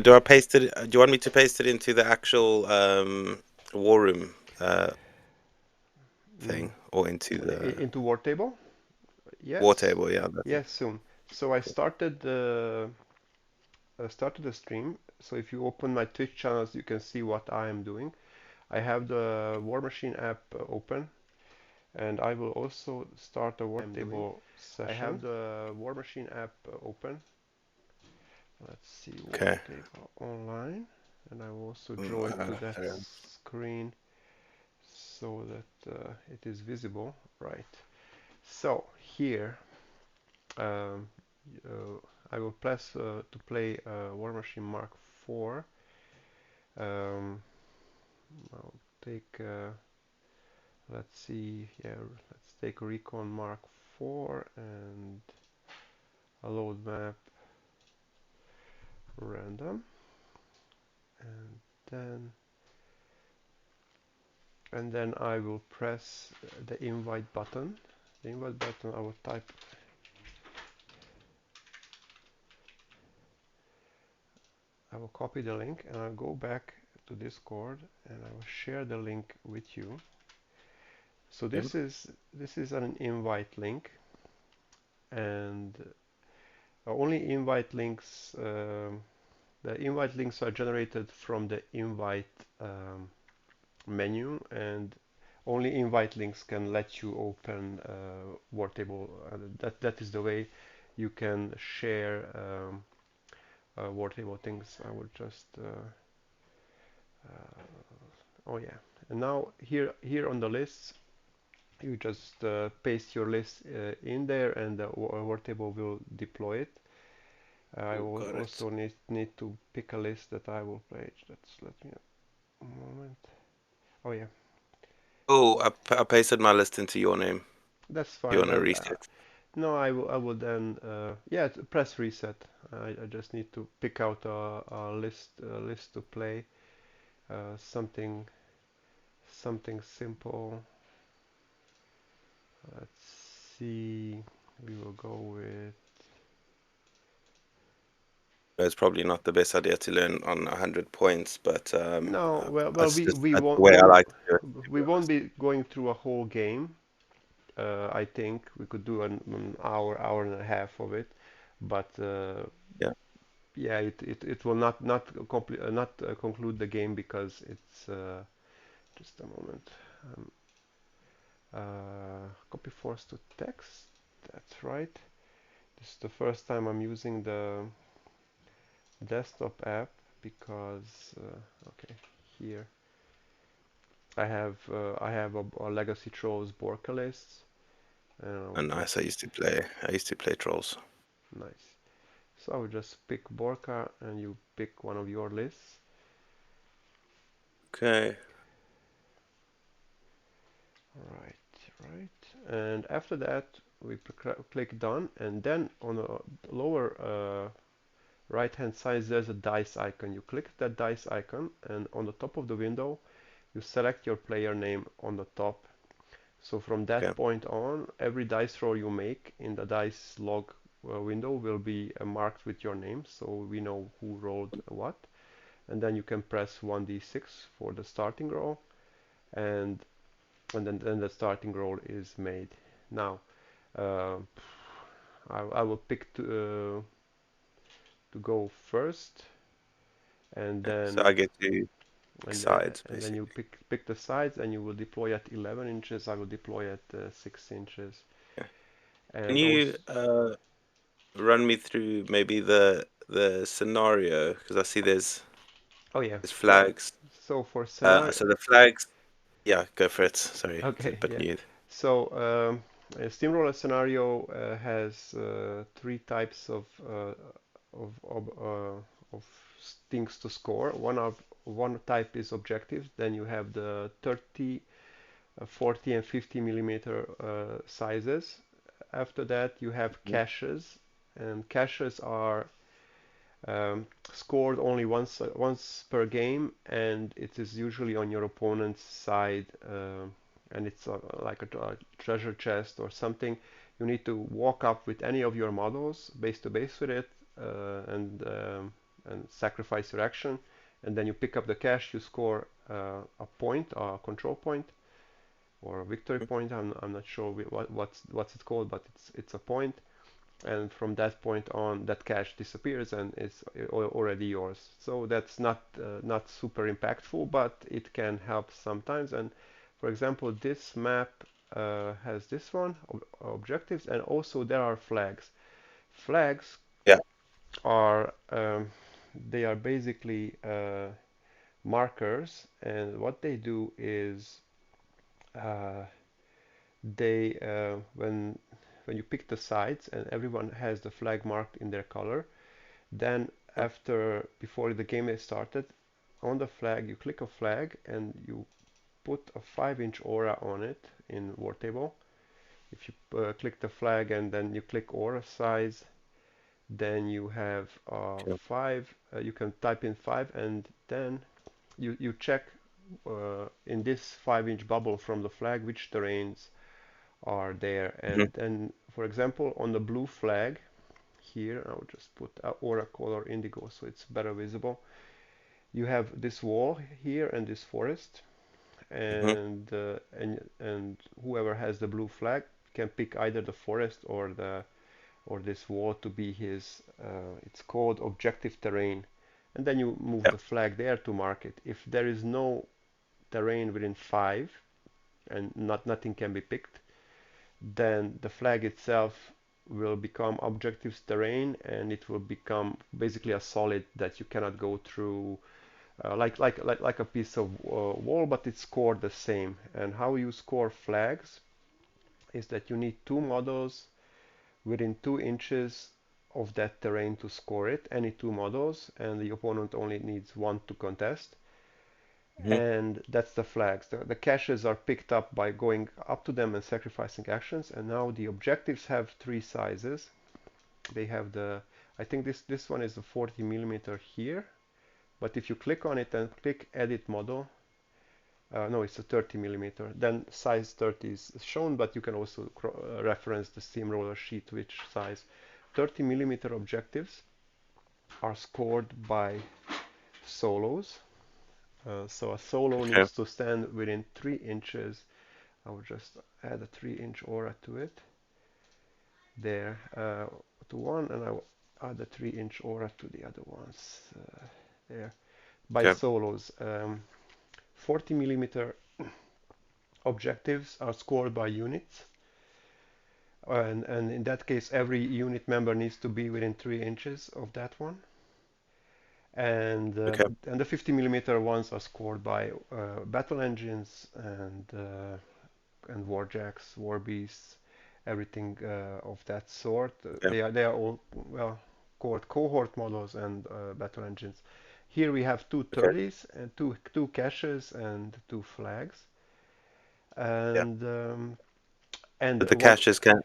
Do I paste it? Do you want me to paste it into the actual war room Mm, thing or into the into War table? war Yes, table? Yeah, that's it. yes, soon. So I started the stream. So if you open my Twitch channels, you can see what I am doing. I have the Warmachine app open, and I will also start a War table session. I have the Warmachine app open. Let's see War Okay. table online, and I will also draw it to that Carry on. screen so that it is visible. Right. So here, um, uh, I will press to play Warmachine Mark 4. Um, I'll take, let's see, yeah, let's take Recon Mark 4 and a load map random, and then I will press the invite button. The invite button, I will type, I will copy the link and I'll go back to Discord and I will share the link with you. So Yep. this is an invite link, and only invite links. The invite links are generated from the invite menu, and only invite links can let you open Wartable. That is the way you can share Wartable things. I will just oh yeah. And now here on the list, you just paste your list in there, and the Wartable will deploy it. I Oh, will got it. also need to pick a list that I will play. Just let me a moment. Oh yeah, Oh, I pasted my list into your name. that's You fine. want to And reset? no, I will then yeah, press reset. I just need to pick out a list to play. Something simple. Let's see. We will go with It's probably not the best idea to learn on 100 points, but no. Well, it's just we that's the won't way I like to do it, to be we won't honest. be going through a whole game. I think we could do an hour and a half of it, but Yeah, yeah, it will not conclude the game because it's just a moment. Um, Copy force to text. That's right. This is the first time I'm using the desktop app because okay, here I have a Legacy Trolls Borka list, and I will and nice. just I used to play trolls. nice. So I will just pick Borka, and you pick one of your lists. Okay. Right. And after that, we click done, and then on the lower right-hand side, there's a dice icon. You click that dice icon, and on the top of the window, you select your player name on the top. So from that Okay. point on, every dice roll you make in the dice log window will be marked with your name, so we know who rolled what. And then you can press 1d6 for the starting roll, and then the starting roll is made. Now, uh, I will pick to go first, and So then I get to pick sides you basically. pick the sides, and you will deploy at 11 inches. I will deploy at 6 inches, Yeah. Can and you also run me through maybe the scenario? Because I see oh yeah. there's So flags. for scenario So the flags. Yeah, go for it. Sorry, it's a okay, bit yeah. new. So a steamroller scenario has three types of things to score. One type is objectives. Then you have the 30, 40, and 50 millimeter sizes. After that, you have Mhm. caches, and caches are scored only once per game, and it is usually on your opponent's side, and it's like a treasure chest or something. You need to walk up with any of your models base to base with it, and and sacrifice your action, and then you pick up the cash, you score a point, a control point, or a victory point. I'm not sure what's it called, but it's a point. And from that point on, that cash disappears and it's already yours. So that's not super impactful, but it can help sometimes. And for example, this map has this one, objectives, and also there are flags. Flags Yeah. are they are basically markers, and what they do is uh, they when you pick the sides and everyone has the flag marked in their color, then after before the game is started, on the flag you click a flag and you put a 5-inch aura on it in war table. If you click the flag and then you click aura size, then you have Okay. 5. You can type in 5, and then you check in this 5-inch bubble from the flag which terrains are there. Hmm. And then, for example, on the blue flag here, I'll just put aura color indigo so it's better visible. You have this wall here and this forest, Hmm. and whoever has the blue flag can pick either the forest or this wall to be his. It's called objective terrain, and then you move Yeah. the flag there to mark it. If there is no terrain within 5 and nothing can be picked, then the flag itself will become objectives terrain, and it will become basically a solid that you cannot go through, like a piece of wall, but it's scored the same. And how you score flags is that you need two models within 2 inches of that terrain to score it, any two models, and the opponent only needs one to contest. Hmm. And that's the flags. The caches are picked up by going up to them and sacrificing actions. And now the objectives have three sizes. They have the, I think this one is the 40 millimeter here. But if you click on it and click edit model, no, it's a 30 millimeter. Then size 30 is shown, but you can also reference the steamroller sheet which size. 30 millimeter objectives are scored by solos. So a solo Okay. needs to stand within 3 inches. I will just add a 3-inch aura to it there, to one, and I will add a 3-inch aura to the other ones there. By Okay. solos, 40 millimeter objectives are scored by units, and in that case, every unit member needs to be within 3 inches of that one. And Okay. the 50 millimeter ones are scored by battle engines and warjacks, war beasts, everything of that sort. Yeah. They are all well called cohort models and battle engines. Here we have two Okay. 30s and two caches and two flags, Yeah. and and But the one caches can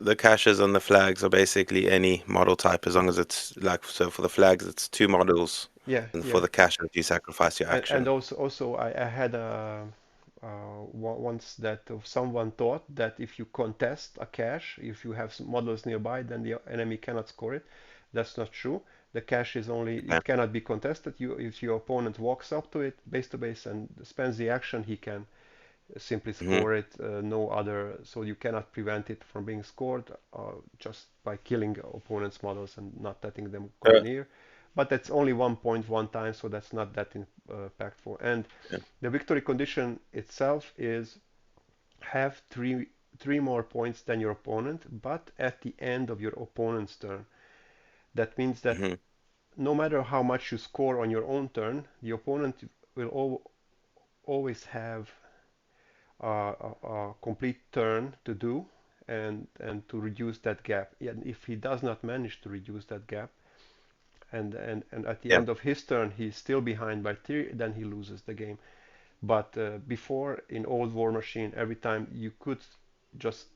the caches on the flags are basically any model type as long as it's like so for the flags it's two models yeah, and for yeah. the caches you sacrifice your And action. also I had once that someone thought that if you contest a cache, if you have some models nearby, then the enemy cannot score it. That's not true. The cache is only, Okay. it cannot be contested. If your opponent walks up to it base to base and spends the action, he can simply Hmm. score it. No other, so you cannot prevent it from being scored just by killing opponent's models and not letting them come Uh, near. But that's only 1 point one time, so that's not that impactful. And yeah. the victory condition itself is have three more points than your opponent, but at the end of your opponent's turn. That means that Hmm. no matter how much you score on your own turn, the opponent will always have a complete turn to do and to reduce that gap. And if he does not manage to reduce that gap, and at the Yeah. end of his turn he's still behind by 3, then he loses the game. But before, in old Warmachine, every time you could just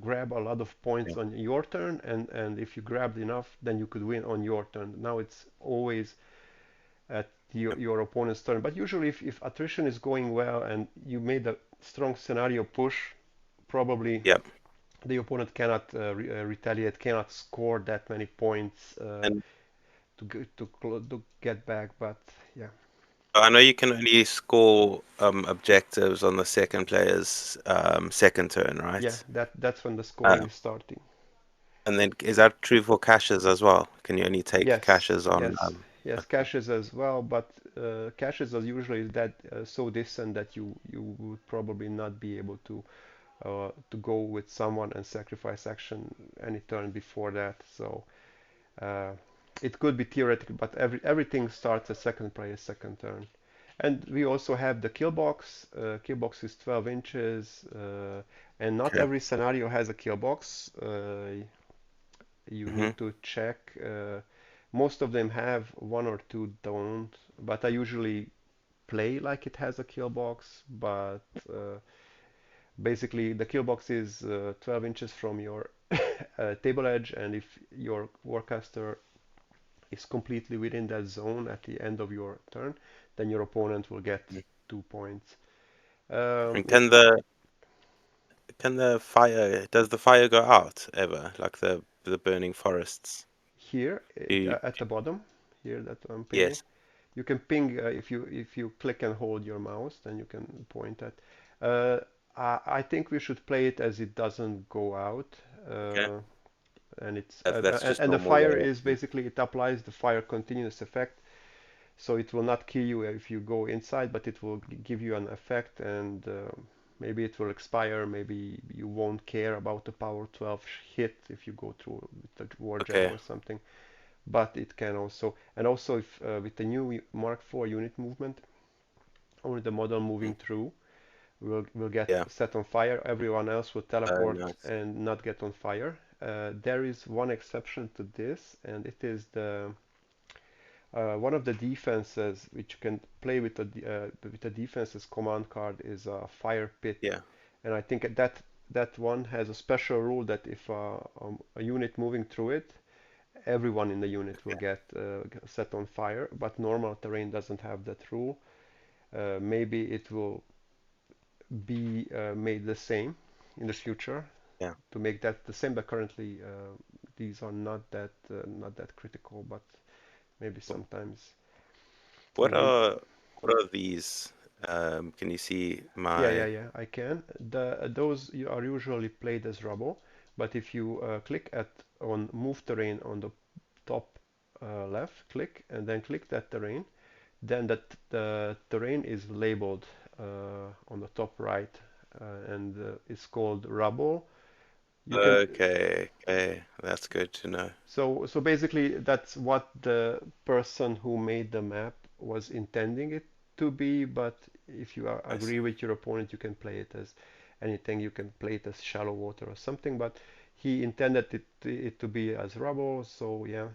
grab a lot of Yeah. points on your turn, and if you grabbed enough, then you could win on your turn. Now it's always at your opponent's turn. But usually, if attrition is going well and you made a strong scenario push, probably Yeah. the opponent cannot retaliate, cannot score that many points And to get back. But yeah, I know you can only score objectives on the second player's second turn, yeah, right? that's when the scoring Uh, is starting. and then is that true for caches as well? Can you only take Yes, caches on? yes, yes, Okay. caches as well, but caches are usually that so distant that you would probably not be able to go with someone and sacrifice action any turn before that. So uh, it could be theoretical, but everything starts a second player second turn. And we also have the kill box. Kill box is 12 inches, and not Okay. every scenario has a kill box. You Hmm. need to check. Most of them have, one or two don't, but I usually play like it has a kill box. But basically, the kill box is 12 inches from your table edge, and if your warcaster is completely within that zone at the end of your turn, then your opponent will get 2 points. And With can the fire does the fire go out ever? Like the burning forests? here You, at the bottom, here that I'm pinging, yes. you can ping if you click and hold your mouse, then you can point at. Uh, I think we should play it as it doesn't go out, Okay. uh, and it's That's just and the normal fire way. is basically it applies the fire continuous effect, so it will not kill you if you go inside, but it will give you an effect, and maybe it will expire. Maybe you won't care about the power 12 hit if you go through with the warjet Okay. or something. But it can also, and also if with the new Mark 4 unit movement, only the model moving Mm. through will get Yeah. set on fire. Everyone else will teleport Nice. and not get on fire. There is one exception to this, and it is the one of the defenses which you can play with the defenses command card is a fire pit, Yeah. and I think that one has a special rule that if a unit moving through it, everyone in the unit will Okay. get set on fire. But normal terrain doesn't have that rule. Maybe it will be made the same in the future Yeah. to make that the same. But currently, these are not that critical. But maybe Cool. sometimes What we need. are what are these? Can you see Yeah, yeah, my? yeah. I can. Those are usually played as rubble. But if you click at on move terrain on the top left, click and then click that terrain, then that the terrain is labeled on the top right, and it's called rubble. You can Okay. Okay. That's good to know. so basically that's what the person who made the map was intending it to be. But if you Nice. agree with your opponent, you can play it as anything. You can play it as shallow water or something. But he intended it to be as rubble. So yeah.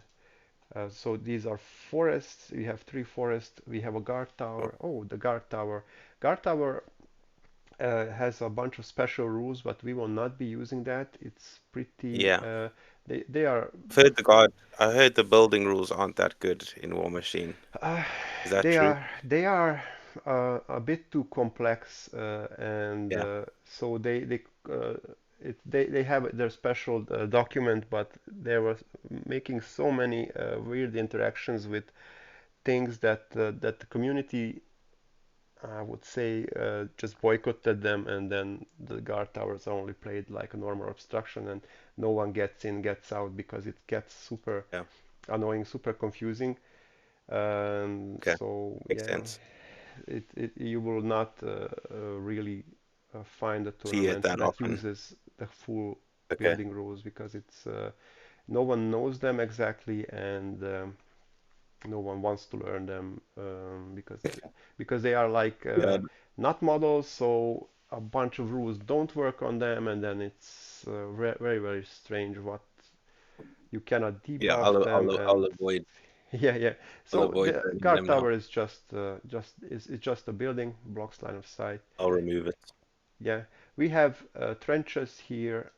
So these are forests. We have three forests. We have a guard Cool. tower. Oh, the guard tower. Guard tower has a bunch of special rules, but we will not be using that. It's pretty. Yeah. They are I heard the building rules aren't that good in Warmachine. uh, Is that true? they are a bit too complex, and Yeah. so they have their special document, but they were making so many weird interactions with things that the community, I would say, just boycotted them, and then the guard towers are only played like a normal obstruction, and no one gets in, gets out because it gets super Yeah. annoying, super confusing. Okay. So Makes yeah, sense. you will not really find a See it tournament that that often. uses the full Okay. building rules because it's no one knows them exactly, and no one wants to learn them because they are like Yeah. not models, so a bunch of rules don't work on them, and then it's very very strange what you cannot Yeah. debug them, I'll and avoid yeah, yeah. I'll So avoid the learning guard them now. tower is just is just a building blocks line of sight. I'll remove it. Yeah, we have trenches here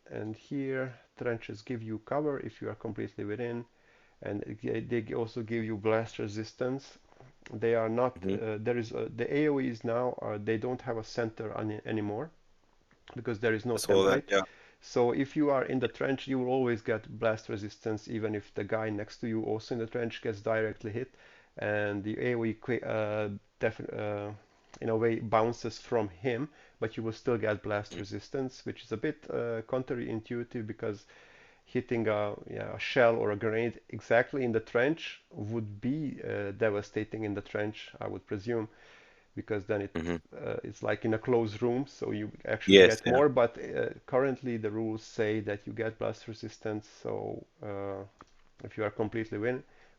and here. Trenches give you cover if you are completely within, and they also give you blast resistance. They are not. Hmm. There is the AOE's now. They don't have a center anymore because there is I no saw that. template. Yeah. So if you are in the trench, you will always get blast resistance, even if the guy next to you also in the trench gets directly hit, and the AoE in a way bounces from him, but you will still get blast Mm. resistance, which is a bit counterintuitive because hitting a shell or a grenade exactly in the trench would be devastating in the trench, I would presume, because then Hmm. it's like in a closed room, so you actually Yes, get yeah. more. But currently the rules say that you get blast resistance, so if you are completely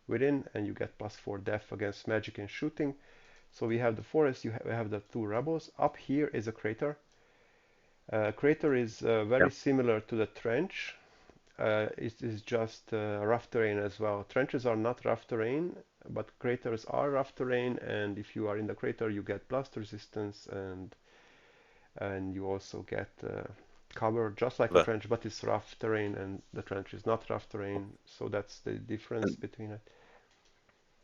within, and you get +4 def against magic and shooting. So we have the forest, we have the two rebels. Up here is a crater. Crater is Yeah. very similar to the trench. It is just rough terrain as well. Trenches are not rough terrain, but craters are rough terrain, and if you are in the crater, you get blast resistance, and you also get cover just like a But trench, but it's rough terrain, and the trench is not rough terrain. So that's the difference and between it.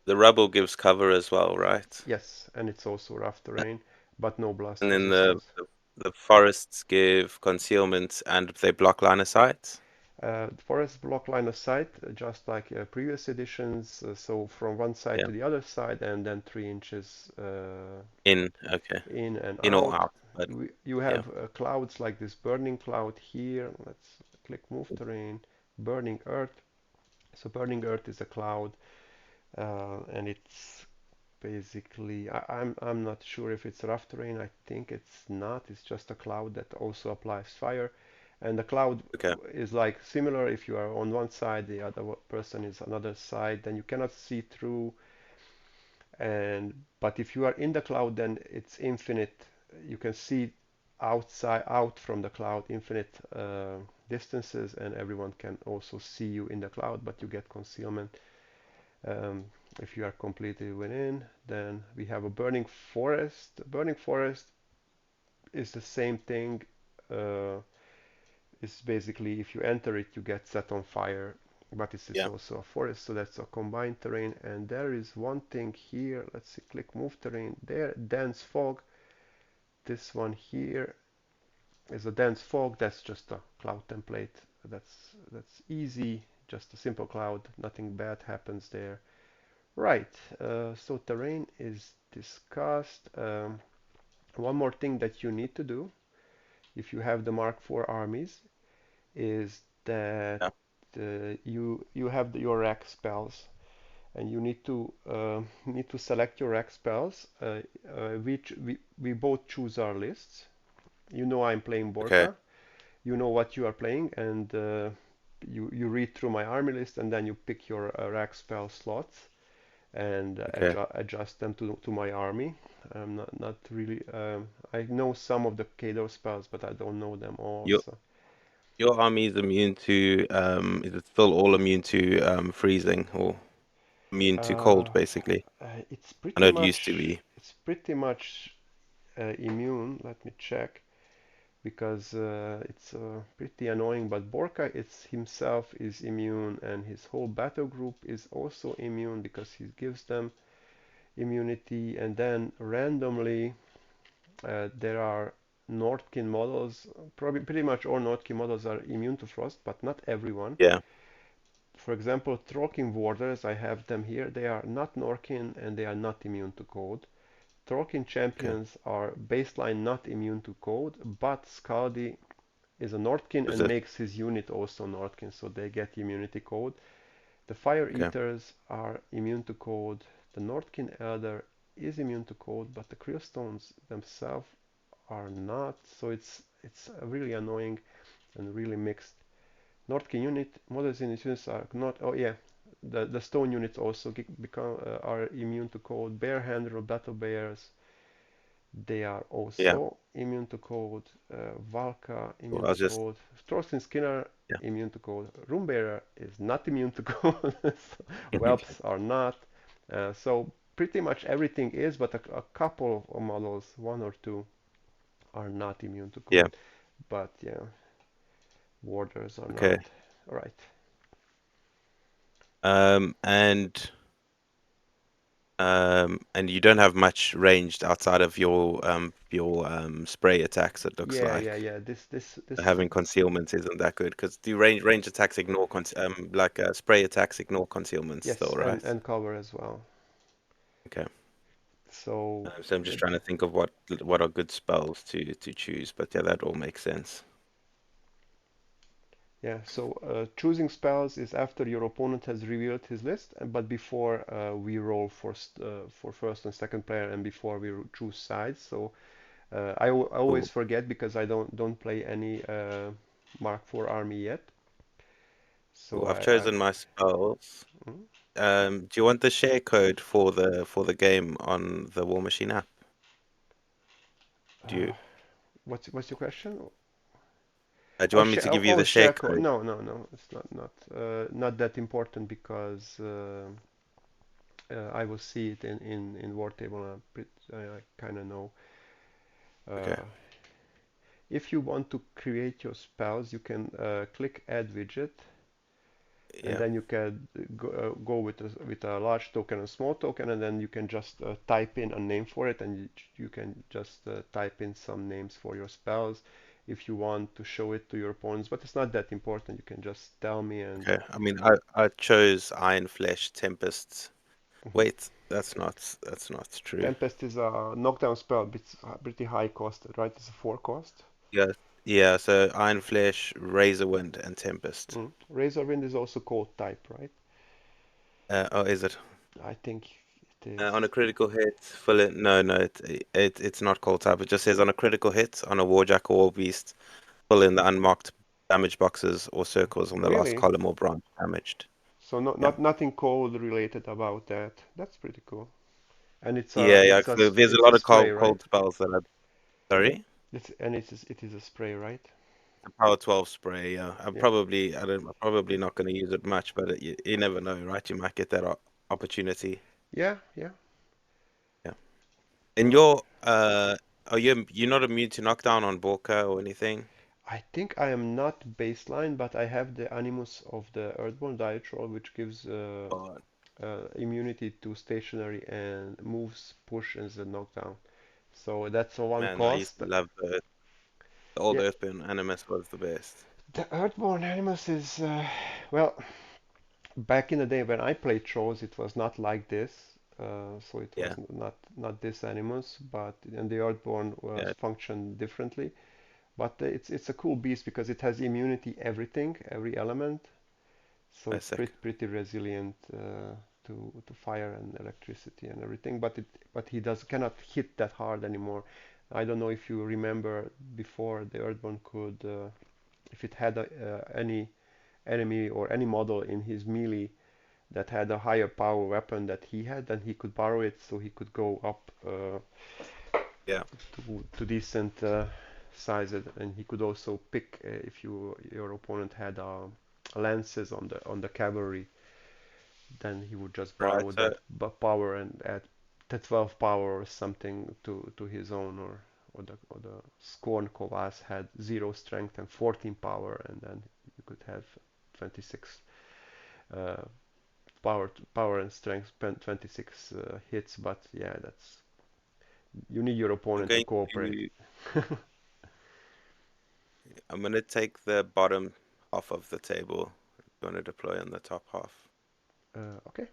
the rubble gives cover as well, right? Yes, and it's also rough terrain, but no blast And then resistance. the forests give concealment and they block line of sight. The forest block line of sight, just like previous editions, so from one side Yeah. to the other side, and then 3 inches In, okay. in and In or out. out. But You yeah. have clouds like this burning cloud here. Let's click move terrain, burning earth. So burning earth is a cloud, and it's basically I'm not sure if it's rough terrain. I think it's not. It's just a cloud that also applies fire, and the cloud Okay. is like similar. If you are on one side, the other person is another side, then you cannot see through. And but if you are in the cloud, then it's infinite. You can see out from the cloud infinite distances, and everyone can also see you in the cloud, but you get concealment. um, if you are completely within. Then we have a burning forest. Burning forest is the same thing. uh, it's basically if you enter it you get set on fire, but it is Yeah. also a forest, so that's a combined terrain. And there is one thing here, let's see, click move terrain, there, dense fog. This one here is a dense fog. That's just a cloud template. That's easy, just a simple cloud, nothing bad happens there. Right, so terrain is discussed. One more thing that you need to do if you have the Mark IV armies is that Yeah. you have your rack spells, and you need to select your rack spells. Which we both choose our lists. You know I'm playing Okay. Borka. You know what you are playing, and you read through my army list, and then you pick your rack spell slots and Okay. adjust them to my army. I'm not really. I know some of the Cador spells, but I don't know them all. Your So your army is immune to is it still all immune to freezing or immune to uh, cold basically? it's I know pretty it used to much be. it's pretty much immune. Let me check because it's pretty annoying. But Borka it's himself is immune, and his whole battle group is also immune because he gives them immunity. And then randomly there are Nordkin models. Probably pretty much all Nordkin models are immune to frost, but not everyone. Yeah. For example, Trollkin warders, I have them here. They are not Norkin and they are not immune to cold. Trollkin Okay. champions are baseline not immune to cold, but Scaldi is a Nordkin Is and it makes his unit also Nordkin, so they get immunity cold. The Fire okay? Eaters are immune to cold. The Nordkin Elder is immune to cold, but the Krillstones themselves are not, so it's really annoying and really mixed. Nordkin unit models in units are not. Oh yeah, the stone units also become are immune to cold. Bear handler battle bears, they are Yeah. also immune to cold. Valka Well, immune I'll to just cold. Thorsten Skinner yeah. immune to cold. Roombearer is not immune to cold. Okay. Whelps are not. So pretty much everything is, but a couple of models, one or two, are not immune to Yeah. cold. But yeah, warders are not. Okay. All right. And And you don't have much ranged outside of your spray attacks, it looks Yeah, yeah, like. yeah. This Having concealment isn't that good because the range attacks ignore like spray attacks ignore concealment still, yes, right? and cover as well. Okay. So So I'm just it, trying to think of what are good spells to choose, but yeah, that all makes sense. yeah, so choosing spells is after your opponent has revealed his list, but before we roll for first and second player, and before we choose sides. So I always Cool. forget because I don't play any Mark 4 army yet. So Cool. I've I chosen my spells. mm, Do you want the share code for the game on the War Machine app? Do uh, you? what's your question? Do you want me to Oh, give you the share share code. code? No, it's not that important because I will see it in War Table. I kind of know. Okay. Uh, if you want to create your spells, you can click Add Widget, and Yeah. then you can go with a large token and small token, and then you can just type in a name for it, and you can just type in some names for your spells if you want to show it to your opponents. But it's not that important. You can just tell me and. Okay. I mean, I chose Iron Flesh Tempest. Mhm. Wait, that's not true. Tempest is a knockdown spell, but it's pretty high cost, right? It's a 4 cost. Yeah. Yeah. So Iron Flesh, Razor Wind, and Tempest. Mm. Razorwind is also cold type, right? Oh, is it? I think it On a is. critical hit, fill it. No, no, it's not cold type. It just says on a critical hit on a Warjack or War Beast, fill in the unmarked damage boxes or circles on the last Really? column or branch damaged. So Yeah. nothing cold related about that. That's pretty cool. And Yeah, yeah. 'Cause there's a it's a lot of spray, right? cold spells that are. Sorry? It is a spray, right? The Power 12 spray, yeah. Yeah. I'm probably not going to use it much, but you never know, right? You might get that opportunity. Yeah, yeah. Yeah. And Uh, you're not immune to knockdown on Borka or anything? I think I am not baseline, but I have the Animus of the Earthborn Diatrol, which gives Oh, immunity to stationary and moves, push, and the knockdown. So that's a one man, I used cost. to love the old Yeah, Earthbound Animus was the best. the Earthborn Animus is well, back in the day when I played Trolls, it was not like this. So it was Yeah, not this Animus, but and the Earthborn was yeah, functioned differently. But it's a cool beast because it has immunity everything, every element. So it's classic. pretty resilient to fire and electricity and everything. But he does cannot hit that hard anymore. I don't know if you remember before the Earthborn could, if it had any enemy or any model in his melee that had a higher power weapon that he had, then he could borrow it, so he could go up Yeah, to decent sizes, and he could also pick if your opponent had lances on the cavalry, then he would just right. borrow So that power and add the 12 power or something to his own, or the Scorn Kovas had 0 strength and 14 power, and then you could have 26 uh, power and strength, 26 hits. But yeah, that's you need your I'm opponent to going cooperate. to I'm going to take the bottom half of the table. I'm going to deploy on the top half. Okay.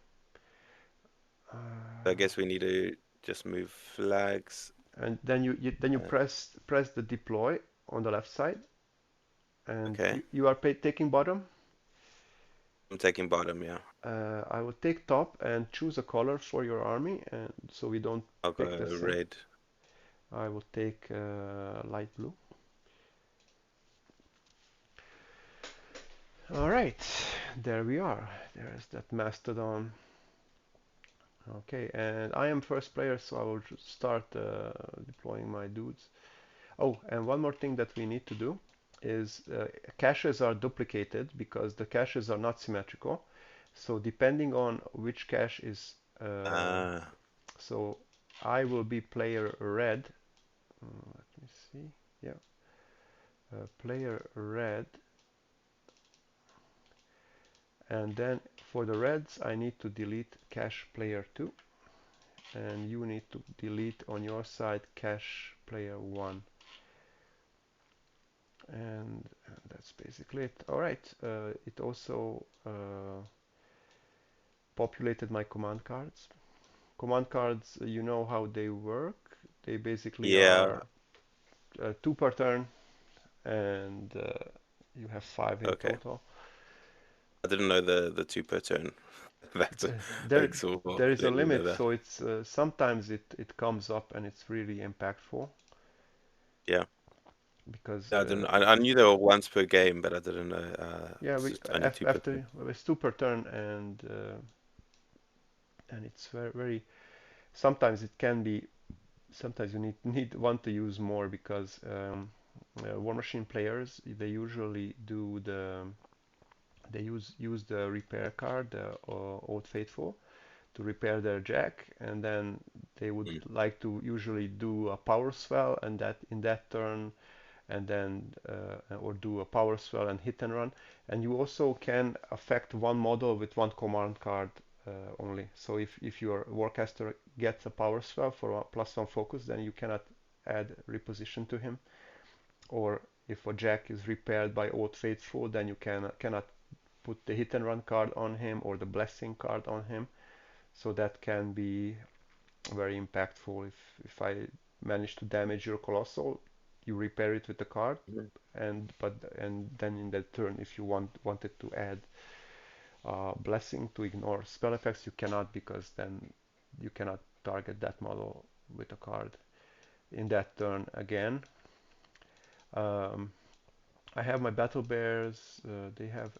So I Uh, guess we need to just move flags. and then you Uh, press the deploy on the left side, and okay, you are taking bottom. I'm taking bottom. Yeah, I will take top and choose a color for your army, and so we don't I'll pick the go same. red. I will take light blue. All right, there we are. There's that mastodon. Okay, and I am first player, so I will just start deploying my dudes. Oh, and one more thing that we need to do is caches are duplicated because the caches are not symmetrical. So depending on which cache is, Ah, so I will be player red. Let me see. Yeah, player red, and then for the reds I need to delete cache player 2. and you need to delete on your side cache player 1. And that's basically it. All right, it also populated my command cards. Command cards, you know how they work. They basically Yeah. are two per turn, and you have five in Okay. total. I didn't know the two per turn. That's There, thanks for there is a letting me know limit, that. so it's sometimes it comes up and it's really impactful Yeah. because Yeah, I didn't. I knew they were once per game, but I didn't know. yeah, It's we just only two per turn. after it's two per turn, and it's very sometimes it can be sometimes you need want to use more because Warmachine players they usually do they use the repair card, the Old Faithful, to repair their jack, and then they would Mm. like to usually do a power swell and that in that turn, and then or do a power swell and hit and run. And you also can affect one model with one command card only. So if your Warcaster gets a power swell for a +1 focus, then you cannot add reposition to him. Or if a jack is repaired by Old Faithful, then you cannot put the hit and run card on him or the blessing card on him. So that can be very impactful. If I manage to damage your colossal, you repair it with the card, Mhm. and then in that turn, if you wanted to add blessing to ignore spell effects, you cannot, because then you cannot target that model with a card in that turn again. Um, I have my battle bears. They have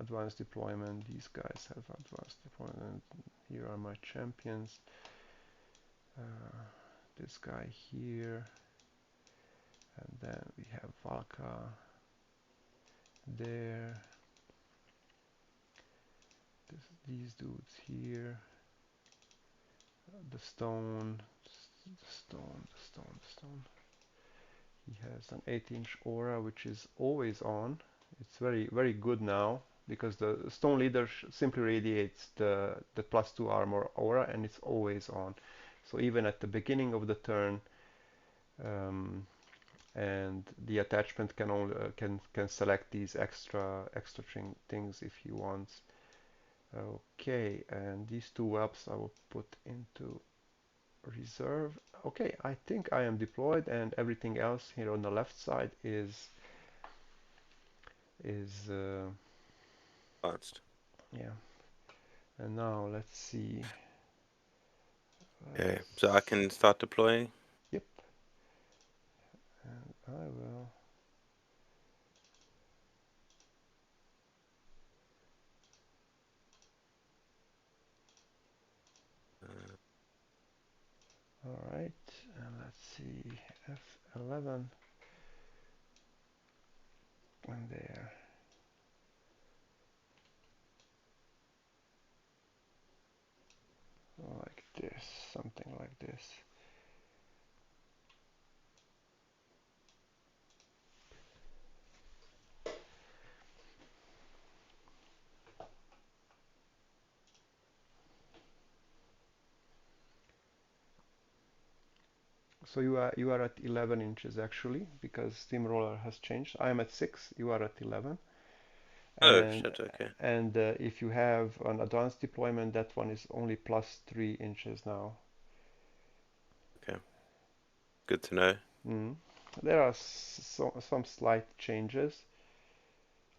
advanced deployment. These guys have advanced deployment. Here are my champions. Uh, this guy here, and then we have Valka there. These dudes here. The stone, the stone, the stone, the stone. He has an 8-inch aura, which is always on. It's very good now because the stone leader simply radiates the +2 armor aura, and it's always on. So even at the beginning of the turn, um, and the attachment can only can select these extra things if he wants. Okay, and these two webs I will put into reserve. Okay, I think I am deployed, and everything else here on the left side is Advanced. yeah. And now let's see. Okay. So I can start deploying. Yep, and I will. Uh, All right, and let's see. F11 and there, like this, something like this. So you are at 11 inches actually, because Steamroller has changed. I am at 6. You are at 11. oh And shit. Okay. if you have an advanced deployment, that one is only +3 inches now. Okay. Good to know. Mm. There are some slight changes.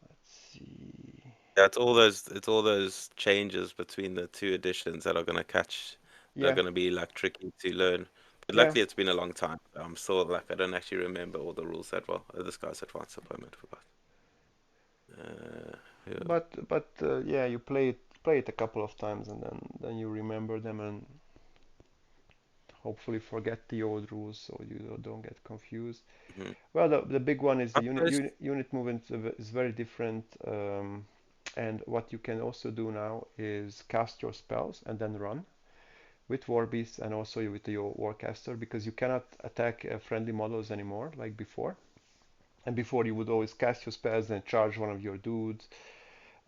Let's see. Yeah, it's all those changes between the two editions that are gonna catch that are Yeah, gonna be like tricky to learn. But yeah. luckily it's been a long time. I'm still like I don't actually remember all the rules that well. Oh, this guy's advanced deployment forgot. Yeah. But yeah, you play it a couple of times, and then you remember them, and hopefully forget the old rules so you don't get confused. Mhm. Well, the big one is the I suppose. unit movement is very different. And what you can also do now is cast your spells and then run with War Beasts and also with your Warcaster, because you cannot attack friendly models anymore like before. And before you would always cast your spells and charge one of your dudes,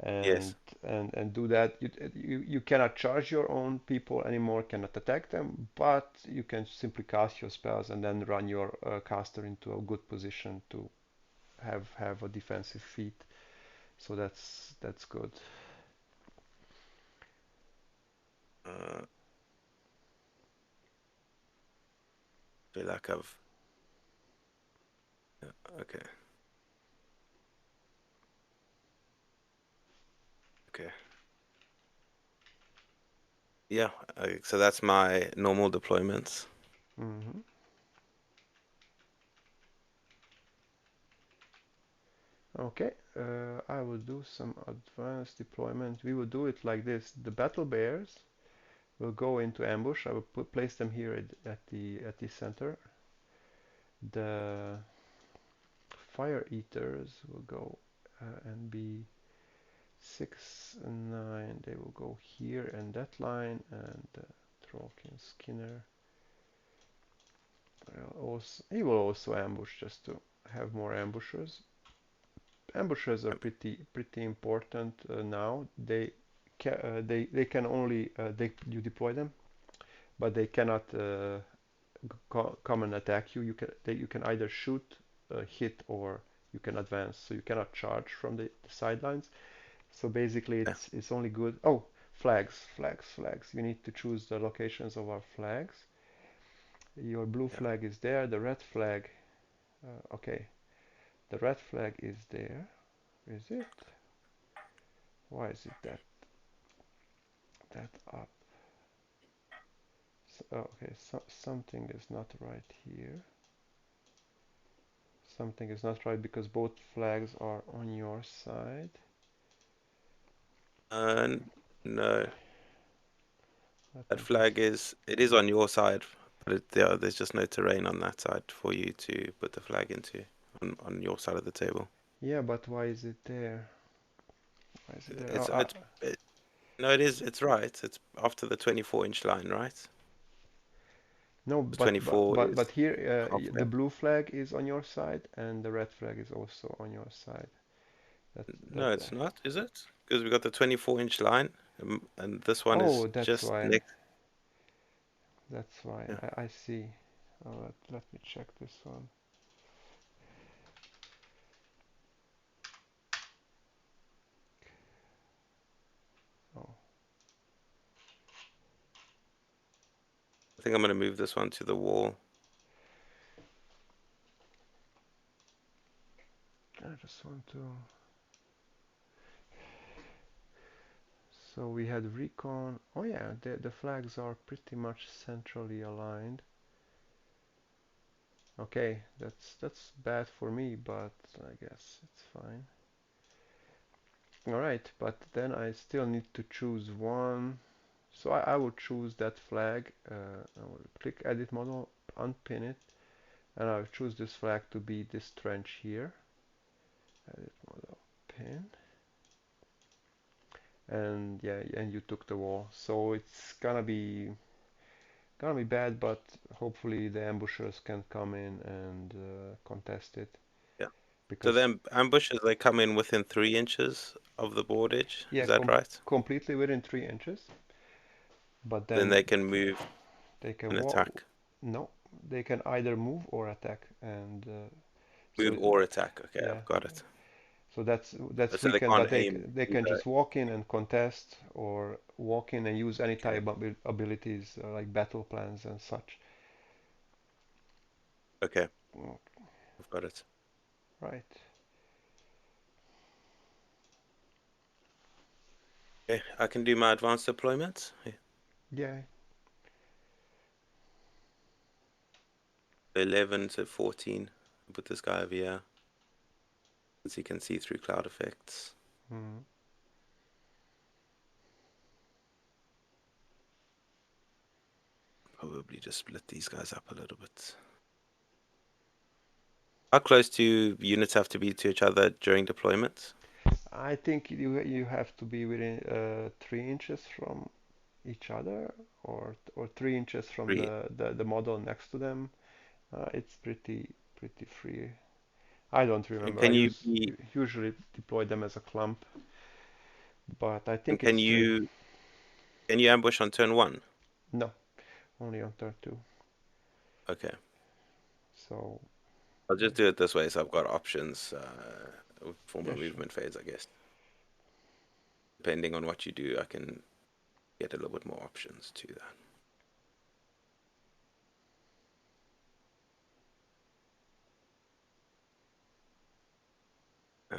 and Yes. and do that. You cannot charge your own people anymore, cannot attack them, but you can simply cast your spells and then run your caster into a good position to have a defensive feat. So that's good. Uh, feel like I've. Yeah, okay. Okay. Yeah. So that's my normal deployments. hmm Okay, I will do some advanced deployment. We will do it like this. The battle bears will go into ambush. I will place them here at the center. The fire eaters will go and be 6 and 9. They will go here and that line, and Trollkin Skinner he will also ambush just to have more ambushers. Ambushers are pretty important now. They can only you deploy them, but they cannot come and attack you. You can either shoot, hit, or you can advance. So you cannot charge from the sidelines. So basically, Yeah. it's only good. Oh, flags. We need to choose the locations of our flags. Your blue Yeah. flag is there. The red flag. Okay, the red flag is there. Is it? Why is it that up? Okay, something is not right here. Something is not right because both flags are on your side. Uh, no. Let That me just. flag is it is on your side, but there's just no terrain on that side for you to put the flag into on your side of the table. Yeah, but why is it there? Why is it there? It's it's it, no, it is. It's right. It's after the 24-inch line, right? No, The but 24 is here the halfway. blue flag is on your side and the red flag is also on your side. That No, that. it's not, is it? Because we got the 24-inch line, and this one Oh, is that's just why. next. That's why. Yeah. I see. Oh, let me check this one. Oh, I think I'm gonna move this one to the wall. I just want to. So we had recon. Oh yeah, the flags are pretty much centrally aligned. Okay, that's bad for me, but I guess it's fine. Alright, but then I still need to choose one. So I will choose that flag. I will click edit model, unpin it, and I'll choose this flag to be this trench here. Edit model, pin. And yeah, and you took the wall. So it's gonna be bad, but hopefully the ambushers can come in and contest it Yeah. So because then ambushes they come in within 3 inches of the board edge. yeah, Is that right? completely within 3 inches. But Then then they can move they can and walk. attack. No, they can either move or attack, and Move so or attack. Okay, yeah. I've got it. So that's So they weekend, can't but aim they can either. just walk in and contest, or walk in and use any type of abilities like battle plans and such. Okay, Mm, I've got it. right. Okay, I can do my advanced deployment. Yeah. Yeah. 11 to 14. I'll put this guy over here, since he can see through cloud effects. Mm. Probably just split these guys up a little bit. How close do units have to be to each other during deployment? I think you have to be within 3 inches from each other, or 3 inches from Three. the model next to them. It's pretty free. I don't And remember. I can you be usually deploy them as a clump. but I And think it's three. can you ambush on turn one? No, only on turn two. Okay. So I'll yeah, just do it this way, so I've got options for my yeah, sure. movement phase, I guess. Depending on what you do, I can get a little bit more options to that.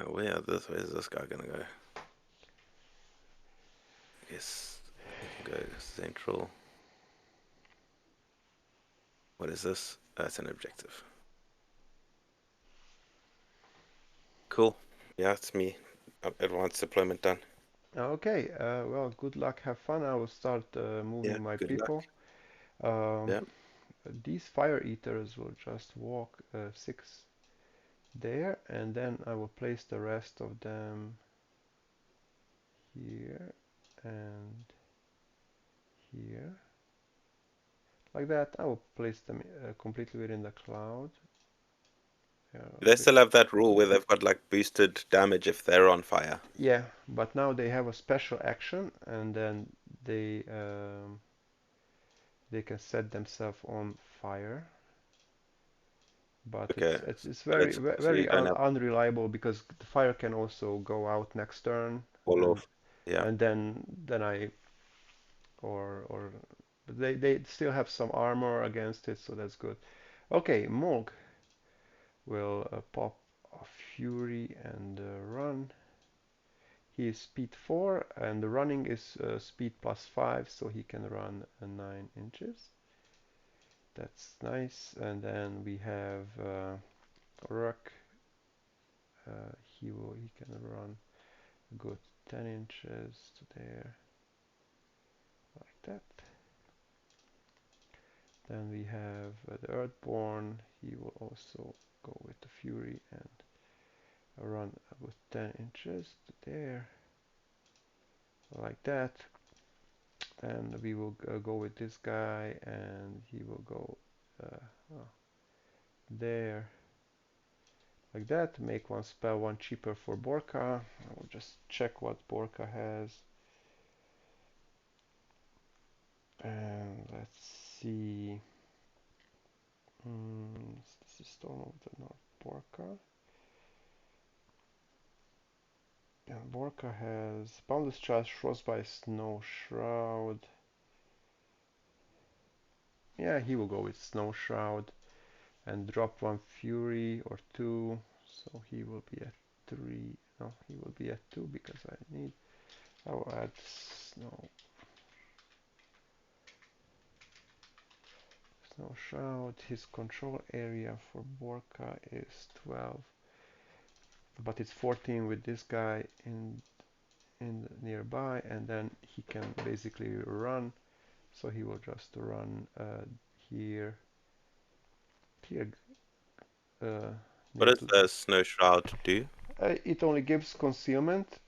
Where's this guy gonna go? I guess he can go central. What is this? That's an objective. Cool. Yeah, it's me. Advanced deployment done. Okay, well, good luck, have fun. I will start Yeah, moving my good luck. people. Um, Yeah. these fire eaters will just walk six there, and then I will place the rest of them here and here. Like that, I will place them completely within the cloud. Do they Bit, still have that rule where they've got like boosted damage if they're on fire? yeah, but now they have a special action, and then they um, they can set themselves on fire. But Okay. it's But very so you very don't have unreliable because the fire can also go out next turn, fall off. Yeah. and then I or but they still have some armor against it, so that's good. Okay, Morg will pop a Fury and run. He is speed 4 and the running is speed plus 5, so he can run 9 inches. That's nice. And then we have Rook. He can run a good 10 inches to there, like that. Then we have the Earthborn. He will also go with the Fury and run a good 10 inches to there, like that. And we will go with this guy, and he will go oh, there, like that. Make one spell one cheaper for Borka. I will just check what Borka has. And let's see. This is Storm of the North Borka. And Borka has Boundless Charge, Frostbite, Snow Shroud. Yeah, he will go with Snow Shroud and drop one Fury or two. So he will be at 3. No, he will be at 2 because I need. I will add Snow Shroud. His control area for Borka is 12, but it's 14 with this guy in nearby, and then he can basically run. So he will just run here, here uh, What near does to. the snow shroud do? It only gives concealment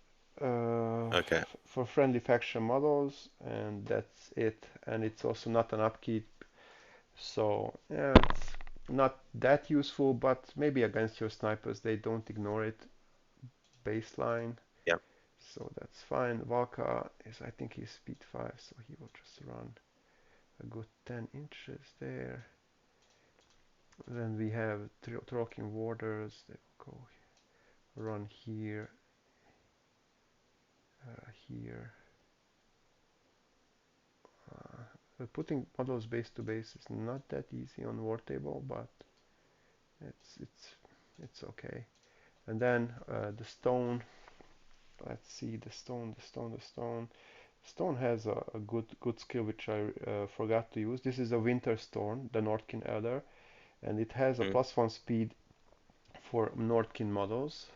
Okay. for friendly faction models, and that's it. And it's also not an upkeep, so yeah, it's not that useful. But maybe against your snipers, they don't ignore it. Baseline, Yeah. so that's fine. Valka is, I think he's speed 5, so he will just run a good 10 inches there. Then we have Troking Warders. They will go run here, here. Putting models base to base is not that easy on War Table, but it's it's it's okay. And then the stone. Let's see the stone, the stone, the stone. Stone has a good skill which I forgot to use. This is a Winter Storm, the Nordkin Elder, and it has a Mm. +1 speed for Nordkin models.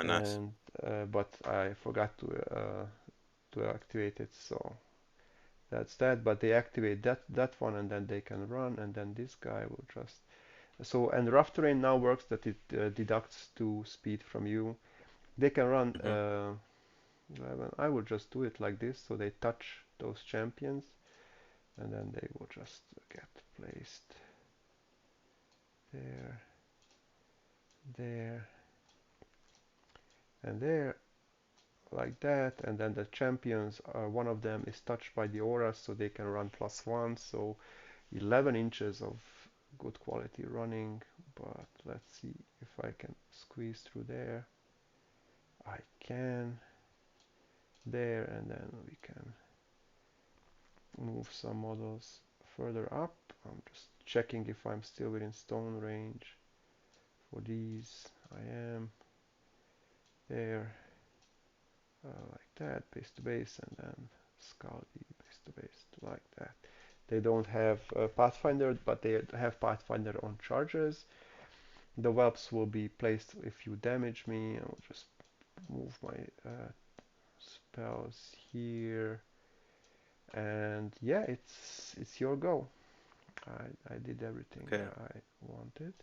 Nice. And but I forgot to activate it, so that's that. But they activate that one, and then they can run, and then this guy will just. So and rough terrain now works that it deducts 2 speed from you. They can run Hmm. 11. I will just do it like this, so they touch those champions, and then they will just get placed there, there, and there, like that, and then the champions, one of them is touched by the aura, so they can run +1, so 11 inches of good quality running. But let's see if I can squeeze through there. I can there, and then we can move some models further up. I'm just checking if I'm still within stone range for these. I am there, like that, base to base, and then Scaldi base to base like that. They don't have Pathfinder, but they have Pathfinder on charges. The whelps will be placed if you damage me. I'll just move my spells here, and yeah, it's your go. I did everything Okay. I wanted.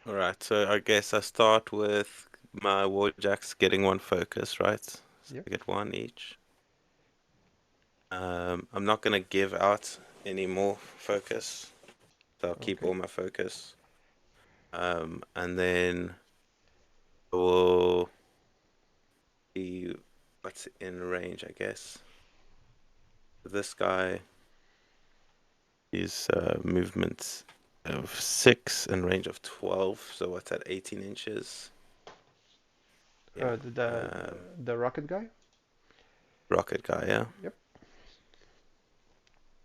All right. So I guess I start with my warjacks getting one focus, right? So Yep. I get one each. I'm not gonna give out any more focus, so I'll keep Okay. all my focus. And then we'll see what's in range, I guess. This guy is movement of 6 and range of 12. So what's that? 18 inches. Yeah. Uh, the, the the rocket guy. Rocket guy. Yeah. Yep.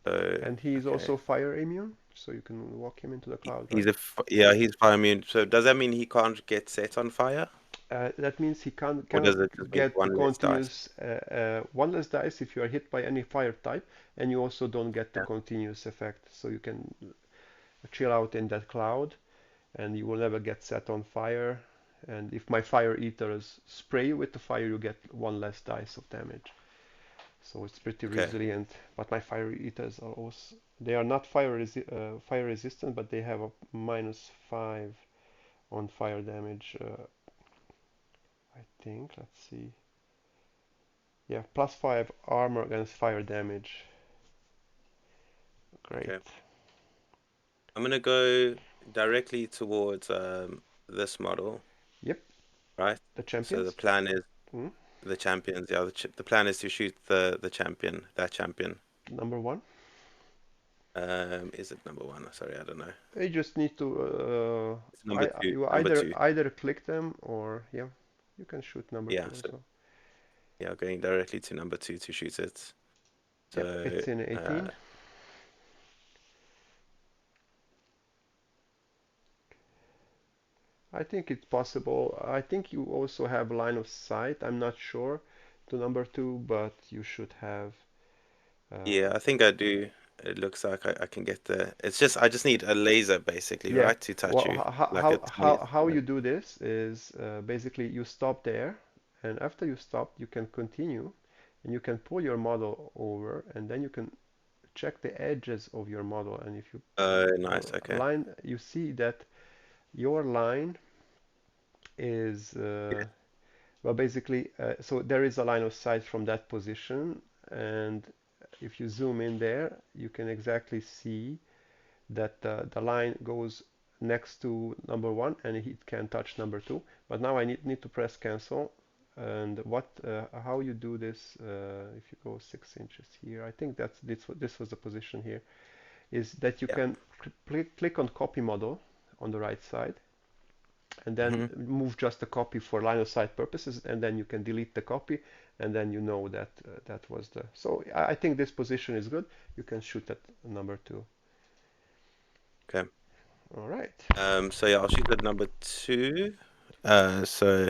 So And he's okay. also fire immune, so you can walk him into the cloud, He's right? yeah. He's fire immune. So does that mean he can't get set on fire, That means he or cannot does it just mean get the one less dice? continuous one less dice if you are hit by any fire type, and you also don't get the Yeah. continuous effect. So you can chill out in that cloud, and you will never get set on fire. And if my fire eaters spray you with the fire, you get one less dice of damage. So it's pretty Okay. resilient. But my fire eaters are also they are not fire resistant, but they have a -5 on fire damage. I think. Let's see. Yeah, +5 armor against fire damage. Great. Okay. I'm gonna go directly towards this model, Yep, right? the So the champions. plan is Mm, the champions. Yeah, the plan is to shoot the champion, that champion. number one. Is it number one? Sorry, I don't know. You just need to It's number two. you Number two. either click them or yeah, you can shoot number Yeah. two So as well. yeah, going directly to number two to shoot it. Yep, So it's in 18. I think it's possible. I think you also have line of sight. I'm not sure to number two, but you should have. Uh, yeah, I think I do. It looks like I can get there. It's just I just need a laser basically, yeah. right, to touch Well, you like a tiniest. how you do this is basically you stop there, and after you stop, you can continue, and you can pull your model over, and then you can check the edges of your model, and if you Nice. Okay. line, you see that your line is Yeah. well, basically, so there is a line of sight from that position, and if you zoom in there, you can exactly see that the line goes next to number one and it can touch number two. But now I need to press cancel. And how you do this, if you go 6 inches here, I think this was the position here, is that you Yeah. can click on copy model on the right side and then Hmm. move just a copy for line of sight purposes, and then you can delete the copy, and then you know that that was the. So I think this position is good. You can shoot at number two. Okay. All right. So yeah, I'll shoot at number two. So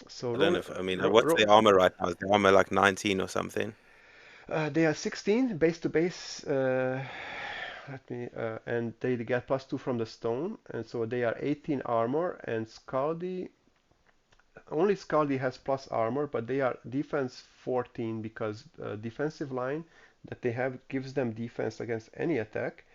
So I don't roll, know if I mean, ro what's ro the armor right now? Is the armor like 19 or something? they are 16 base to base. And they get +2 from the stone, and so they are 18 armor. And Scaldi, only Scaldi has plus armor, but they are defense 14 because defensive line that they have gives them defense against any attack.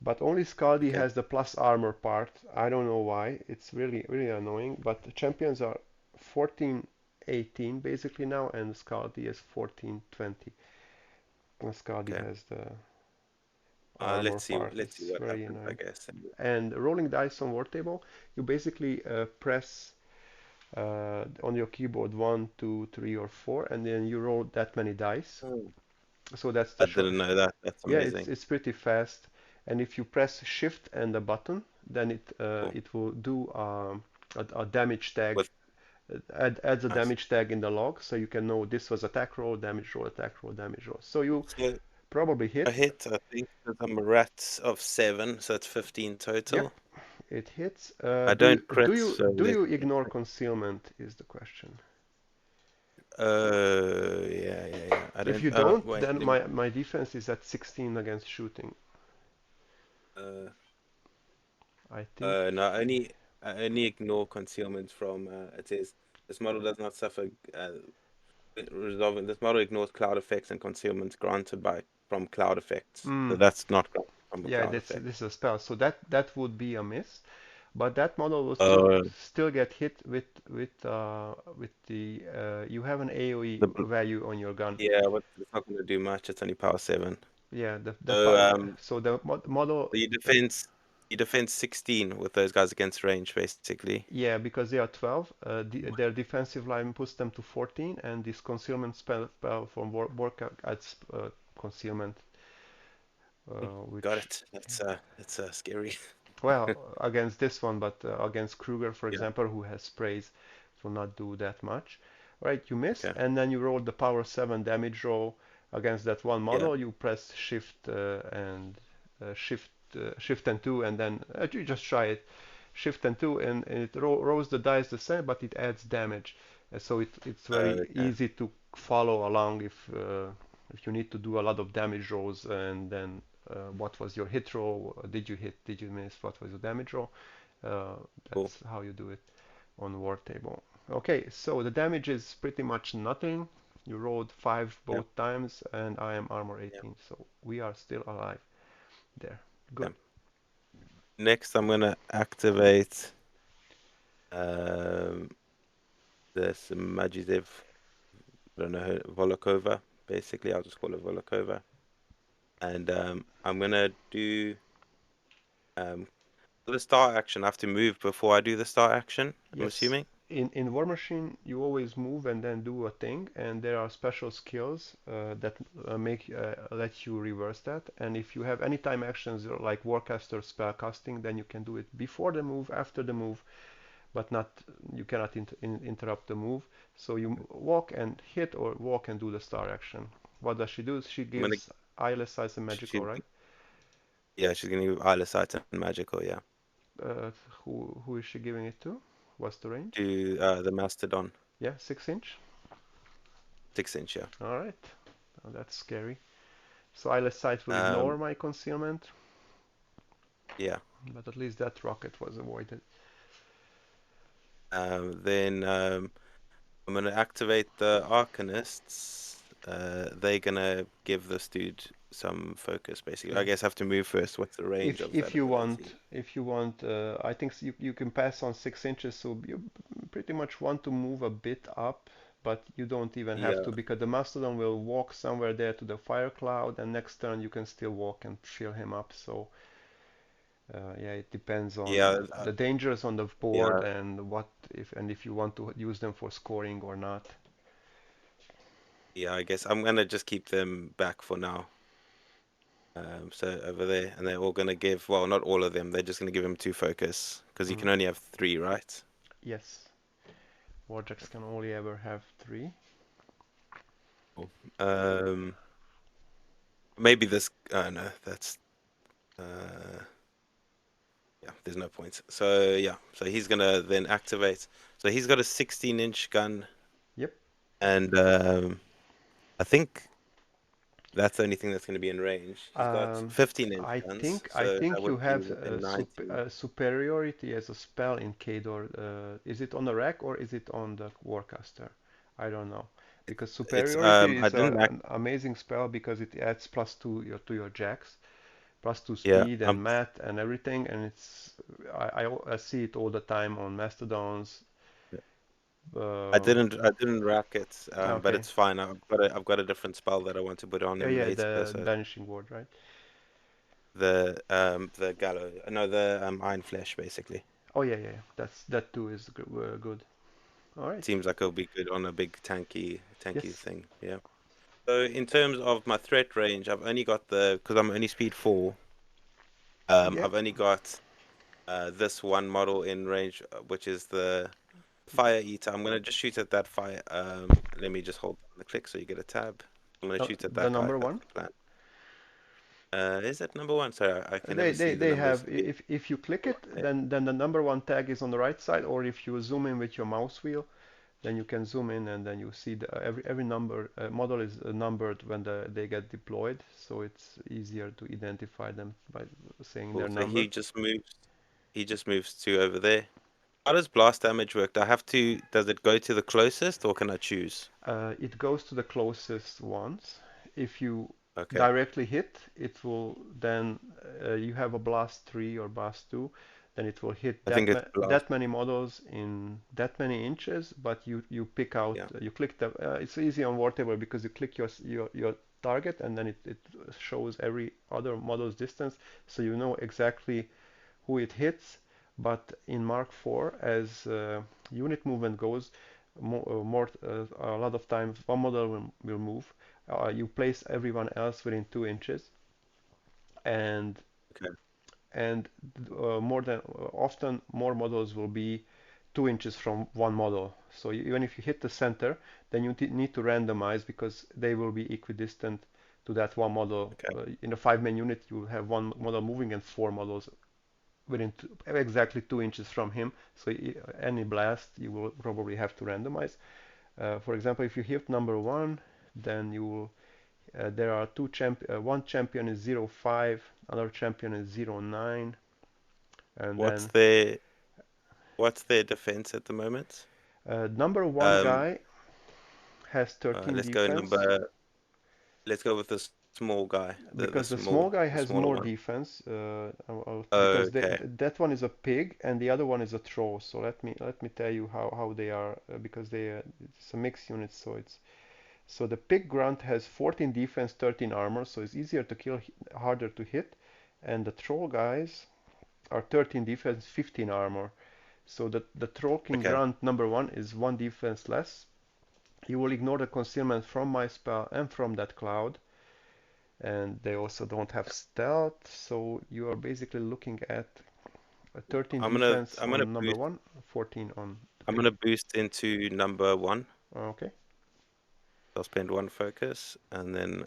But only Scaldi Okay. has the plus armor part. I don't know why. It's really annoying. But the champions are 14, 18 basically now, and Scaldi is 14, 20. And Scaldi Okay. has the armor Let's see. part. Let's see It's what very happens, I annoying. guess. And rolling dice on war table, you basically press. on your keyboard, one, two, three, or four, and then you roll that many dice. Oh, So that's the I short. didn't know that. That's Yeah, amazing. it's pretty fast. And if you press Shift and the button, then Cool. it will do a damage tag. With Adds a nice. damage tag in the log, so you can know this was attack roll, attack roll, damage roll. So you So probably I hit. hit, I think, because I'm a rat of 7, so it's 15 Yep, total. it hits. I don't crit, so Do there's you ignore concealment? Is the question. yeah, yeah, yeah. I If don't. you don't, Wait. then Let me. my defense is at 16 against shooting. Uh, I think. no, I only ignore concealment from. It says this model does not suffer. Resolving this model ignores cloud effects and concealment granted by from cloud effects. So Mm, that's not granted from a yeah, cloud effect. this is a spell. So that would be a miss. But that model will Uh, still get hit with the you have an AOE the value on your gun. yeah, but it's not going to do much. It's only power 7. Yeah, So so the model. you defend 16 with those guys against range, basically. Yeah, because they are 12, their defensive line puts them to 14, and this concealment spell from work adds concealment, Got which, it. That's scary. well, against this one, but against Kruger, for Yeah. example, who has sprays, it will not do that much. Right, you miss, Okay. and then you roll the power 7 damage roll against that one Yeah. model. You press Shift and 2, and then you just try it. Shift and 2, and it rolls the dice the same, but it adds damage. So it's very Okay. easy to follow along if you need to do a lot of damage rolls, and then what was your hit roll? Did you hit? Did you miss? What was your damage roll? Uh, Cool. that's how you do it on War Table. Okay, so the damage is pretty much nothing. You rolled 5 Yeah. both times, and I am armor Yeah. 18, so we are still alive there. Yeah. Good. Next, I'm gonna activate um this Majidev. I don't know Volokova. Basically, I'll just call it Volokova. And I'm gonna do um the star action. I have to move before I do the star action. I'm Yes, assuming. in Warmachine you always move and then do a thing, and there are special skills that make let you reverse that. And if you have any time actions like Warcaster spell casting, then you can do it before the move, after the move, but not you cannot interrupt the move. So you walk and hit or walk and do the star action. What does she do? She I'm gonna gives eyeless eyes and magical, she right? yeah, she's gonna give eyeless sight and magical. Yeah, Who is she giving it to? What's the range? to the Mastodon Yeah, 6 inch. 6 inch. Yeah. All right. Oh, that's scary. So eyeless sight will ignore Um. my concealment, Yeah. but at least that rocket was avoided. Then I'm gonna activate the Arcanists. They're gonna give this dude some focus, basically. I Yeah. guess I have to move first. What's the range of that ability? If you want, I think you can pass on 6 inches, so you pretty much want to move a bit up, but you don't even have Yeah, to because the mastodon will walk somewhere there to the fire cloud, and next turn you can still walk and fill him up. So yeah, it depends on yeah, the dangers on the board yeah, and what if you want to use them for scoring or not. yeah. I guess I'm gonna just keep them back for now. So over there, and they're all gonna give. Well, not all of them. They're just gonna give him 2 focus because you Mhm. can only have 3, right? Yes, Warjacks can only ever have three. Cool. Maybe this. No, that's. Yeah, there's no point. So yeah, so he's gonna then activate. So he's got a 16-inch gun, Yep. and I think that's the only thing that's gonna be in range. He's got Um, 15-inch guns, I so that think you would be have within 90. superiority as a spell in Khador. Is it on the rack or is it on the Warcaster? I don't know. Because It's superiority I is didn't act. an amazing spell because it adds plus two to your jacks, plus two Yeah, speed and math and everything, and it's I see it all the time on Mastodons. Uh, I didn't rack it, but okay. it's fine. I've got a different spell that I want to put on Yeah, him yeah, later. the So Banishing Ward, right? the gallows, no, the Iron Flesh, basically. Oh yeah, yeah, yeah. That too is good. All right. Seems like it'll be good on a big tanky Yes. thing. Yeah. So in terms of my threat range, I've only got because I'm only speed 4. Yeah. I've only got this one model in range, which is the fire eater. I'm gonna just shoot at that fire. Let me just hold down the click so you get a tab. I'm gonna shoot at The that guy. number That's one. the plan. Is that number one? Sorry, I can They, never they, see the they numbers. have, if you click it, Yeah. then the number one tag is on the right side, or if you zoom in with your mouse wheel, then you can zoom in and then you see every number model is numbered when they get deployed, so it's easier to identify them by saying their Cool. So number. He just moves to over there. How does blast damage work? Do I have to? Does it go to the closest, or can I choose? It goes to the closest ones. If you Okay. directly hit, it will then you have a blast 3 or blast 2, then it will hit I think it's blast. that many models in that many inches, but you pick out Yeah. you click the it's easy on Vortable because you click your target and then it shows every other model's distance, so you know exactly who it hits. But in Mark IV, as unit movement goes, a lot of times one model will move. You place everyone else within 2 inches, and Okay. and more than often more models will be 2 inches from one model. So even if you hit the center, then you need to randomize because they will be equidistant to that one model. Okay. In a 5-man unit, you will have one model moving and 4 models within exactly 2 inches from him. So any blast, you will probably have to randomize. For example, if you hit number one, then you will, there are one champion is 0.5, another champion is 0.9, and What's then their What's their defense at the moment? number one Um. guy has 13 Let's go defense number. Let's go with the small guy. because the small guy The has smaller more one. defense because Okay. that one is a pig and the other one is a troll. So let me tell you how they are because it's a mixed unit. So the pig grunt has 14 defense, 13 armor, so it's easier to kill, harder to hit, and the troll guys are 13 defense, 15 armor. So the troll king Okay. grunt number one is one defense less. You will ignore the concealment from my spell and from that cloud, and they also don't have stealth, so you are basically looking at a 13 defense I'm gonna on number boost. one, 14 on the I'm pig. gonna boost into number one. Okay, I'll spend one focus and then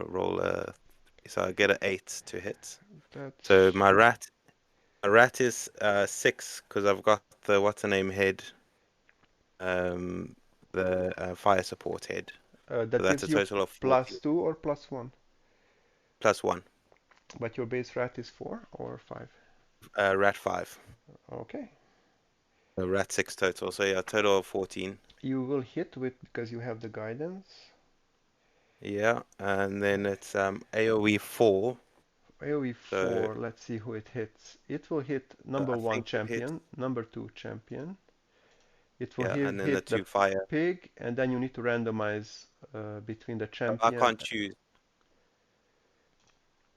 roll a. So I get an 8 to hit. So that's my rat is 6 because I've got the what's the name head, um, the fire support head. So that that's a gives you total of 14 +2 or +1, plus one. but your base rat is 4 or 5. Rat 5. Okay, Rat 6 total. So yeah, total of 14. you will hit with because you have the guidance. Yeah, and then it's AoE 4. AoE So 4, let's see who it hits. It will hit I number 1 think it hits. champion, number 2 champion. It will Yeah, and then the hit the two fire. pig, and then you need to randomize between the I champion can't choose.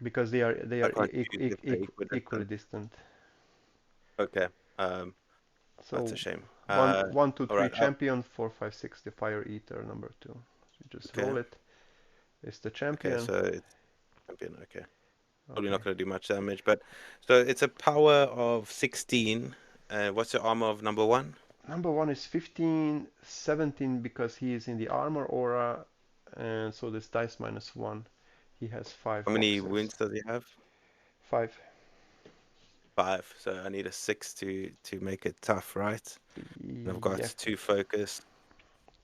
because they I are can't choose if they're equally equidistant. distant. Okay. That's a So shame. one, two, All three right. champion, 4, 5, 6 the fire eater number 2. So you just Okay. roll it. It's the Okay. champion. So it's champion. Okay. Probably not Okay. going to do much damage, but so it's a power of 16. What's the armor of number one? Number 1 is 15, 17 because he is in the armor aura, and so this dice -1. He has 5 How many boxes. wounds does he have? 5. 5. So I need a 6 to make it tough, right? And I've got Yep. 2 focus.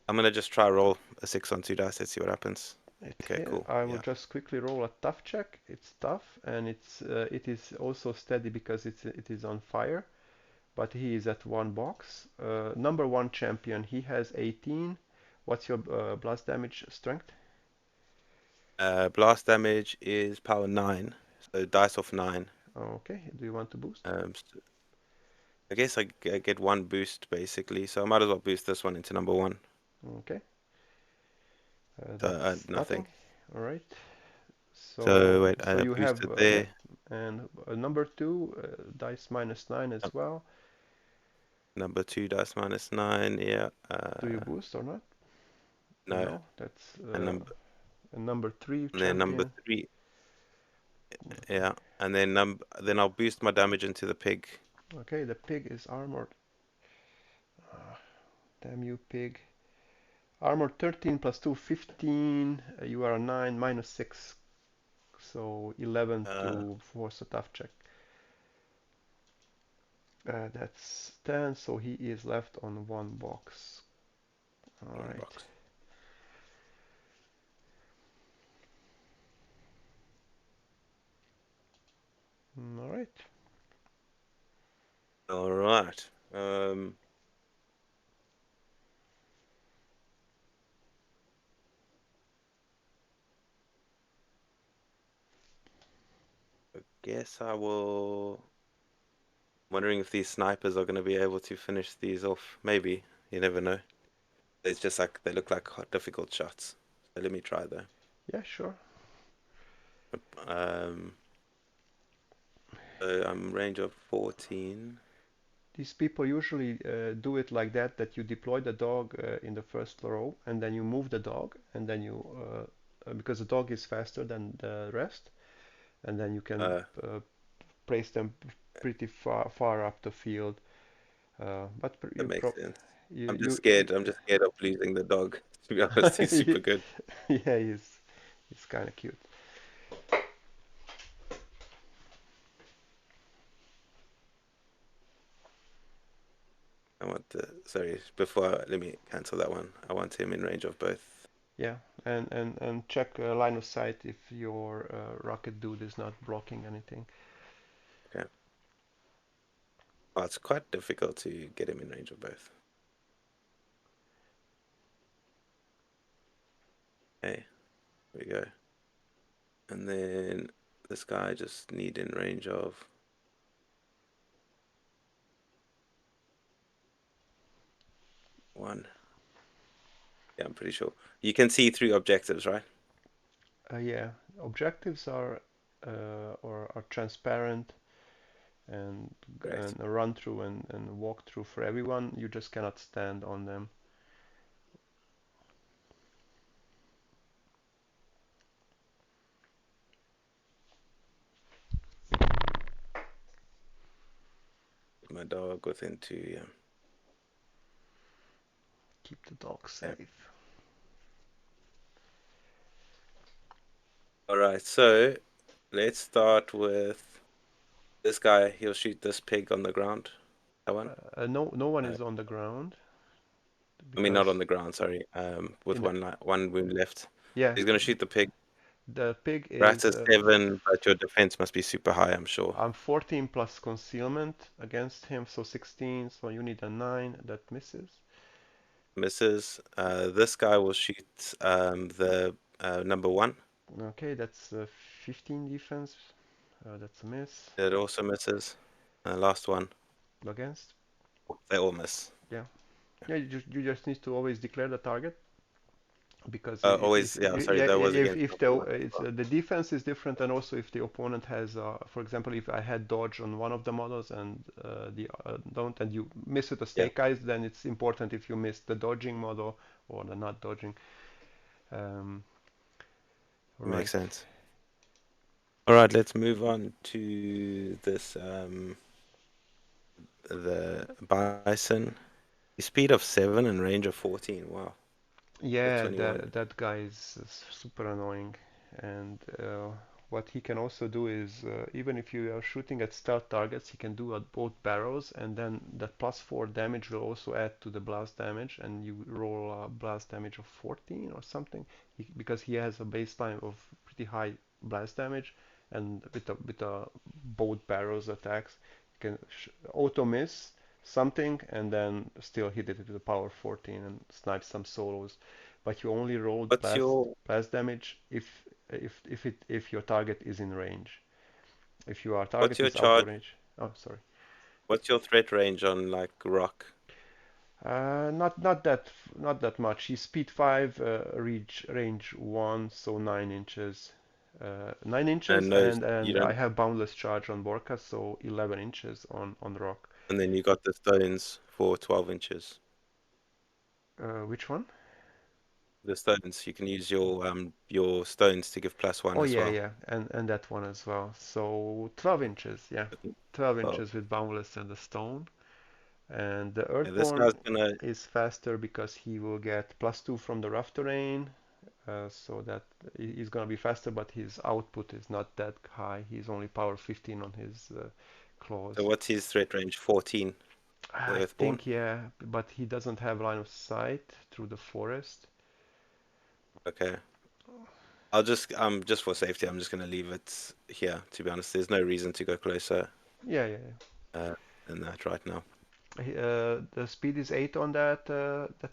I'm gonna just try roll a 6 on 2 dice. Let's see what happens. Okay, cool. I will Yeah. just quickly roll a tough check. It's tough, and it is also steady because it is on fire. But he is at 1 box. Number 1 champion. He has 18. What's your blast damage strength? Blast damage is power 9, so dice of 9. Okay. Do you want to boost? So I guess I get one boost basically, so I might as well boost this one into number one. Okay. So That's nothing. nothing. All right. So So wait, so I you have boosted yeah, there. and number 2 dice -9 as well. Number two dice -9. Yeah. Do you boost or not? No. No, that's And number a number three and then number champion. three. Okay. Yeah. And then I'll boost my damage into the pig. Okay, the pig is armored. Damn you, pig. Armor 13 plus 2, 15. You are a 9, minus 6. So 11 Uh, to force a tough check. That's 10, so he is left on one box. one Alright. box. Alright. All right. Guess I will. Wondering if these snipers are going to be able to finish these off. Maybe. You never know. It's just like they look like difficult shots. So let me try though. Yeah, sure. Um, so I'm range of 14. These people usually do it like that, that you deploy the dog in the first row, and then you move the dog, and then because the dog is faster than the rest, and then you can Uh, place them pretty far up the field. But that you makes sense. you I'm just you scared. I'm just scared of losing the dog. To be honest, he's super good. yeah, he's kind of cute. I want to. Sorry, let me cancel that one. I want him in range of both. Yeah, and check line of sight if your rocket dude is not blocking anything. Okay. Oh, it's quite difficult to get him in range of both. Okay, here we go. And then this guy just need in range of one. Yeah, I'm pretty sure. You can see through objectives, right? Yeah, objectives are transparent Great. and a run through and walk through for everyone. You just cannot stand on them. My dog within two. Yeah. Keep the dog Okay. safe. All right. So let's start with this guy. He'll shoot this pig on the ground. That one. No one Uh, is on the ground I mean, not on because the ground. Sorry. With in the one wound left. yeah He's gonna shoot the pig. the pig Rat is is 7, but your defense must be super high, I'm sure. I'm 14 plus concealment against him, so 16. So you need a 9 that misses. Misses. This guy will shoot the number one. Okay, that's 15 defense. That's a miss. It also misses. Last one. Against. They all miss. Yeah. Yeah, you just need to always declare the target because Always, yeah, sorry, yeah, that was against if number one as it's well. the defense is different, and also if the opponent has for example, if I had dodge on one of the models and the don't, and you miss with the Yeah, snake eyes, then it's important if you miss the dodging model or the not dodging. um, makes right. sense. All right, let's move on to this the bison. Speed of 7 and range of 14. Wow. Or Yeah, 21. that guy is super annoying, and what he can also do is even if you are shooting at stealth targets, he can do at both barrels, and then that +4 damage will also add to the blast damage, and you roll a blast damage of 14 or something, because he has a baseline of pretty high blast damage, and with a both barrels attacks, you can auto miss something and then still hit it with the power 14 and snipe some solos, but you only roll What's your blast damage if your target is in range. If your what's target your is out of charge? range. Oh, sorry. What's your threat range on like rock? Not that much. He's speed 5, reach range 1, so 9 inches. 9 inches, And no, and you I don't. have boundless charge on Borka, so 11 inches on rock. And then you got the stones for 12 inches. Which one? The stones, you can use your stones to give +1 Oh as yeah, well. yeah, and that one as well. So 12 inches, yeah, Okay. 12 So inches with boundless and the stone. And the yeah, this guy's Earthborn gonna is faster because he will get +2 from the rough terrain, so that he's gonna be faster, but his output is not that high. He's only power 15 on his so claws. what's his threat range? 14, the I Earthborn. think, yeah, but he doesn't have line of sight through the forest. Okay. Just for safety, I'm just gonna leave it here, to be honest. There's no reason to go closer Yeah, yeah, yeah. uh than that right now. The speed is 8 on that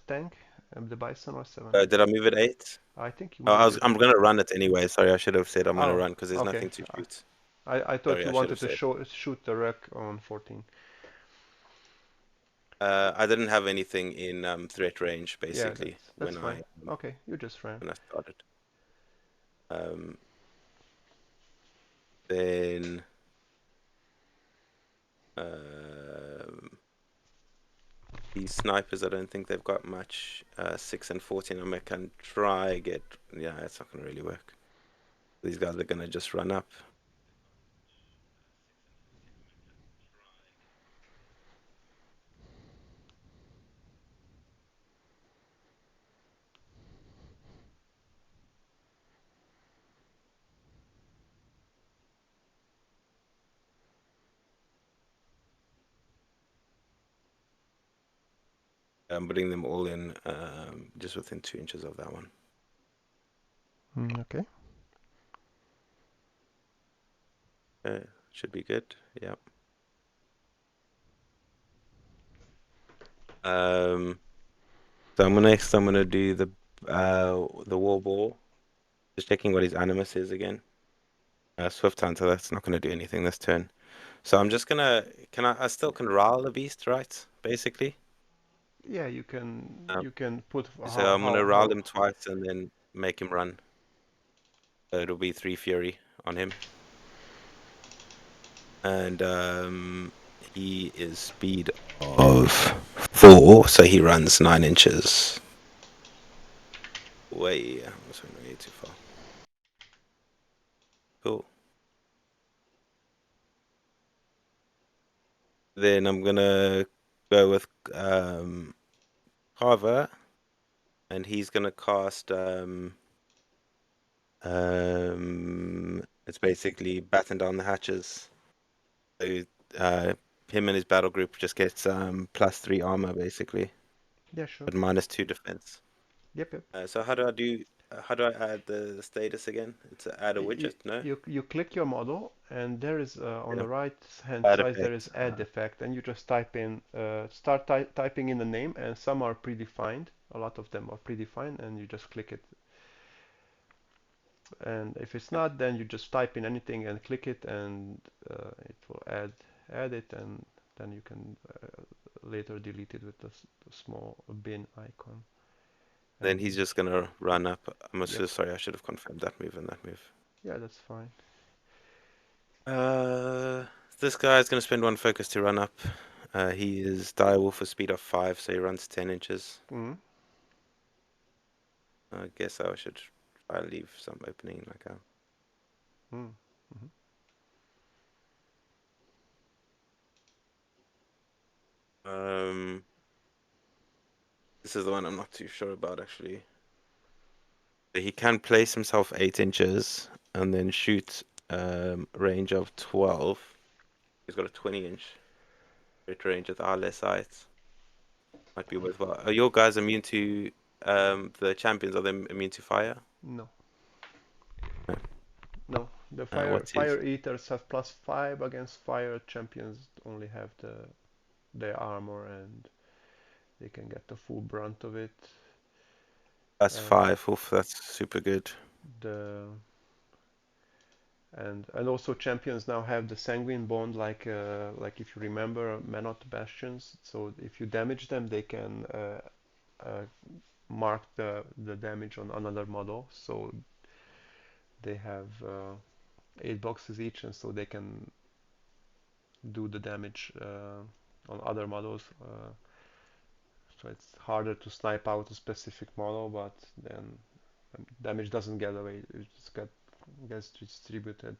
tank, the Bison, or 7. Did I move it 8? I think you Oh, moved it I'm 8. gonna run it anyway. Sorry, I should have said I'm gonna Oh, run because there's okay. nothing to shoot. I thought Sorry, you I should wanted have to said. shoot the wreck on 14. I didn't have anything in threat range Yeah, basically that's fine. Okay, you just ran. when I started. Um, then um, these snipers, I don't think they've got much. 6 and 14. I can try get. Yeah, it's not gonna really work. These guys are gonna just run up. I'm putting them all in just within 2 inches of that one. Okay. Should be good. Yeah. Um, so I'm gonna do the war ball. Just checking what his animus is again. Swift Hunter, that's not gonna do anything this turn. So I'm just gonna I still can rile the beast, right? Basically. Yeah, you can Um, put so I'm gonna rile how him twice and then make him run. So it'll be 3 fury on him. And he is speed of 4, so he runs 9 inches. Way, I was going way too far. Cool. Then I'm gonna go with Carver, and he's gonna cast it's basically batten down the hatches. So him and his battle group just gets +3 armor basically, Yeah, sure. but -2 defense. Yep, yep. So how do I do? How do I add the status again? It's add a You, widget, no? you click your model, and there is on Yeah. the right hand Add side there effect. is add effect, and you just type in start typing in the name, and some are predefined. A lot of them are predefined, and you just click it. And if it's not, then you just type in anything and click it, and it will add it, and then you can later delete it with the small bin icon. Then And he's just gonna run up. I'm yep, so sorry. I should have confirmed that move and that move. yeah, that's fine. Uh, this guy's gonna spend 1 focus to run up. He is direwolf for speed of 5, so he runs 10 inches. Mm, I guess I should try to leave some opening like that. mm, mhm. This is the one I'm not too sure about actually. He can place himself 8 inches and then shoot range of 12. He's got a 20-inch range with our less sights. Might be worthwhile. Are your guys immune to the champions? Are they immune to fire? No, No. no. The What's his fire eaters have +5 against fire. Champions only have their armor, and they can get the full brunt of it. plus And 5? Oof, that's super good. the and also champions now have the sanguine bond, like if you remember Menot bastions. So if you damage them, they can uh, mark the damage on another model. So they have 8 boxes each, and so they can do the damage on other models. So it's harder to snipe out a specific model, but then damage doesn't get away. It just gets distributed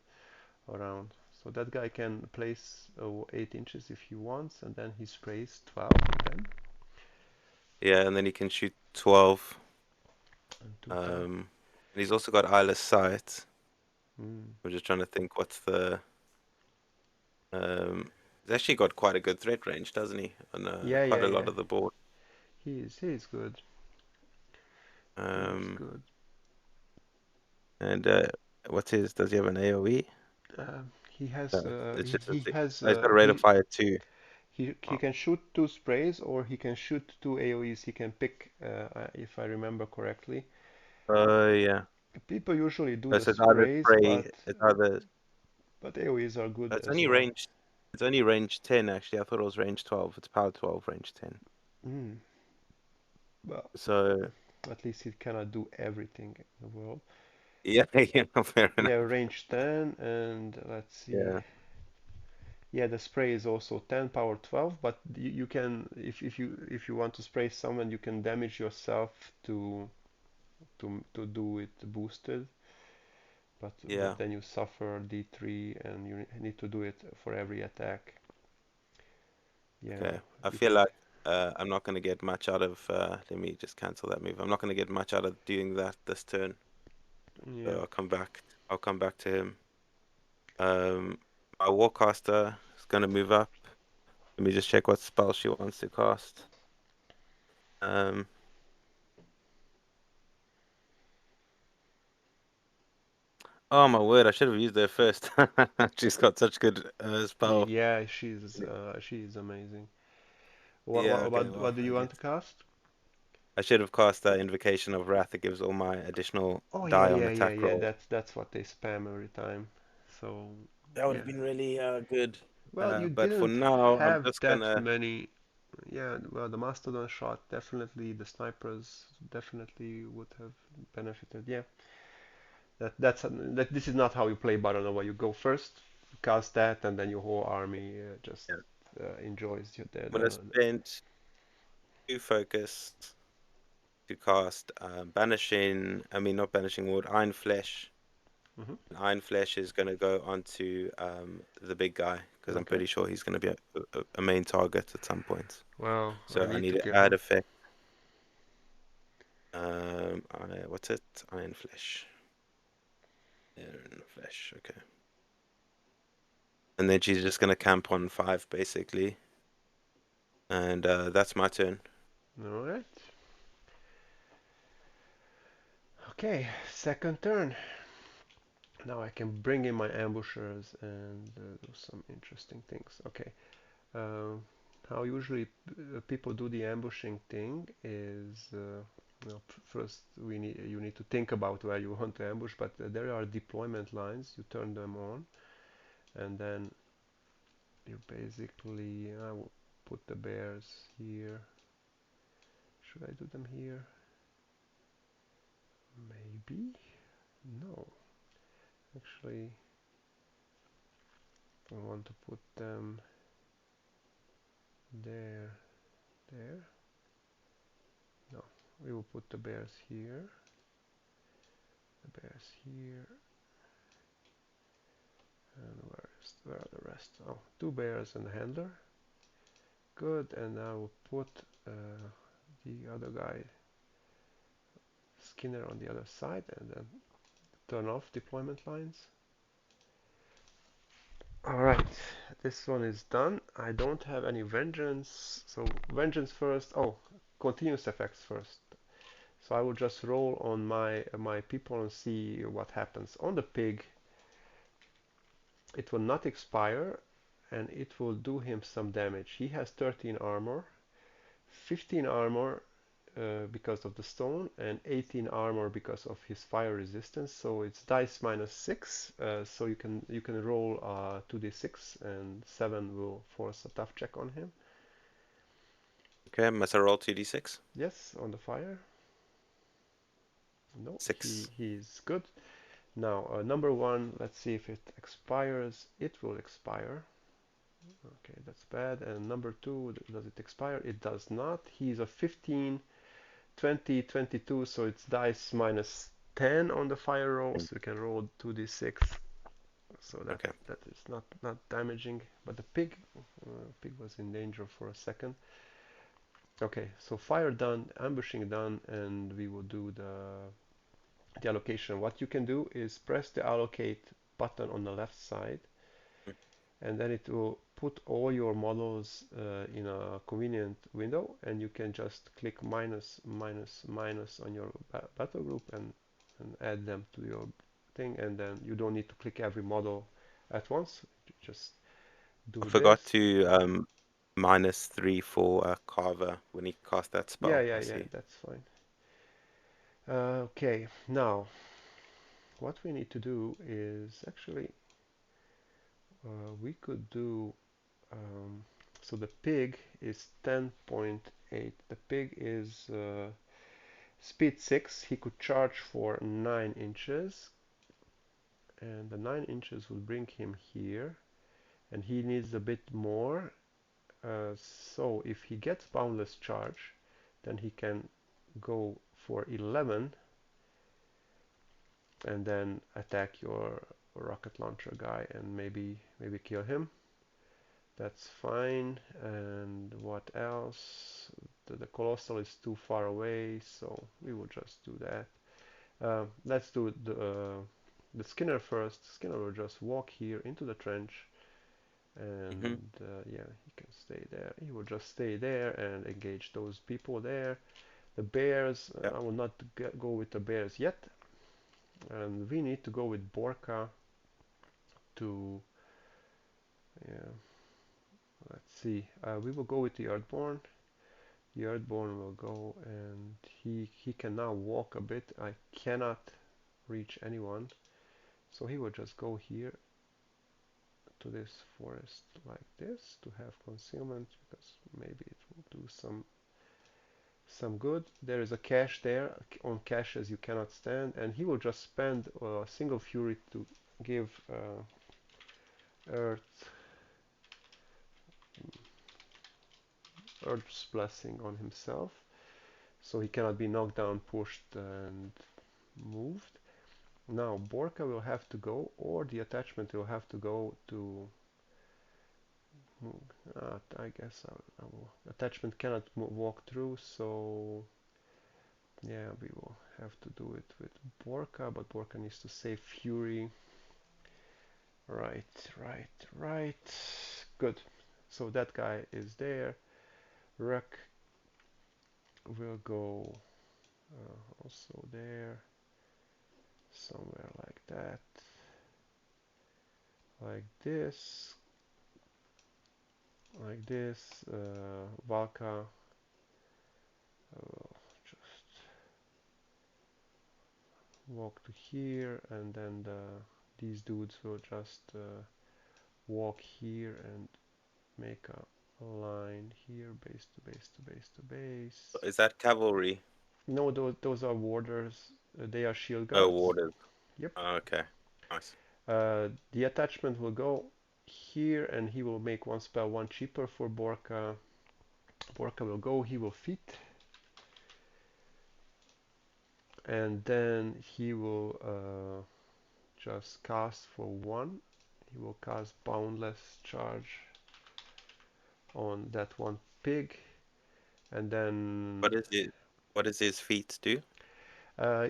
around. So that guy can place 8 inches if he wants, and then he sprays 12 and Yeah, and then he can shoot 12. 210. Um, and he's also got eyeless sight. Mm. I'm just trying to think what's the he's actually got quite a good threat range, doesn't he? On Yeah, quite yeah, a lot yeah. of the board. He is good. He is Um, good. and what's his? Does he have an AoE? He has No, it's just a he six. has Oh, he's got a rate of fire too. he Oh, can shoot 2 sprays or he can shoot 2 AoEs. He can pick, if I remember correctly. yeah. People usually do Oh, the so it's either sprays, spray. It's either. but AoEs are good It's as only well. range. It's only range 10 actually. I thought it was range 12. It's power 12, range 10. Mm. Well, So at least he cannot do everything in the world. yeah, yeah, fair Yeah, enough. range 10, and let's see. Yeah, Yeah, the spray is also 10 power 12, but you can, if you want to spray someone, you can damage yourself to do it boosted, but yeah. then you suffer D3 and you need to do it for every attack. Yeah, Okay. I you feel can. like I'm not going to get much out of. Let me just cancel that move. I'm not going to get much out of doing that this turn. Yeah. So I'll come back. I'll come back to him. My Warcaster is going to move up. Let me just check what spell she wants to cast. Um. Oh my word! I should have used her first. She's got such good spell. Yeah, she's amazing. What Yeah. what Okay. what Well, what do I you want to guess cast? I should have cast that Invocation of Wrath. It gives all my additional Oh yeah, die on yeah, yeah, attack yeah. rolls. That's what they spam every time. So That would yeah. have been really good. Well, you But for didn't now, I'm have just that gonna. many. Yeah, well, the Mastodon shot definitely, the snipers definitely would have benefited. Yeah, that this is not how you play Baronova. You go first, cast that, and then your whole army just Yeah, enjoys I'm gonna spend 2 focus to cast banishing. I mean, not banishing ward. Iron Flesh. Mhm. Iron Flesh is gonna go onto the big guy because I'm Okay. pretty sure he's gonna be a main target at some point. Well, I So I need need to to kill add him. effect. What's it? Iron Flesh. Iron Flesh. Okay. And then she's just gonna camp on 5 basically, and that's my turn. All right. Okay, second turn. Now I can bring in my ambushers and do some interesting things. Okay. Um, how usually people do the ambushing thing is, first you need to think about where you want to ambush, but there are deployment lines. You turn them on, and then you basically, I will put the bears here. Should I do them here? Maybe. No, actually, I want to put them there, there. No, we will put the bears here, the bears here, and where are the rest? Oh, 2 bears and a handler. Good, and I will put the other guy, Skinner, on the other side, and then turn off deployment lines. Alright, this one is done. I don't have any vengeance, so vengeance first. Oh, continuous effects first. So I will just roll on my people and see what happens. On the pig, it will not expire, and it will do him some damage. He has 13 armor, 15 armor because of the stone, and 18 armor because of his fire resistance. So it's dice minus 6. So you can roll 2d6, and 7 will force a tough check on him. Okay, must I roll 2d6? Yes, on the fire. No, 6. he's good. Now number 1. Let's see if it expires. It will expire. Okay, that's bad. And number two, does it expire? It does not. He's a 15, 20, 22, so it's dice minus 10 on the fire roll, Mm. so you can roll 2d6. So that Okay. that is not damaging. But the pig was in danger for a second. Okay, so fire done, ambushing done, and we will do the allocation. What you can do is press the allocate button on the left side, Mm. and then it will put all your models in a convenient window, and you can just click minus minus minus on your battle group and add them to your thing, and then you don't need to click every model at once. Just I do forgot this. to -3 for Carver when he cast that Yeah, spell. yeah, I yeah, see. that's fine. Okay, now what we need to do is actually we could do so the pig is 10.8. The pig is speed 6. He could charge for 9 inches, and the 9 inches will bring him here, and he needs a bit more. So if he gets boundless charge, then he can go for 11 and then attack your rocket launcher guy and maybe kill him. That's fine. And what else? The colossal is too far away, so we will just do that. Let's do the Skinner first. Skinner will just walk here into the trench, Hmm. and yeah, he can stay there. He will just stay there and engage those people there. The bears, Yep. I will not go with the bears yet, and we need to go with Borka to, yeah, let's see. We will go with the Earthborn. The Earthborn will go, and he can now walk a bit. I cannot reach anyone, so he will just go here to this forest like this to have concealment, because maybe it will do some good. There is a cache there. On caches you cannot stand, and he will just spend a single fury to give earth earth's blessing on himself, so he cannot be knocked down, pushed, and moved. Now Borka will have to go, or the attachment will have to go to. I guess I will. Attachment cannot walk through, so yeah, we will have to do it with Borka, but Borka needs to save Fury. Right, right, right. Good. So that guy is there. Ruck will go also there, somewhere like that, like this, like this. Valka will just walk to here, and then these dudes will just walk here and make a line here, base to base to base to base. Is that cavalry? No, those are warders. They are shield Oh, guards. warders. Yep. Oh, okay. Nice. The attachment will go here, and he will make one spell one cheaper for Borka. Borka will go, he will fit, and then he will just cast for one. He will cast Boundless Charge on that one pig, and then What is it? What does his feet do?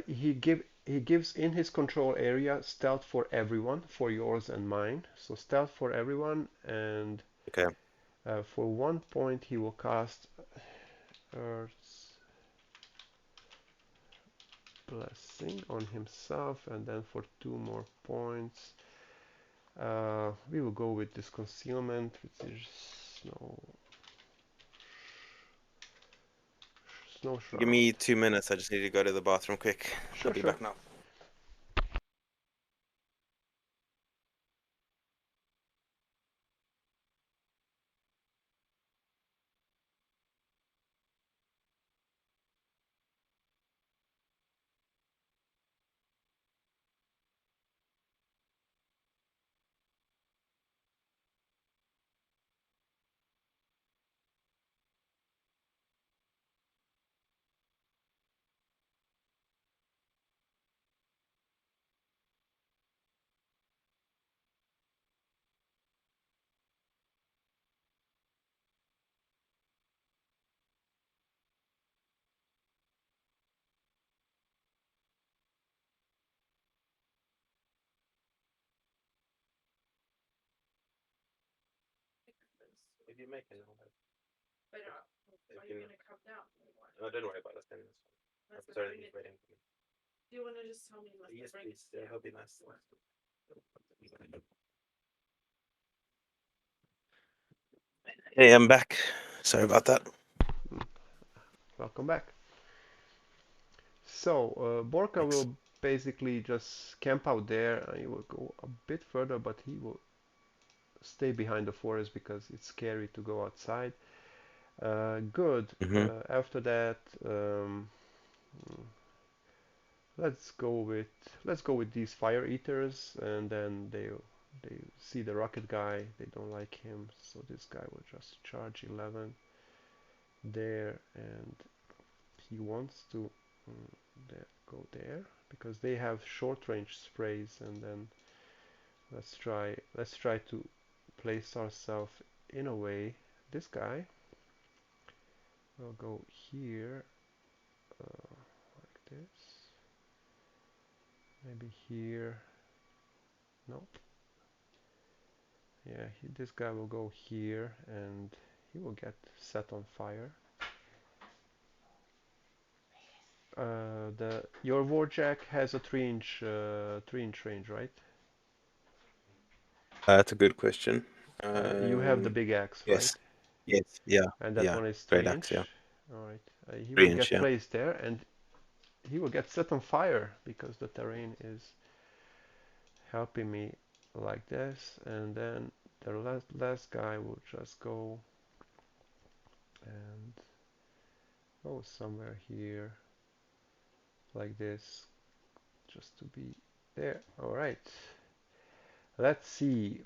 he gives in his control area stealth for everyone, for yours and mine. So stealth for everyone, and Okay. for 1 point he will cast Earth's Blessing on himself, and then for 2 more points we will go with this concealment, which is snow snow Give shroud. me 2 minutes. I just need to go to the bathroom quick. I'll Sure, be sure. back now. If you make it, if you no, don't worry about us then. That's fine. Everything's waiting for me. Yes, please. That'll be nice. Hey, I'm back. Sorry about that. Welcome back. So, Borka Thanks. will basically just camp out there. He will go a bit further, but he will stay behind the forest because it's scary to go outside. Good. Mm-hmm. After that, let's go with these fire eaters, and then they see the rocket guy. They don't like him, so this guy will just charge 11 there, and he wants to go there because they have short range sprays, and then let's try to place ourselves in a way. This guy will go here, like this, maybe here. Nope. Yeah, this guy will go here, and he will get set on fire. The your warjack has a 3-inch range, right? That's a good question. You have the big axe, right? Yes, yes, yeah, And that yeah. one is Great 3 axe, yeah. inch. All right. He will 3 inch, get yeah. placed there, and he will get set on fire because the terrain is helping me like this. And then the last guy will just go and go somewhere here like this, just to be there. All right. Let's see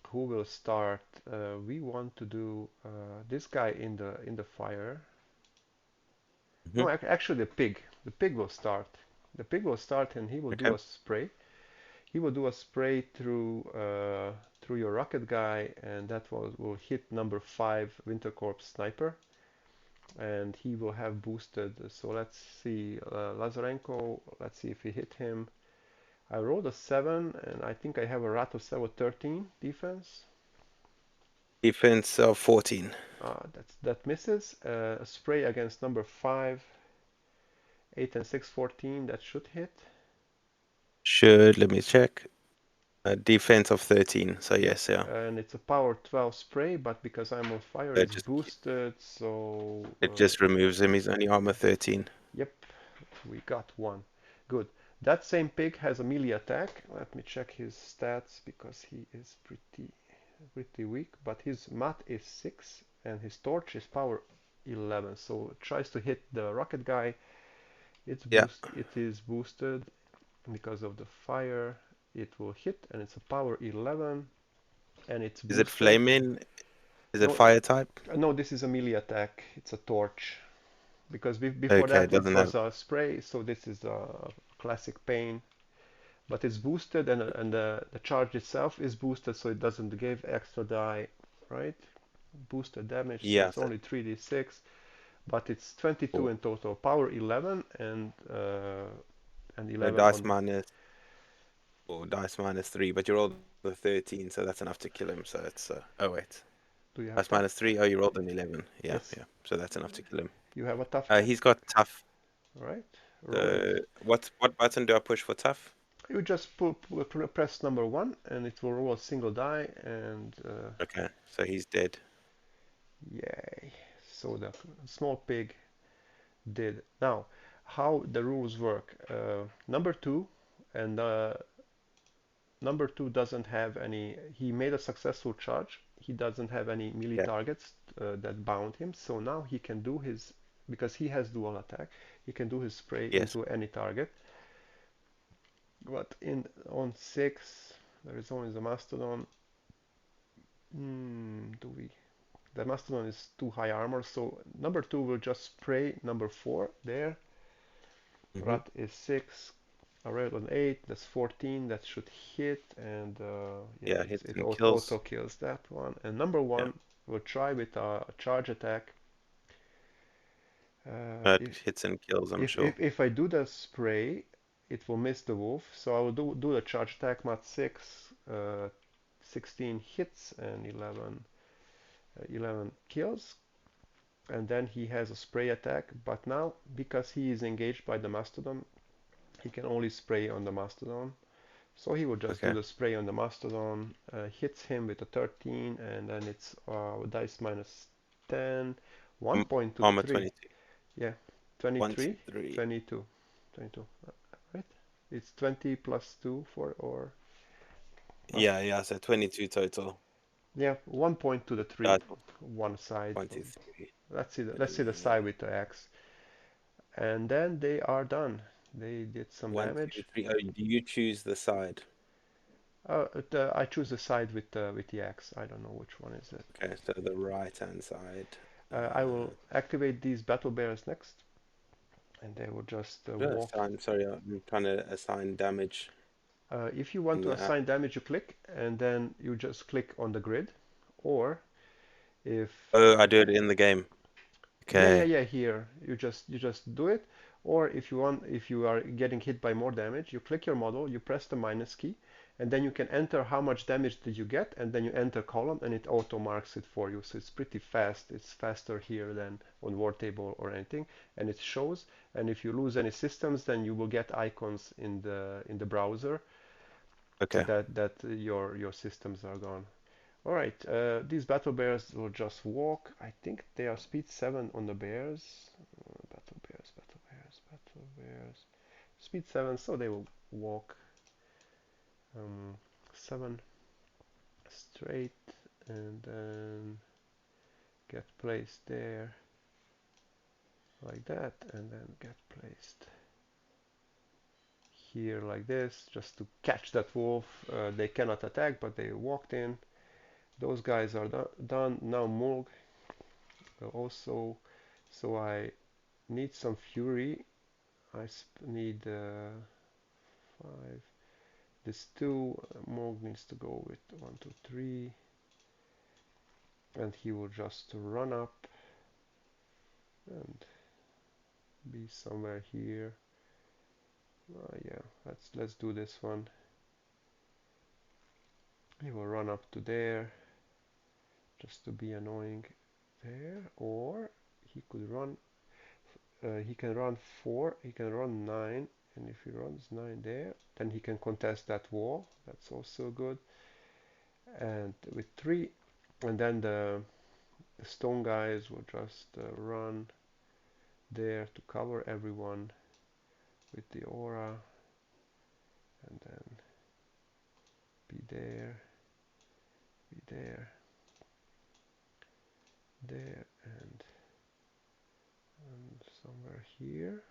who will start. We want to do this guy in the fire. Hmm. No, actually the pig. The pig will start. The pig will start, and he will do Okay. a spray. He will do a spray through your rocket guy, and that will hit number 5 Winter Corps sniper, and he will have boosted. So let's see, Lazarenko. Let's see if we hit him. I rolled a 7, and I think I have a rat of 7 13 defense. Defense of 14. That misses. A spray against number 5, 8 and 6, 14. That should hit. Should, let me check. Defense of 13. So Yep, yes, yeah. and it's a power 12 spray, but because I'm on fire, It it's just boosted. So it just removes him. He's only armor 13. yep, we got one. Good. That same pig has a melee attack. Let me check his stats because he is pretty weak. But his mat is 6 and his torch is power 11. So it tries to hit the rocket guy. Yeah. It is boosted because of the fire. It will hit, and it's a power 11, and it's Is it boosted. flaming? Is it No, fire type? no, this is a melee attack. It's a torch. Because before Okay, it that it doesn't was have. a spray, so this is a classic pain. But it's boosted, and the charge itself is boosted, so it doesn't give extra die, right? Boosted damage, so Yeah, it's so only 3d6, but it's 22 cool. in total. Power 11 and So 11 dice on. minus or dice minus 3, but you rolled the 13, so that's enough to kill him. So it's oh wait. Do you have Dice tough? minus 3. Oh, you rolled an 11. Yeah, Yes. yeah. So that's enough to kill him. You have a tough attack? He's got tough. All right. Roll it. So what button do I push for tough? You just press number 1, and it will roll a single die, and Okay, so he's dead. yay. So the small pig did. Now, how the rules work. Number 2, and number 2 doesn't have any. He made a successful charge. He doesn't have any melee Yeah. targets that bound him. So now he can do his, because he has dual attack. He can do his spray Yes. into any target. But in on 6, there is only the mastodon. Do we? The mastodon is too high armor, so number 2 will just spray number 4 there. Hmm. Rat is 6, a red on 8, that's 14, that should hit, and yeah, Yeah, hits it and auto kills. kills that one. And number Yeah. 1 will try with a charge attack. It If, hits and kills, I'm if, sure. if, if I do the spray, it will miss the wolf, so I will do the charge attack, mat 6, 16 hits, and 11 11 kills, and then he has a spray attack. But now, because he is engaged by the Mastodon, he can only spray on the Mastodon. So he will just do Okay. the spray on the Mastodon, hits him with a 13, and then it's dice minus 10, 1 point to the Armor 3. 22. Yeah, One, 23, two, three. 22, 22, right? It's 20 plus 2 for, or, uh, Yeah, yeah, so 22 total. yeah, 1 point to the 3, Uh, one side. 1, 2, 3. Let's see the side with the axe. And then they are done. They did some 1, 2, damage. 3. Oh, do you choose the side? I choose the side with the axe. I don't know which one is it. Okay, so the right hand side. I will activate these battle bears next, and they will just Yes, walk. I'm sorry, I'm trying to assign damage If you want in to the app. assign damage, you click, and then you just click on the grid. Or if Oh, I do it in the game. Okay, yeah, here you just do it. Or if you want, if you are getting hit by more damage, you click your model, you press the minus key, and then you can enter how much damage did you get, and then you enter column, and it auto marks it for you. So it's pretty fast. It's faster here than on War Table or anything, and it shows. And if you lose any systems, then you will get icons in the browser okay. that your systems are gone. All right, these battle bears will just walk. I think they are speed 7 on the bears. Battle bears, battle bears, battle bears. Speed 7, so they will walk 7 straight and then get placed there like that, and then get placed here like this just to catch that wolf. They cannot attack, but they walked in. Those guys are done. Now Mulg also, so I need some fury. I need 5. This 2, Morg needs to go with 1, 2, 3, and he will just run up and be somewhere here. Yeah, let's do this one. He will run up to there just to be annoying there, or he could run. He can run 4. He can run 9, and if he runs 9 there, then he can contest that wall. That's also good. And with 3, and then the stone guys will just run there to cover everyone with the aura, and then be there, be there, there, and somewhere here.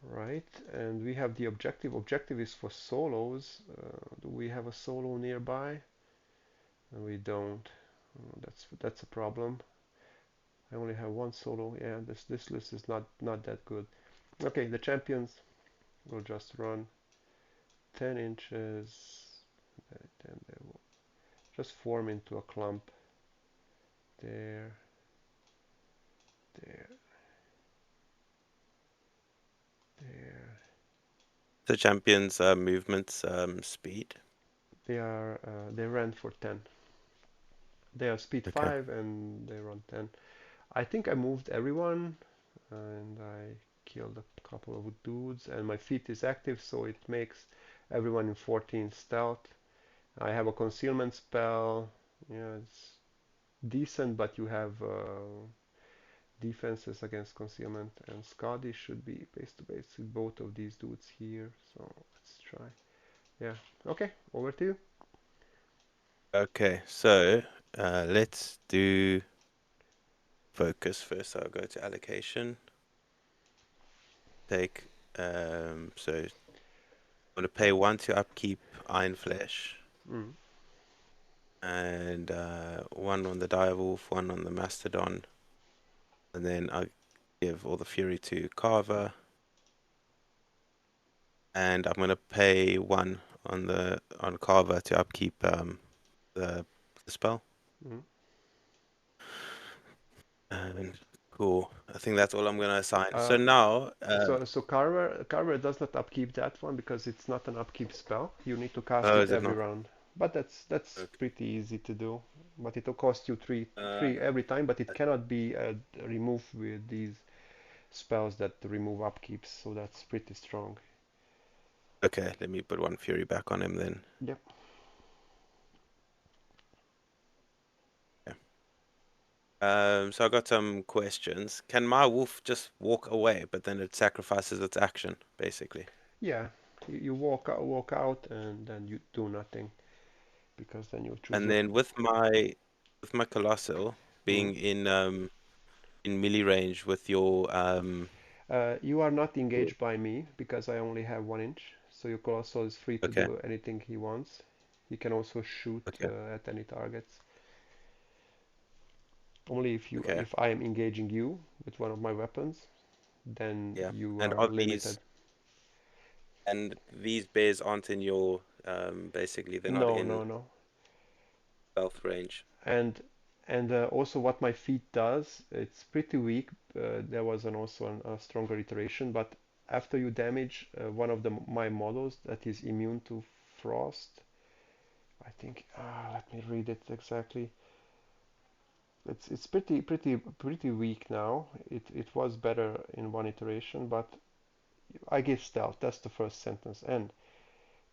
Right, and we have the objective. Objective is for solos. Do we have a solo nearby? And we don't. That's a problem. I only have one solo. Yeah, this list is not that good. Okay, the champions will just run 10 inches. Then they will just form into a clump there, there, there. The champion's movement speed. They ran for 10. They are speed Okay. 5 and they run 10. I think I moved everyone and I killed a couple of dudes, and my feat is active, so it makes everyone in 14 stealth. I have a concealment spell. Yeah, it's decent, but you have defenses against concealment, and Scotty should be base to base with both of these dudes here. So let's try. Yeah. Okay, over to you. Okay, so let's do focus first. I'll go to allocation. Take so I'm gonna pay 1 to upkeep Iron Flesh, Mm. and 1 on the Direwolf, 1 on the Mastodon, and then I give all the fury to Carver, and I'm gonna pay 1 on Carver to upkeep the, the spell. Mm. And cool. I think that's all I'm gonna assign. So Uh, now, so Carver does not upkeep that one because it's not an upkeep spell. You need to cast oh, it is it every not? round. But that's Okay. pretty easy to do. but it'll cost you Uh, three every time, but it cannot be removed with these spells that remove upkeeps, so that's pretty strong. okay, let me put one fury back on him then. Yep. Yeah. So I got some questions. Can my wolf just walk away, but then it sacrifices its action, basically? Yeah, you walk out, and then you do nothing because then you choose And your. then with my colossal Mhm. being in melee range with your You are not engaged by me because I only have 1 inch, so your colossal is free to okay, do anything he wants. He can also shoot okay, at any targets. Only okay, if I am engaging you with one of my weapons, then yeah. you And are limited. these bears aren't in your basically they're not No, in no, no. stealth range. And also what my feat does, it's pretty weak. There was a stronger iteration, but after you damage one of my models that is immune to frost, I think. Let me read it exactly. It's pretty weak now. It was better in one iteration, but I give stealth. That's the first sentence. And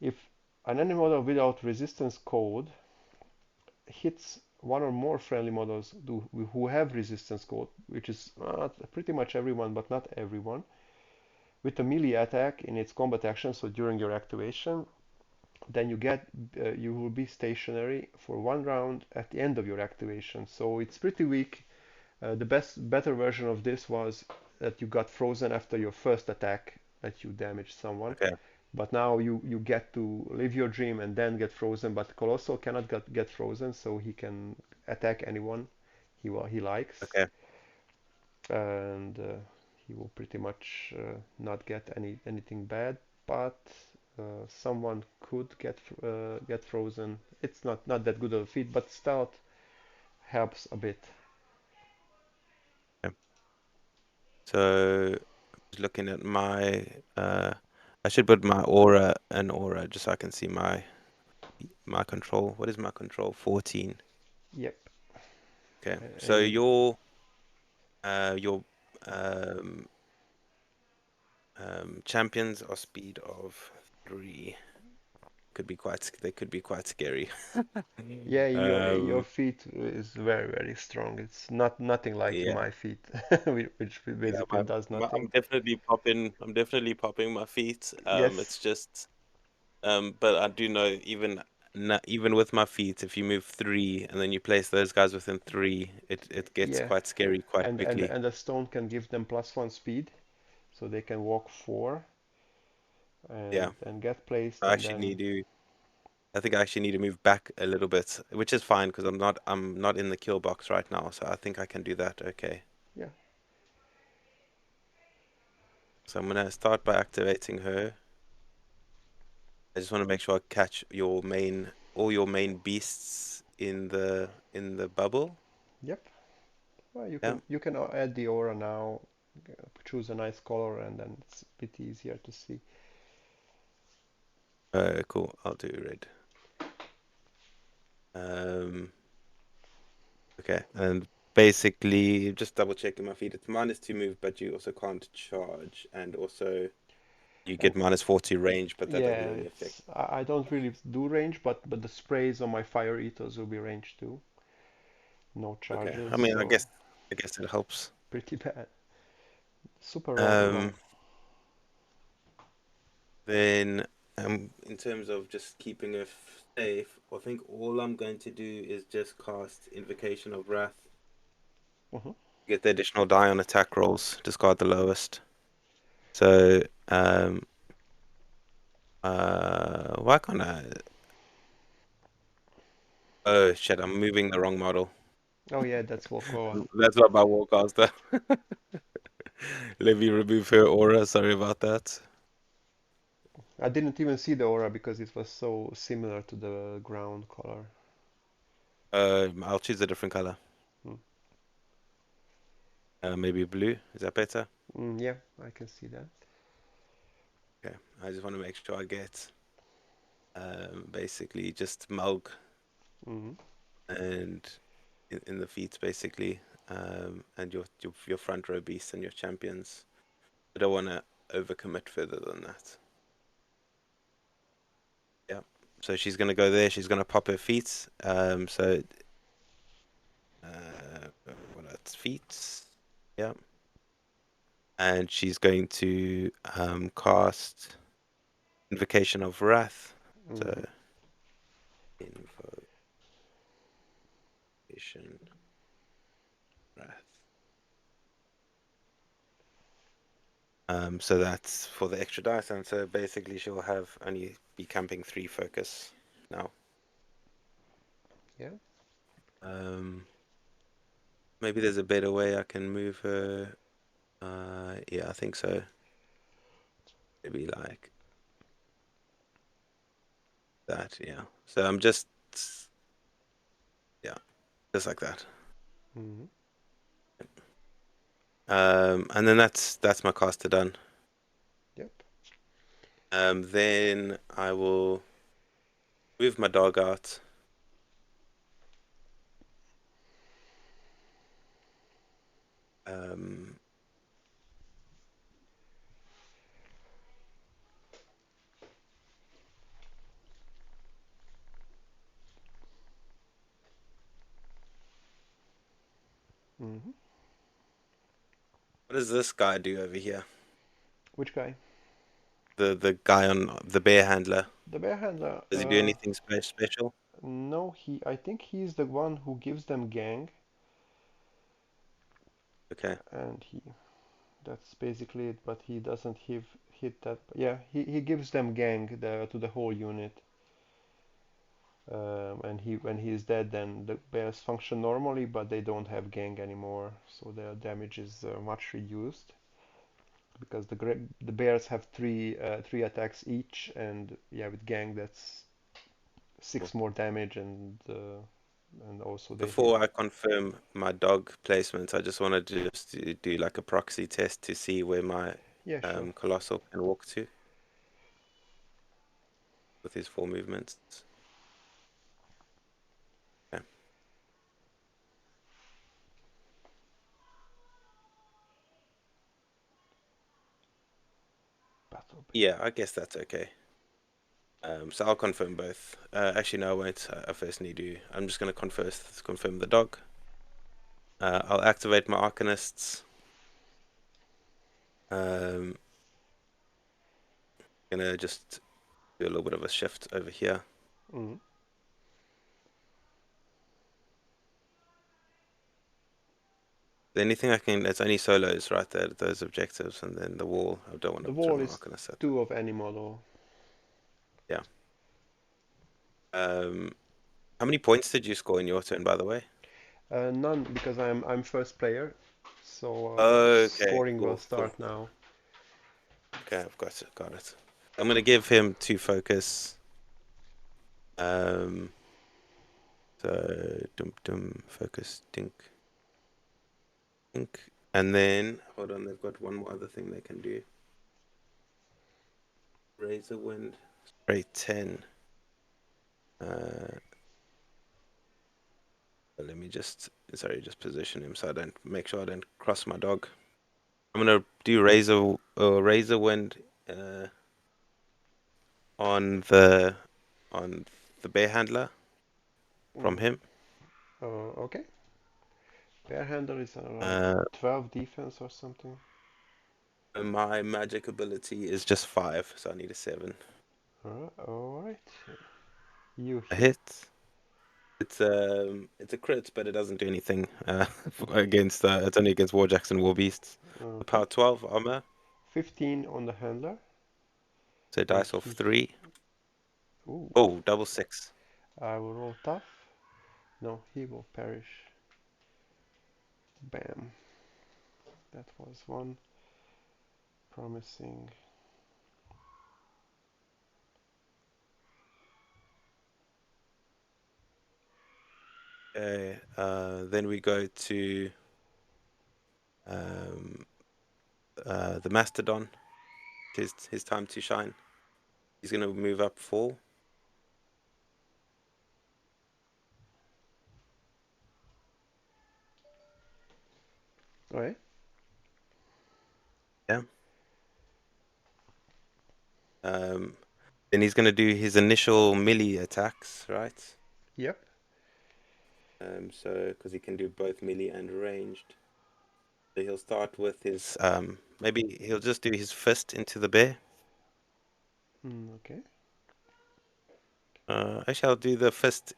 if an enemy model without resistance code hits one or more friendly models who have resistance code, which is pretty much everyone, but not everyone, with a melee attack in its combat action, so during your activation, then you will be stationary for 1 round at the end of your activation. So it's pretty weak. The better version of this was that you got frozen after your first attack that you damaged someone. Okay, But now you get to live your dream and then get frozen. But Colossal cannot get frozen, so he can attack anyone he likes, okay, and he will pretty much not get anything bad. But someone could get frozen. It's not that good of a feat, but stealth helps a bit. okay. So just looking at my I should put my aura an aura just so I can see my control. What is my control? 14. Yep. Okay. So And your um champions are speed of 3. They could be quite scary. yeah, your Um feet is very strong. It's nothing like yeah, my feet, which yeah, basically does nothing. I'm definitely popping my feet. Yes, It's just but I do know even with my feet, if you move 3 and then you place those guys within 3, it gets yeah, quite scary quite quickly. and the stone can give them +1 speed, so they can walk 4 Yeah. and get placed, I and actually then need to I think I actually need to move back a little bit, which is fine because I'm not in the kill box right now, so I think I can do that okay. yeah, So I'm gonna start by activating her. I just want to make sure I catch all your main beasts in the bubble. yep. Well, Yeah. you can add the aura now, choose a nice color, and then it's a bit easier to see. Cool. I'll do red. Um, okay. And basically, just double checking my feet. It's -2 move, but you also can't charge, and also you And get -40 range, but that doesn't yeah, really affect. it's I don't really do range, but the sprays on my fire eaters will be range too. No Okay. charges, I mean, so I guess it helps. pretty bad. Super Um, wrong. then in terms of just keeping it safe, I think all I'm going to do is just cast Invocation of Wrath. Mhm. Get the additional die on attack rolls, discard the lowest. So, why can't I? Oh shit, I'm moving the wrong model. Oh yeah, that's Volkova. That's not my Warcaster. Let me remove her aura. Sorry about that. I didn't even see the aura because it was so similar to the ground color. I'll choose a different color. Mm. Maybe blue. Is that better? Yeah, I can see that. Okay. I just want to make sure I get basically just Mulg. Hmm. and in the feats basically, and your front row beasts and your champions. I don't want to overcommit further than that. Yeah. So she's gonna go there. She's gonna pop her feet. So what else? Feet. Yeah. And she's going to cast Invocation of Wrath. Mm-hmm. So Invocation Wrath. So that's for the extra dice, and so basically she'll have only be camping 3 focus now. Yeah. Maybe there's a better way I can move her. Yeah, I think so. Maybe like that. Yeah. So I'm just, yeah, just like that. Mm-hmm. And then that's my caster done. Yep. Then I will move my dog out. Um, Mm-hmm. what does this guy do over here? Which guy? The guy on the bear handler. The bear handler. Does he do anything special? No, he. I think he's the one who gives them gang, Okay. and he. That's basically it. But he doesn't hit that. Yeah, he gives them gang to the whole unit. And he when he's dead, then the bears function normally, but they don't have gang anymore, so their damage is much reduced because the bears have three attacks each, and yeah, with gang that's Cool. 6 more damage, and also they hit. Before I confirm my dog placement, I just want to just do like a proxy test to see where my Yeah, sure. colossal can walk to with his 4 movements. Okay. Battle bear. Yeah, I guess that's okay. So I'll confirm both. Actually, no, I won't. I first need to. I'm just going to confirm the dog. I'll activate my Arcanists. Um, gonna just do a little bit of a shift over here. Mm. Anything I can. It's only solos, right? There, those objectives, and then the wall. I don't want The to throw wall my is Arcanist at that. 2 of any model. Yeah. Um, how many points did you score in your turn, by the way? None, because I'm first player, so Okay, scoring will cool, cool. start now. Okay, I've got it, got it. I'm gonna give him 2 focus. Um, so dum focus dink dink, and then hold on, they've got one more other thing they can do. Razor wind, spray 10. Uh, let me just just position him so I don't make sure I don't cross my dog. I'm gonna do razor wind uh on the bear handler from Mm. him. Okay. Bear handle is around Uh, 12 defense or something. and my magic ability is just 5, so I need a 7. All right. You A hit. hit. It's a crit, but it doesn't do anything against it's only against Warjacks and Warbeasts. The Okay. power 12 armor, 15 on the handler, so and dice of he. 3. Ooh. Oh, double 6. I will roll tough. No, he will perish. Bam. That was one promising. Okay, then we go to um the Mastodon. His time to shine. He's gonna move up 4. Right? Yeah. Um, then he's gonna do his initial melee attacks, right? Yep. So because he can do both melee and ranged. So he'll start with his maybe he'll just do his fist into the bear. Okay. Actually, I'll do the fist.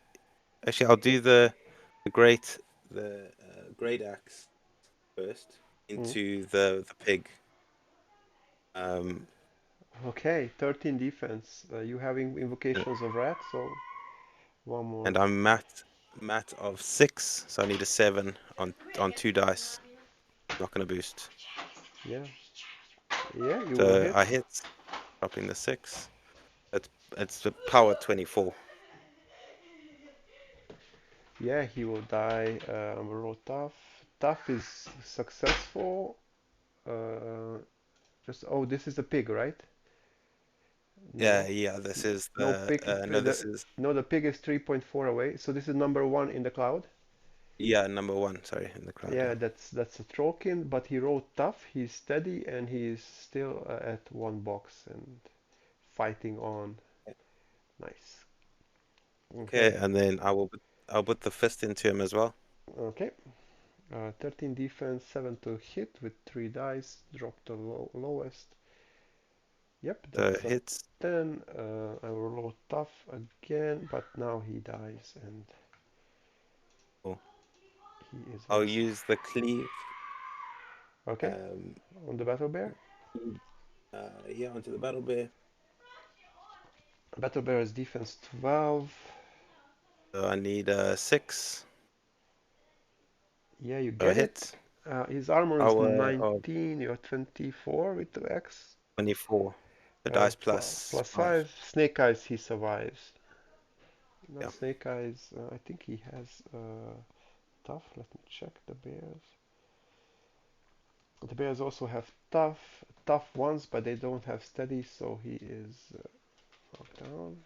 Actually, I'll do the great great axe first Mm. into the pig. Um, Okay, 13 defense. You have invocations of rat, so one more. and I'm mat of 6, so I need a 7 on 2 dice. Not gonna boost. Yeah, yeah, you will So hit. I hit, dropping the 6. It's it's the power 24. Yeah, he will die. Roll tough. Tough is successful. Uh, just oh, this is the pig, right? Yeah, No, yeah. This is no the pig. no. This is No, the pig is 3.4 away. So this is number one in the cloud. yeah number 1. Sorry, in the crowd. Yeah, Yeah. that's a Trollkin, but he rolled tough. He's steady and he's still at one box and fighting on. Nice. Okay, Okay, and then I'll put the fist into him as well. okay. 13 defense, 7 to hit with 3 dice. Drop the lowest. Yep, So that's a hits. 10. I will roll tough again, but now he dies and Cool. he is I'll missed. use the cleave. Okay, Um, on the battle bear. yeah, onto the battle bear. Battle bear is defense 12. So I need a 6. Yeah, you So a get it. hit. His armor is Power of 19, you're 24 with the X. 24. The dice plus Plus 5. 5. Snake Eyes, he survives. Not Yeah. Snake Eyes, I think he has tough. Let me check the bears. The bears also have tough ones, but they don't have steady, so he is knocked down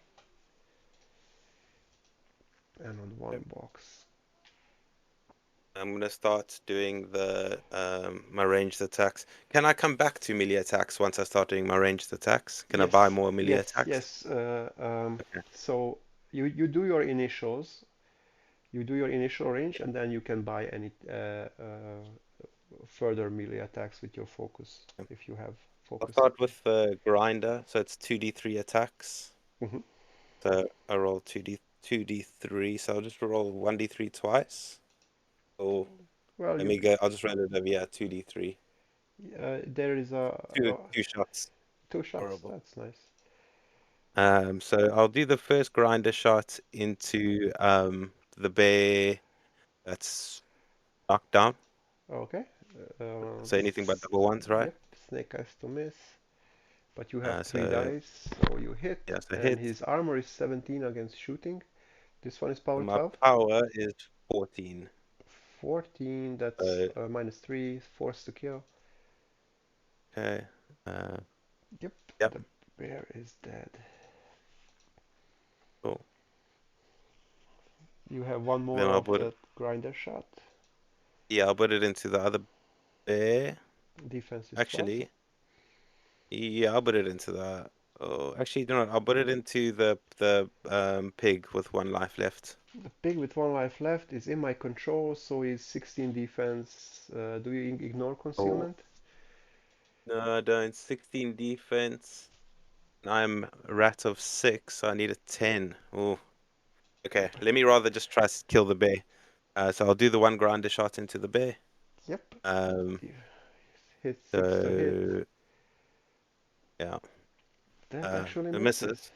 and on one Okay. box. I'm gonna start doing the my ranged attacks. Can I come back to melee attacks once I start doing my ranged attacks? Can I buy Yes, more melee yes, attacks? yes. Okay. So you do your initials, you do your initial range, and then you can buy any further melee attacks with your focus Yeah. if you have I'll focus up. start with the grinder, so it's 2d3 attacks. Hmm. So I roll 2d3, so I'll just roll 1d3 twice. Or Well, let you me go. I'll just round it over. Yeah, 2d3. there is Two shots. 2 shots. Horrible. That's nice. So I'll do the first grinder shot into the bear that's knocked down. Okay. So anything but double ones, right? Yep. Snake eyes to miss, but you have three So dice, so you hit, yeah, so and hit. his armor is 17 against shooting. This one is power My 12. power is 14. 14. That's So minus 3. Force to kill. okay. Uh, Yep. yep. The bear is dead. Cool. You have one Then more I'll of put it. that grinder shot. Yeah, I'll put it into the other bear. Defense is 12. Actually, yeah, I'll put it into the. Oh, actually, you know what? I'll put it into the pig with 1 life left. The pig with one life left is in my control, so he's 16 defense. Do you ignore Oh concealment? no, I don't. 16 defense. I'm a rat of 6, so I need a 10. Oh, okay. Let me rather just try to kill the bear. So I'll do the one grinder shot into the bear. Yep. Um, You hit 6 to hit. so yeah, That actually it misses. misses.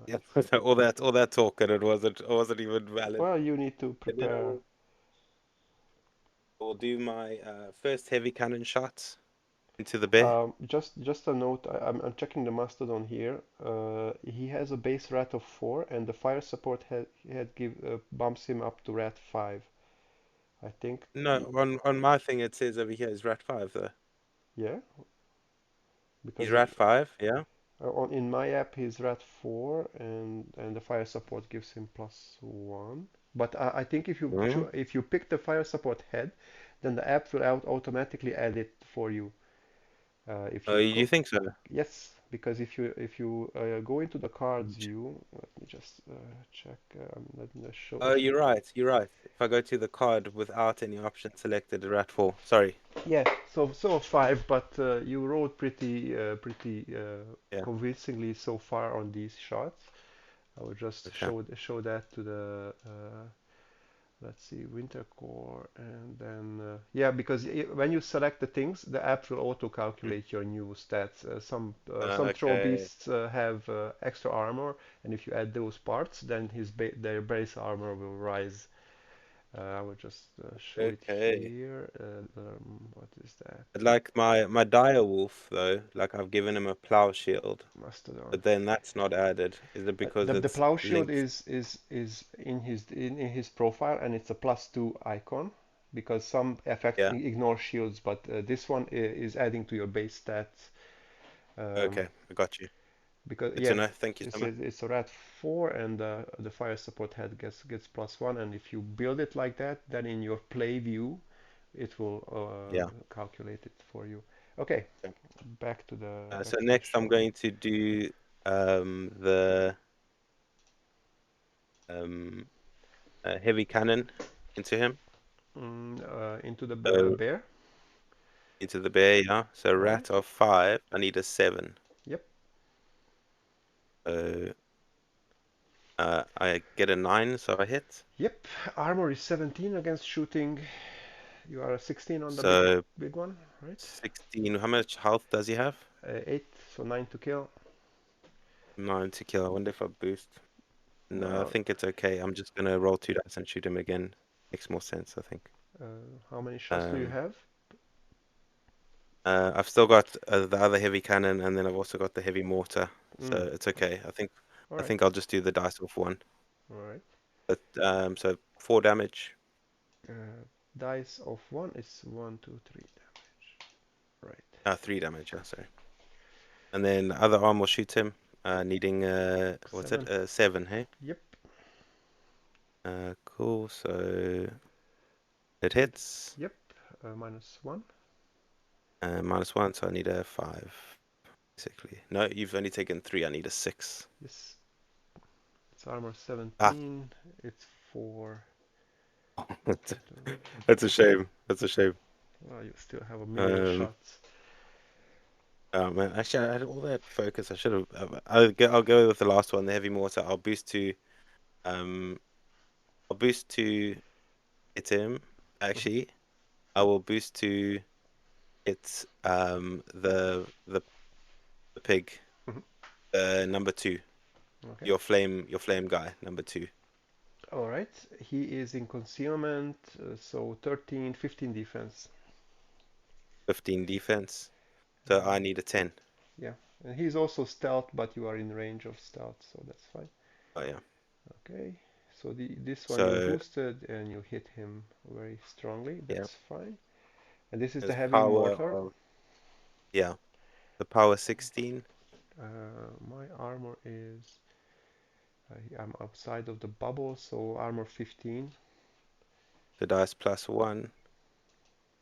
Yeah, Nice. all that talk and it wasn't even valid. Well, you need to And then prepare. I'll do my first heavy cannon shot into the bear. Just a note. I'm checking the Mastodon here. He has a base rat of 4, and the fire support had give bumps him up to rat 5. I think. No, on my thing it says over here is rat 5 though. Yeah, He's because rat 5, yeah. in my app he's rat 4, and the fire support gives him +1. But I think if you Mm. if you pick the fire support head, then the app will automatically add it for you. If Oh, you you go, think so? yes, because if you go into the cards view, let me just check. Let me just Oh, show you're you. right. You're right. If I go to the card without any option selected, rat 4. Sorry. Yeah, so five, but you rolled pretty Yeah. convincingly so far on these shots. I will just Okay. show that to the let's see, winter core, and then yeah, because when you select the things, the app will auto Mm. calculate your new stats. Some troll Okay. beasts have extra armor, and if you add those parts, then their base armor will rise. I will just show it Okay. here. What is that? Like my dire wolf though, like I've given him a plow shield, Mastodon. but then that's not added. Is it because The it's plow shield linked? is in his profile, and it's a +2 icon because some effects Yeah. ignore shields, but this one is adding to your base stats. Um, Okay, I got you. because Good to yeah, know. Thank you so much. it's a rat 4, and the fire support head gets +1, and if you build it like that, then in your play view, it will Yeah. calculate it for you. Okay, Okay. back So to the next I'm shot. going to do the um heavy cannon into him. Into the So bear. into the bear, yeah. So All right. rat of 5, I need a 7. Yep. So I get a 9, so I hit. Yep. Armor is 17 against shooting. You are a 16 on the So big one, right? 16. How much health does he have? 8, so 9 to kill. 9 to kill. I wonder if I boost. No, I Well, think it's okay. I'm just gonna roll 2 dice and shoot him again. Makes more sense, I think. how many shots do you Um, have? I've still got the other heavy cannon, and then I've also got the heavy mortar, so Mm, it's okay. all I right, think I'll just do the dice off one. all right. But so 4 damage. Dice of 1 is 1, 2, 3 damage. Right. 3 damage. Yeah, sorry. And then the other arm will shoot him, needing what's it? 7. 7. Hey. Yep, Cool. So it hits. yep. -1. -1, so I need a 5, basically. No, you've only taken 3. I need a 6. Yes, it's armor Ah, 17. It's for. that's that's a shame. That's a shame. Well, you still have a million Um, shots. oh man, actually, I had all that focus. I should have. I'll go with the last one, the heavy mortar. Um, I'll boost to hit him. Mhm, Actually, I will boost to hit the pig, mhm. number 2. Okay. Your flame guy, number 2. All right. He is in concealment, so 13, 15 defense. 15 defense. So I Uh, need a 10. yeah, and he's also stealth, but you are in range of stealth, so that's fine. Oh yeah. Okay. So this one you So boosted and you hit him very strongly. yeah, That's fine. And this is the there's heavy power mortar. of yeah, the power 16. My armor is I'm outside of the bubble, so armor 15. The dice +1.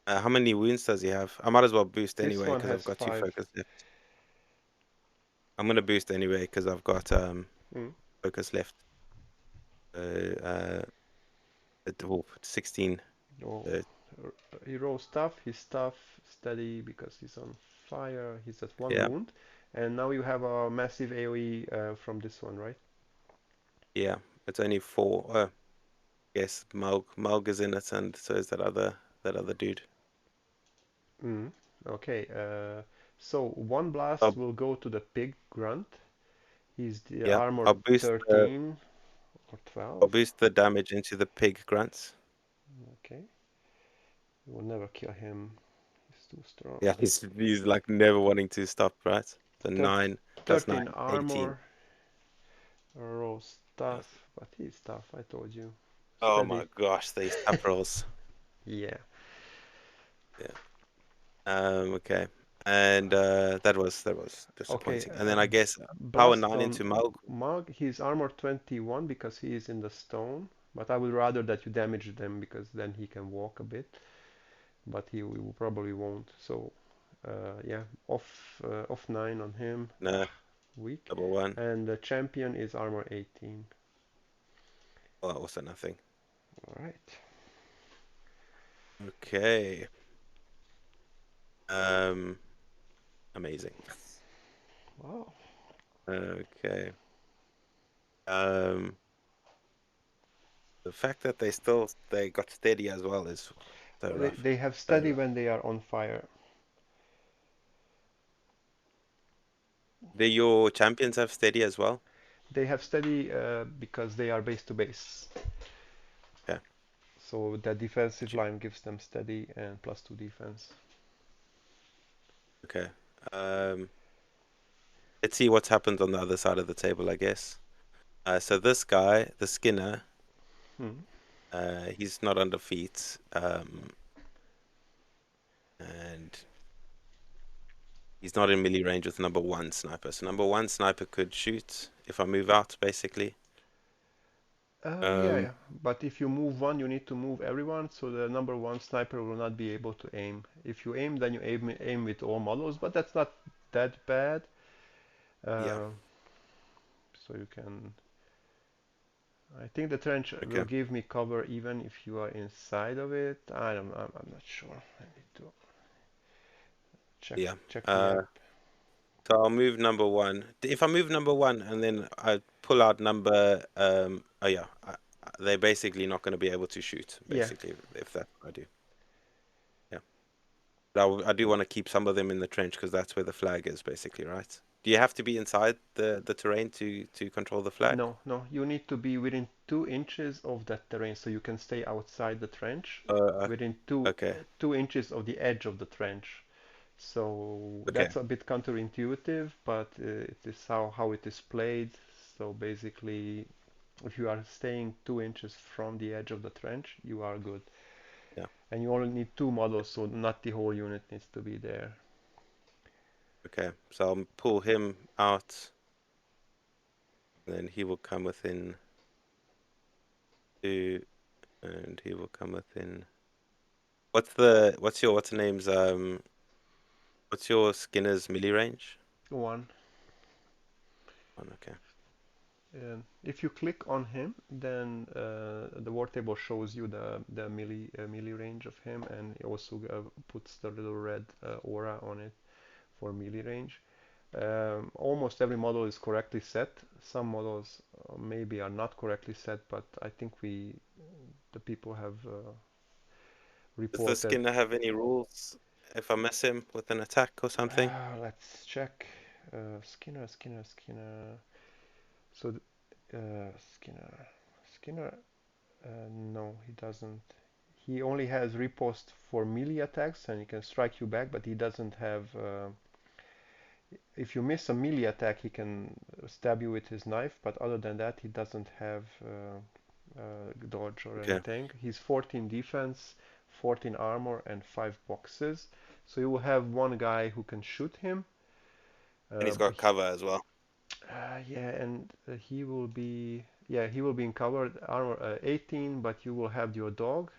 How many wounds does he have? I might as well boost This anyway one because I've has got 2 5. focus left. I'm gonna boost anyway because I've got Mm. focus left. Oh, 16. Oh, Uh, he rolls tough. He's tough, steady because he's on fire. He's at 1 yeah, wound. And now you have a massive AoE from this one, right? yeah. It's only 4. Yes, Malg is in it, and so is that other dude. Mm. Okay, so one blast I'll, will go to the pig grunt. He's the yeah, armor I'll boost the 13 or I'll 12. boost the damage into the pig grunts. Okay, you will never kill him. He's too strong. Yeah, he's like never wanting to stop, right? So Thir 9 plus 9, 13 18. armor, rolls Yeah. tough, but he's tough, I told you. Oh Steady. my gosh, these tough rolls. Yeah. Yeah. Okay. And that was Okay, disappointing. And then I guess power blast 9 on into Malg. Mug. He's armor 21 because he is in the stone, but I would rather that you damage them because then he can walk a bit. but he will probably won't. So yeah, off 9 on him. No, Weak. double one. And the champion is armor 18. Oh, also nothing. All right. Okay. Um, amazing. Wow. Okay. Um, the fact that they got steady as well is so rough. They have So steady rough. when they are on fire. Do your champions have steady as well? They have steady because they are base to base. Okay. So the defensive Got you. line gives them steady and +2 defense. Okay. Um, let's see what's happened on the other side of the table, I guess. So this guy, the Skinner, Hmm. he's not under feet. And he's not in melee range with number one sniper. So number one sniper could shoot if I move out, basically. Yeah, Um, yeah. But if you move one, you need to move everyone, so the number one sniper will not be able to aim. If you aim, then you aim with all models, but that's not that bad. yeah. Uh, so you can. I think the trench will Okay. give me cover even if you are inside of it. I'm not sure. I need to check Yeah. check the Uh, app. so I'll move number one. If I move number one and then I pull out number, oh yeah, they're basically not going to be able to shoot. Yeah. Basically, if that's what I do. Yeah. But I do want to keep some of them in the trench because that's where the flag is, basically, right? Do you have to be inside the terrain to control the flag? No, no. You need to be within 2 inches of that terrain, so you can stay outside the trench, Uh, within two okay. 2 inches of the edge of the trench. So Okay. that's a bit counterintuitive, but it is how it is played. So basically, if you are staying 2 inches from the edge of the trench, you are good. Yeah. And you only need two models, so not the whole unit needs to be there. Okay. So I'll pull him out, then he will come within two, and he will come within. What's the name's what's your Skinner's melee range? One. One. Okay. If you click on him, then the war table shows you the melee range of him, and it also puts the little red aura on it for melee range. Almost every model is correctly set. Some models maybe are not correctly set, but I think the people have Does the reported. Skinner have any rules if I miss him with an attack or something? Let's check. Skinner. So Skinner. No, he doesn't. He only has riposte for melee attacks, and he can strike you back, but he doesn't have. If you miss a melee attack, he can stab you with his knife, but other than that, he doesn't have dodge or Okay. anything. He's 14 defense, 14 armor, and 5 boxes. So you will have one guy who can shoot him. And he's But got cover as well. yeah, and he will be he will be in cover armor 18, but you will have your dog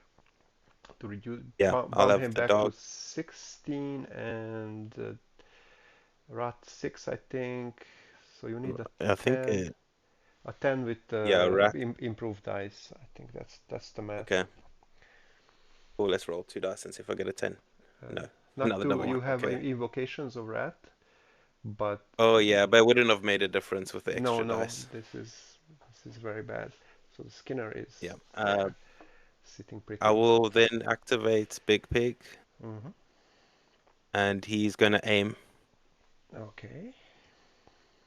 to reduce Yeah, I'll bump have him the back to dog. 16 and rat 6 I think. So you need a I think 10, a 10 with yeah, rat. improved dice. I think that's the math. Okay. Cool, let's roll two dice and see if I get a 10. Uh, No. not Another to double you one. have Okay. invocations of rat, but Oh yeah, but it wouldn't have made a difference with the no, extra no, dice. this is very bad. So the Skinner is Yeah. there, sitting I pretty. will then activate Big Pig, Hmm. and he's gonna aim, Okay.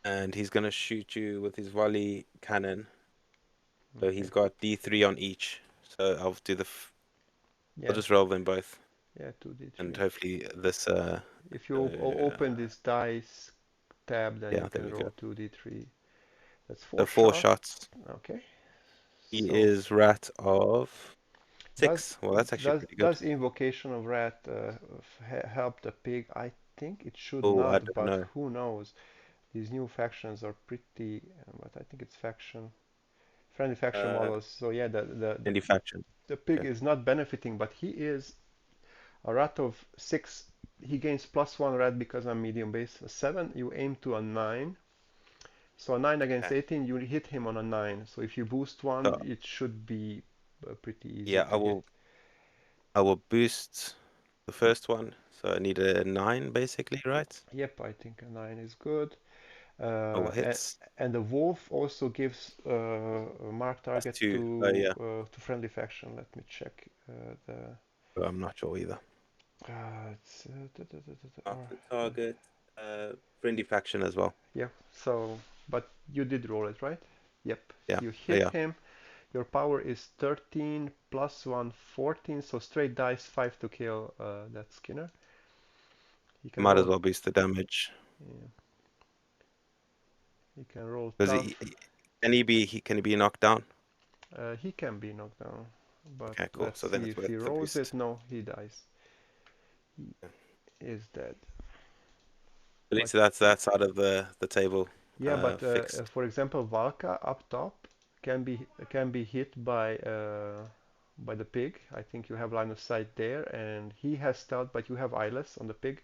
and he's gonna shoot you with his volley cannon. So Okay. he's got D3 on each. So I'll Yeah. just roll them both, Yeah. and 2d3. hopefully this If you uh open this dice tab, then you yeah, there can we go. roll 2d3. That's So four four shot. shots. Okay. He So is rat of does 6. Well, that's actually does pretty good. does invocation of rat help the pig? I think it should Oh, I not, don't but know. who knows? These new factions are pretty, but I think it's faction friendly faction Uh, models. So yeah, the Indie faction. the pig Okay. is not benefiting, but he is A rat of 6, he gains +1 rat because I'm medium base. A 7, you aim to a 9. So a 9 against Okay. 18, you hit him on a 9. So if you boost 1, So it should be pretty easy yeah, to hit. I will boost the first one. So I need a 9 basically, right? Yep, I think a 9 is good. Oh, And, hits. the wolf also gives a mark That's target 2. Oh yeah. to friendly faction. Let me check the. Oh, I'm not sure either. It's After target, friendly faction as well. yeah. So, but you did roll it, right? Yep. Yeah. You Oh, hit yeah. him. Your power is 13 plus 1, 14. So straight dice 5 to kill that Skinner. He can Might as roll. well boost the damage. Yeah, he can roll Because tough. can he be knocked down? He can be knocked down, but Okay, cool. let's So then see it's if worth he the rolls it. boost. No, he dies. He is dead. At But least that's that side of the table yeah, but fixed. for example, Valka up top can be hit by the pig. I think you have line of sight there, and he has stealth, but you have eyeless on the pig.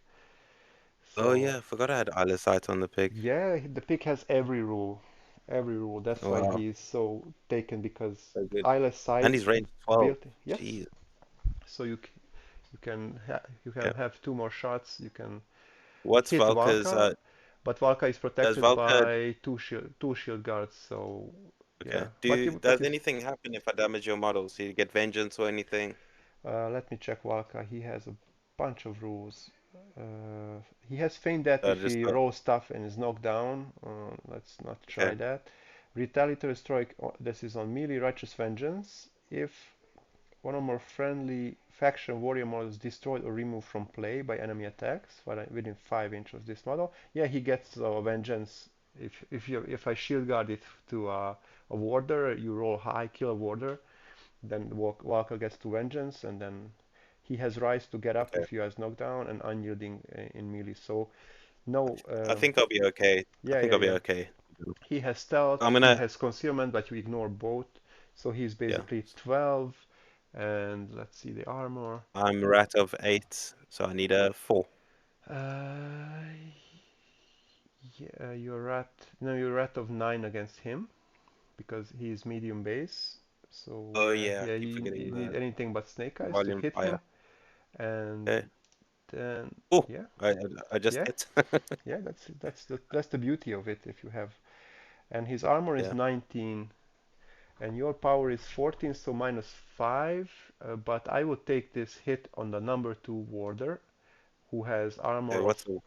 Oh So yeah, I forgot I had eyeless sight on the pig. yeah, the pig has every rule, every rule. That's why Wow, he's so taken because so good. eyeless And sight he's range 12. built. Yes, Jeez. so you Yeah. can have two more shots. You can What's hit Valka's Valka, but Valka is does protected Valka by two shield guards. So okay. yeah, but Does anything happen if I damage your models? Do you get vengeance or anything? let me check Valka. He has a bunch of rules. He has feign that if Just he rolls stuff and is knocked down. Let's not okay. try that. Retaliatory strike. This is on melee. Righteous vengeance. If one or more friendly faction warrior models destroyed or removed from play by enemy attacks within 5 inches of this model. Yeah, he gets vengeance. If I shield guard it to a warder, you roll high, kill a warder, then Walker gets to vengeance, and then he has rise to get up Okay. if he has knockdown and unyielding in melee. So no, I think I'll be okay. I yeah, think yeah, I'll be yeah. okay. He has stealth, I'm he gonna has concealment, but you ignore both. So he's yeah. basically 12. And let's see the armor. I'm rat of 8, so I need a 4. Uh, yeah, you're at no, you're at of 9 against him because he's medium base. So Oh yeah, I yeah, keep forgetting you need the anything but snake eyes to volume hit fire. him, and Okay. then Oh, yeah, I just yeah, hit. yeah. That's the beauty of it if you have. And his armor is Yeah. 19, and your power is 14, so -5. But I would take this hit on the number 2 warder who has Okay, what's the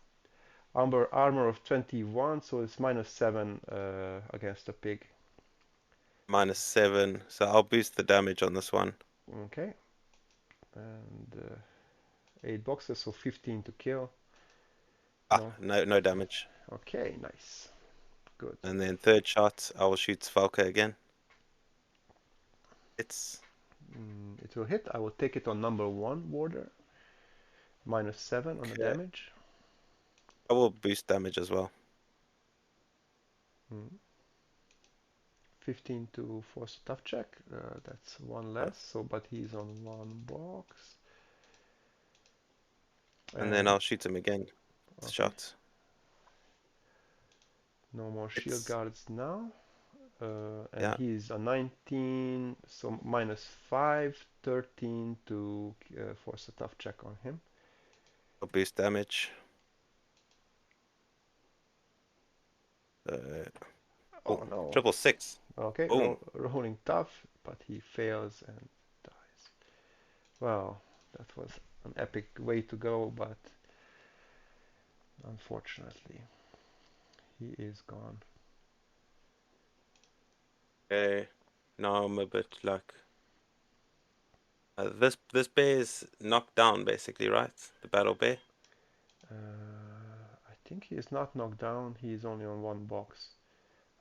armor of 21, so it's -7 against the pig. -7? So I'll boost the damage on this one. Okay, and 8 boxes, so 15 to kill. Ah, No, no damage. okay, nice, good. And then third shot, I will shoot Svalka again. It's It will hit. I will take it on number 1 warder, -7 on the okay. damage. I will boost damage as well. Mm, 15 to force a tough check. That's one Uh, less. So, but he's on 1 box. And then And I'll shoot him again. okay, Shot. no more shield It's guards now. And yeah. he's a 19, so -5, 13 to force a tough check on him. I'll boost damage. Uh, oh, Oh no. triple six. Okay, Boom. rolling tough, but he fails and dies. Well, that was an epic way to go, but unfortunately, he is gone. Okay. Now I'm a bit like this bear is knocked down basically, right? The battle bear. I think he is not knocked down, he is only on 1 box,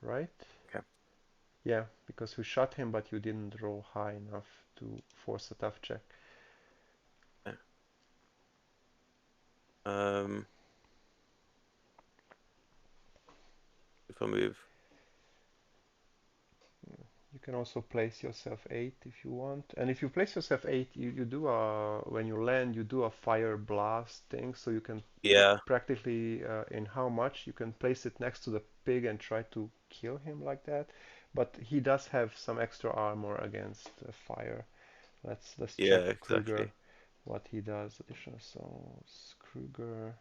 right? Okay. Yeah, because we shot him, but you didn't roll high enough to force a tough check. Yeah. Um, if I move, can also place yourself 8 if you want. And if you place yourself 8, you do a, when you land, you do a fire blast thing, so you can Yeah, practically, in how much, you can place it next to the pig and try to kill him like that. But he does have some extra armor against fire. Let's check yeah, Kruger exactly. what he does. Additional souls, Kruger.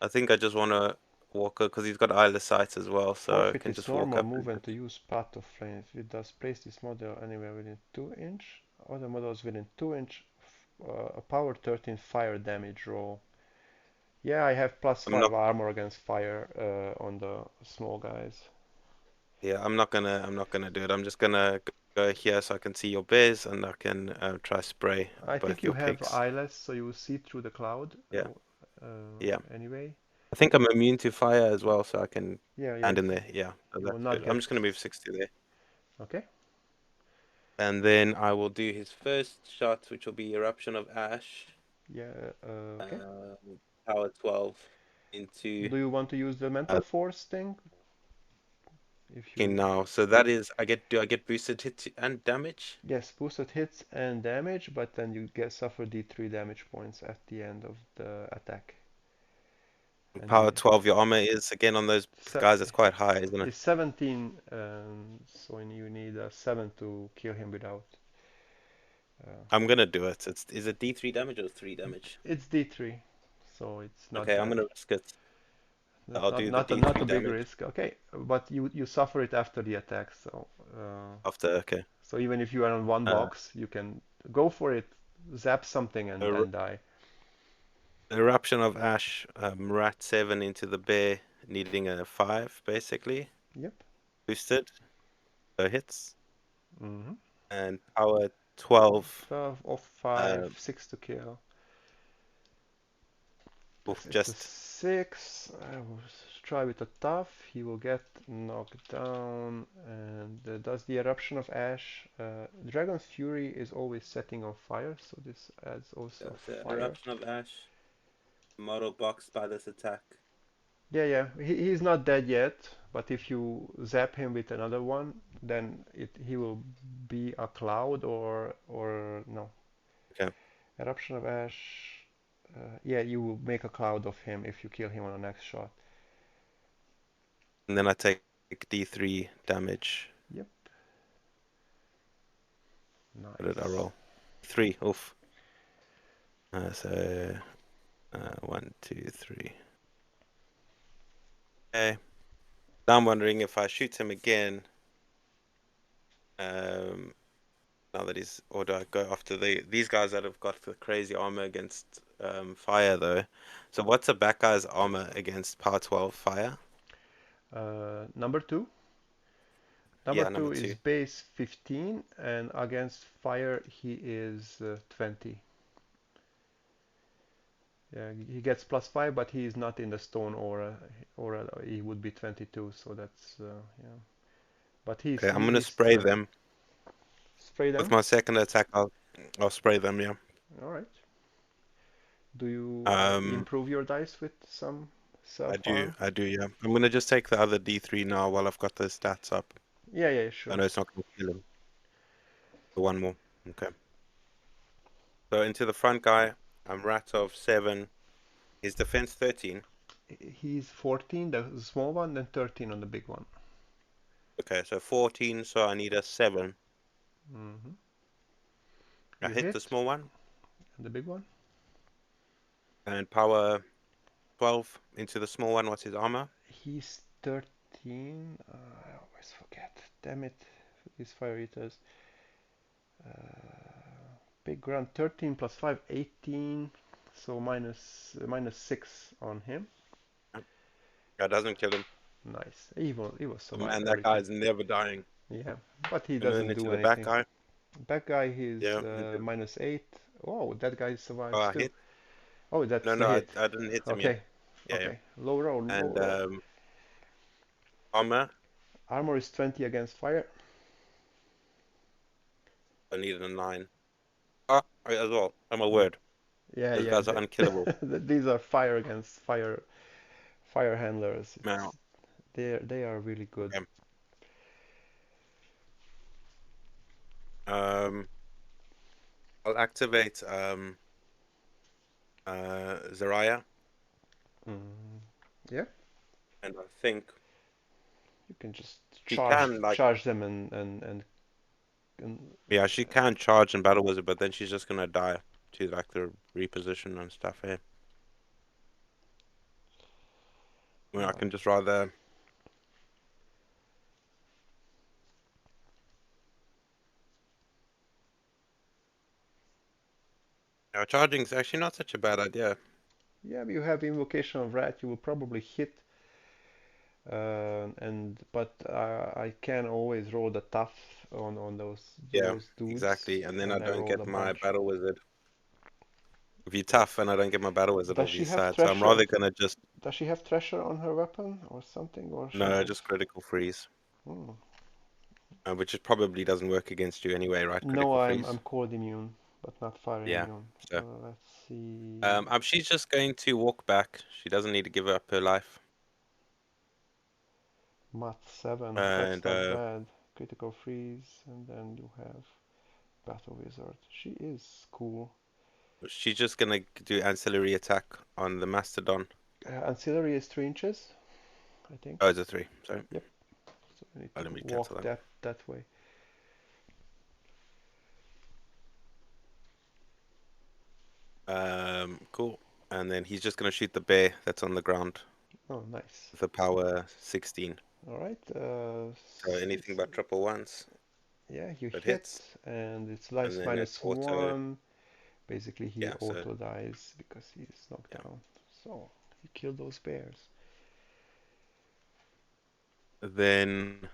I think I just want to walk because he's got eyeless sight as well, so I Forfeit can his just walk normal up and movement to just. use Path of Flame. If it does place this model anywhere within 2 inch, other models within 2 inch, a power 13 fire damage roll. Yeah, I have plus I'm 5 not. armor against fire on the small guys. Yeah, I'm not gonna do it. I'm just gonna go here so I can see your bears and I can try spray I think both you your have pigs. eyeless, so you will see through the cloud Yeah, yeah. anyway. I think I'm immune to fire as well, so I can Yeah, stand in there. Yeah, so you will that's not good. I'm get. just gonna move 60 there, Okay. and then I will do his first shot, which will be eruption of ash, Yeah, okay. power 12 into Do you want to use the mental uh, force thing? If okay you now. So that is do I get boosted hit and damage? Yes, boosted hits and damage, but then you get suffer d3 damage points at the end of the attack. And Power the 12, your armor is again on those se guys. It's quite high, isn't it? is 17, so you need a 7 to kill him without. I'm gonna do it. Is it D3 damage or 3 damage? It's d3, so it's not Okay, I'm bad. gonna risk it. That's I'll do the not D3 a big damage risk. Okay, but you suffer it after the attack, after. Okay. so even if you are on one Uh, box, you can go for it, zap something er and die. Eruption of ash. Rat 7 into the bear, needing a 5 basically. Yep. Boosted, so hits, hmm and power 12. 12 of 5, Um, 6 to kill. This oof, is a just 6. I will try with a tough. He will get knocked down. And does the eruption of ash. Dragon's Fury is always setting on fire, so this adds also the fire. eruption of ash. Model boxed by this attack. Yeah, yeah. He's not dead yet, but if you zap him with another one, then he will be a cloud or no. Okay, Eruption of ash. Yeah, you will make a cloud of him if you kill him on the next shot. and then I take D3 damage. Yep. What did I Nice. roll? 3. Oof. So 1, 2, 3. Okay. Now I'm wondering if I shoot him again. Um, Now that he's, or do I go after these guys that have got the crazy armor against fire though? So what's a back guy's armor against power 12 fire? Number two. Number Yeah, two number is 2. base 15, and against fire he is 20. Yeah, he gets plus 5, but he is not in the stone aura. Aura he would be 22, so that's yeah. But Okay, I'm gonna he's spray 20. them Spray with them. my second attack. I'll spray them. Yeah. All right. Do you Um, improve your dice with some I self do, harm? I do. Yeah. I'm gonna just take the other D3 now while I've got those stats up. Yeah, yeah, I sure. know it's not gonna kill him. The one more. Okay. So into the front guy, I'm rat of 7. His defense 13. He's 14, the small one, then 13 on the big one. Okay, so 14. So I need a 7. hmm I You hit the hit, small one and the big one. and power 12 into the small one. What's his armor? He's 13. I always forget. Damn it. These fire eaters. Big run 13 plus 5, 18. So minus 6 on him. That doesn't kill him. Nice. He will Oh, survive man, that everything. guy's never dying. Yeah, but he And then doesn't into do the back anything. guy. That guy, he's Yeah. minus 8. Oh, that guy Oh, survives I too. hit. Oh, No, that's the no, I, hit. I didn't hit him yet. Okay, Yeah, yeah. okay. Low roll, low And roll. armor, Armor is 20 against fire. I needed a 9. Ah, as well. Oh, my Mm. word. Yeah, Those yeah. guys are unkillable. These are fire against fire Fire handlers. Now, They are really good. okay. Um, I'll activate Zarya, Mm, yeah, and I think you can just she charge can like charge them and yeah, she can charge and battle wizard, but then she's just gonna die to like the reposition and stuff here. I mean, I right. can just rather charging's actually not such a bad idea. Yeah, you have invocation of rat. You will probably hit, and but I can always roll the tough on Yeah, those dudes, exactly. And then I and I don't rolled get a my bunch. battle wizard. If you're tough and I don't get my battle wizard, Does I'll she be have sad. So I'm treasure? rather gonna just Does she have treasure on her weapon or something, or she no, has? just critical freeze, Hmm. which is probably doesn't work against you anyway, right? No, Critical I'm freeze. cold immune, but not fire Yeah. immune. So Let's see. she's just going to walk back. She doesn't need to give up her life. Mat 7. That's And not bad. Critical freeze, and then you have battle wizard. She is cool. she's just gonna do ancillary attack on the mastodon. Ancillary is 3 inches, I think. Oh, it's a three. Sorry. Yep. So you need Oh, to let me cancel walk that. that way. Cool. And then he's just gonna shoot the bear that's on the ground Oh, nice. with a power 16. All right. So anything but triple ones Yeah, you that hit, hits, and it's and life then it's minus auto. one. Basically, he Yeah. So auto dies because he's knocked yeah. down. So he killed those bears. Then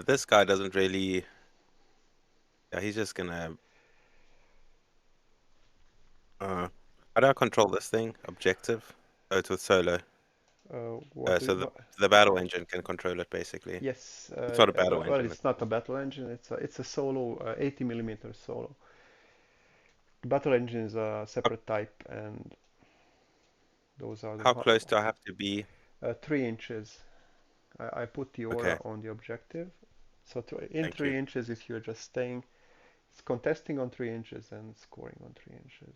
this guy doesn't really. Yeah, he's just gonna. Uh, how do I control this thing? Objective. Oh, it's with solo. What do So you? the battle engine can control it basically. Yes. It's not a battle Well, engine. it's not a battle engine. It's a solo 80 millimeter solo. Battle engine is a How, separate type, and those are the how close do I have to be? 3 inches. I put the Okay, aura on the objective. So in thank you. 3 inches, if you're just staying, it's contesting on 3 inches and scoring on 3 inches.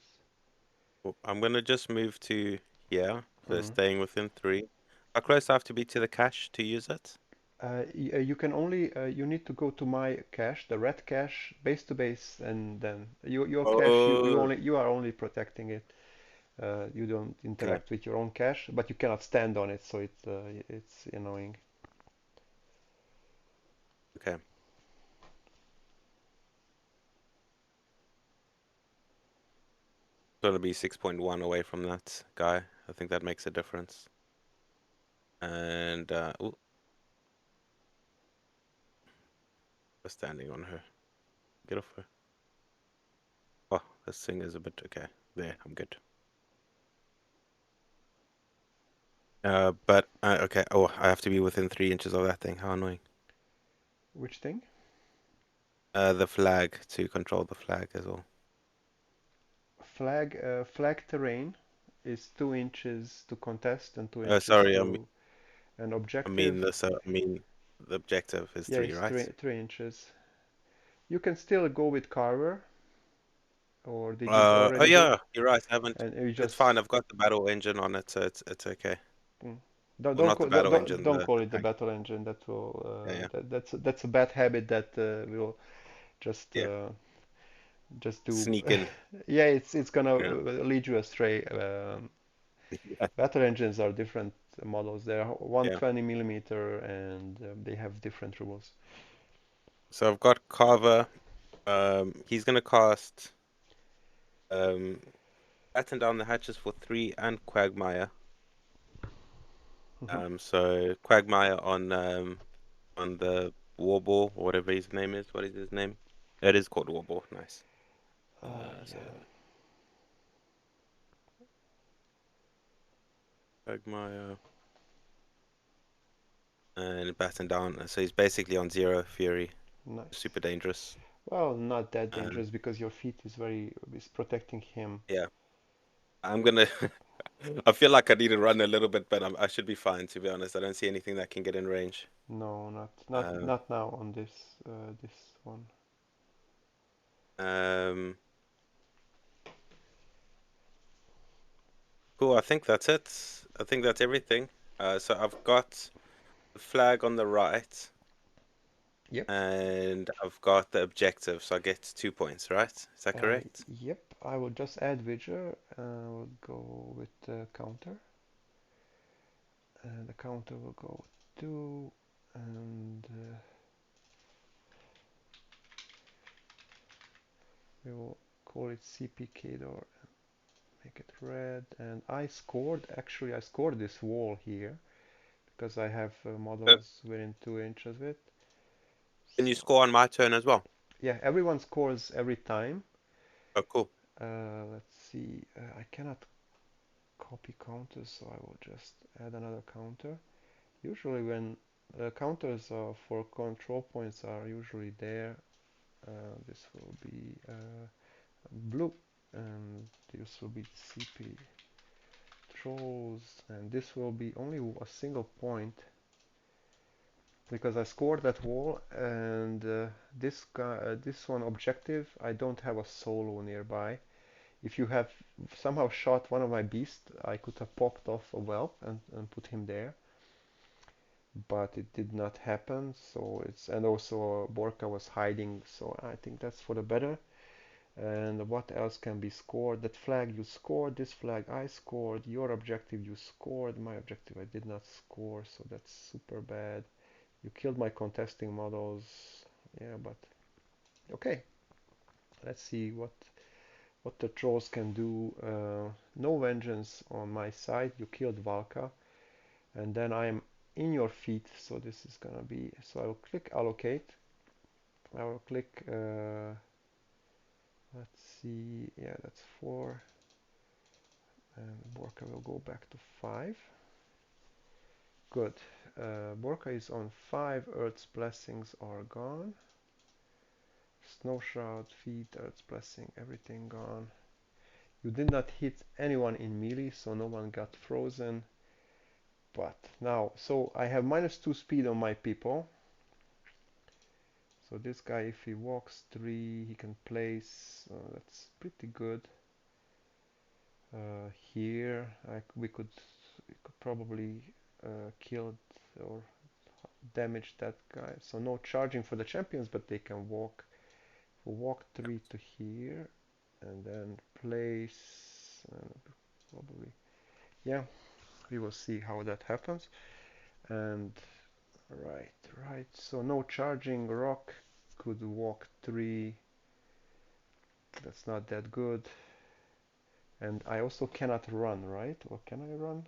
Well, I'm gonna just move to here, so Mm. staying within three. How close do I have to be to the cache to use it? You can only you need to go to my cache, the red cache, base to base, and then your cache Oh, you are only protecting it. You don't okay, interact with your own cache, but you cannot stand on it, so it's annoying. okay. It's gonna be 6.1 away from that guy. I think that makes a difference. And ooh, we're standing on her. Get off her. Oh, this thing is a bit okay. There, I'm good. But okay. Oh, I have to be within 3 inches of that thing. How annoying. Which thing? The flag to control the flag as well. Flag terrain is 2 inches to contest and two Oh, inches sorry. to an I objective. mean this. I mean the objective is Yeah, three, it's right? 3 inches. You can still go with Carver, or did you Oh already go? yeah, you're right. I haven't. And you It's just fine. I've got the battle engine on it, so it's okay. mm, don't Well, don't not the call, battle engine, don't call the it the tank. battle engine. That will Yeah, yeah, that's a bad habit that will just yeah. uh, just do. Sneak in. Yeah, it's gonna Yeah, lead you astray. yeah, Battle engines are different models. They're yeah. 120 millimeter, and they have different rules. So I've got Carver. He's gonna cast um, batten down the hatches for three and Quagmire. Mhm. So Quagmire on the Warble or whatever his name is. What is his name? It is called Warble. Nice. So Yeah, Quagmire and batten down. So he's basically on zero fury. nice. Super dangerous. Well, not that Um, dangerous because your feet is protecting him. yeah, I'm gonna I feel like I need to run a little bit, but I should be fine, to be honest. I don't see anything that can get in range. No, Uh, not now on this one. um, cool. I think that's it. I think that's everything. So I've got the flag on the right, Yep. and I've got the objective, so I get 2 points, right? Is that correct? Yep. I will just add Widger. We'll go with the counter, and the counter will go 2, and we will call it CPK door. Make it red. And I scored. Actually, I scored this wall here because I have Uh, models within 2 inches of it. Can you So score on my turn as well? yeah, everyone scores every time. Oh, cool. Let's see. I cannot copy counters, so I will just add another counter. Usually when counters for control points are usually there, this will be blue, and this will be CP trolls, and this will be only a single point because I scored that wall, and this one objective, I don't have a solo nearby. If you have somehow shot one of my beasts, I could have popped off a whelp and put him there, but it did not happen. So it's, and also Borka was hiding, so I think that's for the better. And what else can be scored? That flag you scored, this flag I scored, your objective you scored, my objective I did not score, so that's super bad. You killed my contesting models. Yeah, but okay. Let's see what the trolls can do. No vengeance on my side. You killed Valka, and then I am in your feet. So this is gonna be. So I will click allocate. I will click. Let's see. Yeah, that's 4, and Borka will go back to 5. Good. Borka is on 5. Earth's blessings are gone. Snow shroud, feet, Earth's blessing, everything gone. You did not hit anyone in melee, so no one got frozen. But now, so I have -2 speed on my people. So this guy, if he walks 3, he can place. That's pretty good. Here, we could probably kill or damage that guy. So no charging for the champions, but they can walk. We'll walk 3 to here, and then place. Probably, yeah. We will see how that happens. And right, right. So no charging. Rock could walk 3. That's not that good. And I also cannot run, right? Or can I run?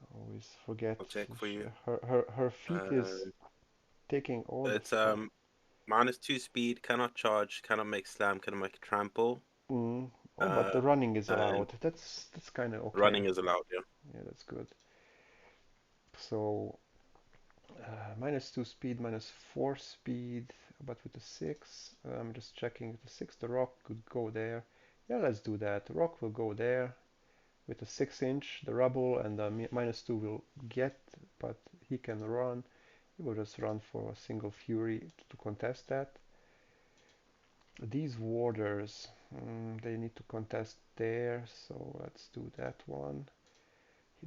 I always forget. I'll check for you. Her feet is Uh, taking all the it's stuff. -2 speed, cannot charge, cannot make slam, cannot make trample. Oh, but the running is And allowed. That's kind of okay. running is allowed, yeah. Yeah, that's good. So -2 speed, -4 speed, but with the 6, I'm just checking the 6. The rock could go there. Yeah, let's do that. The rock will go there with a 6 inch. The rubble and the -2 will get, but he can run. He will just run for a single fury to contest that. These warders, they need to contest there, so let's do that one.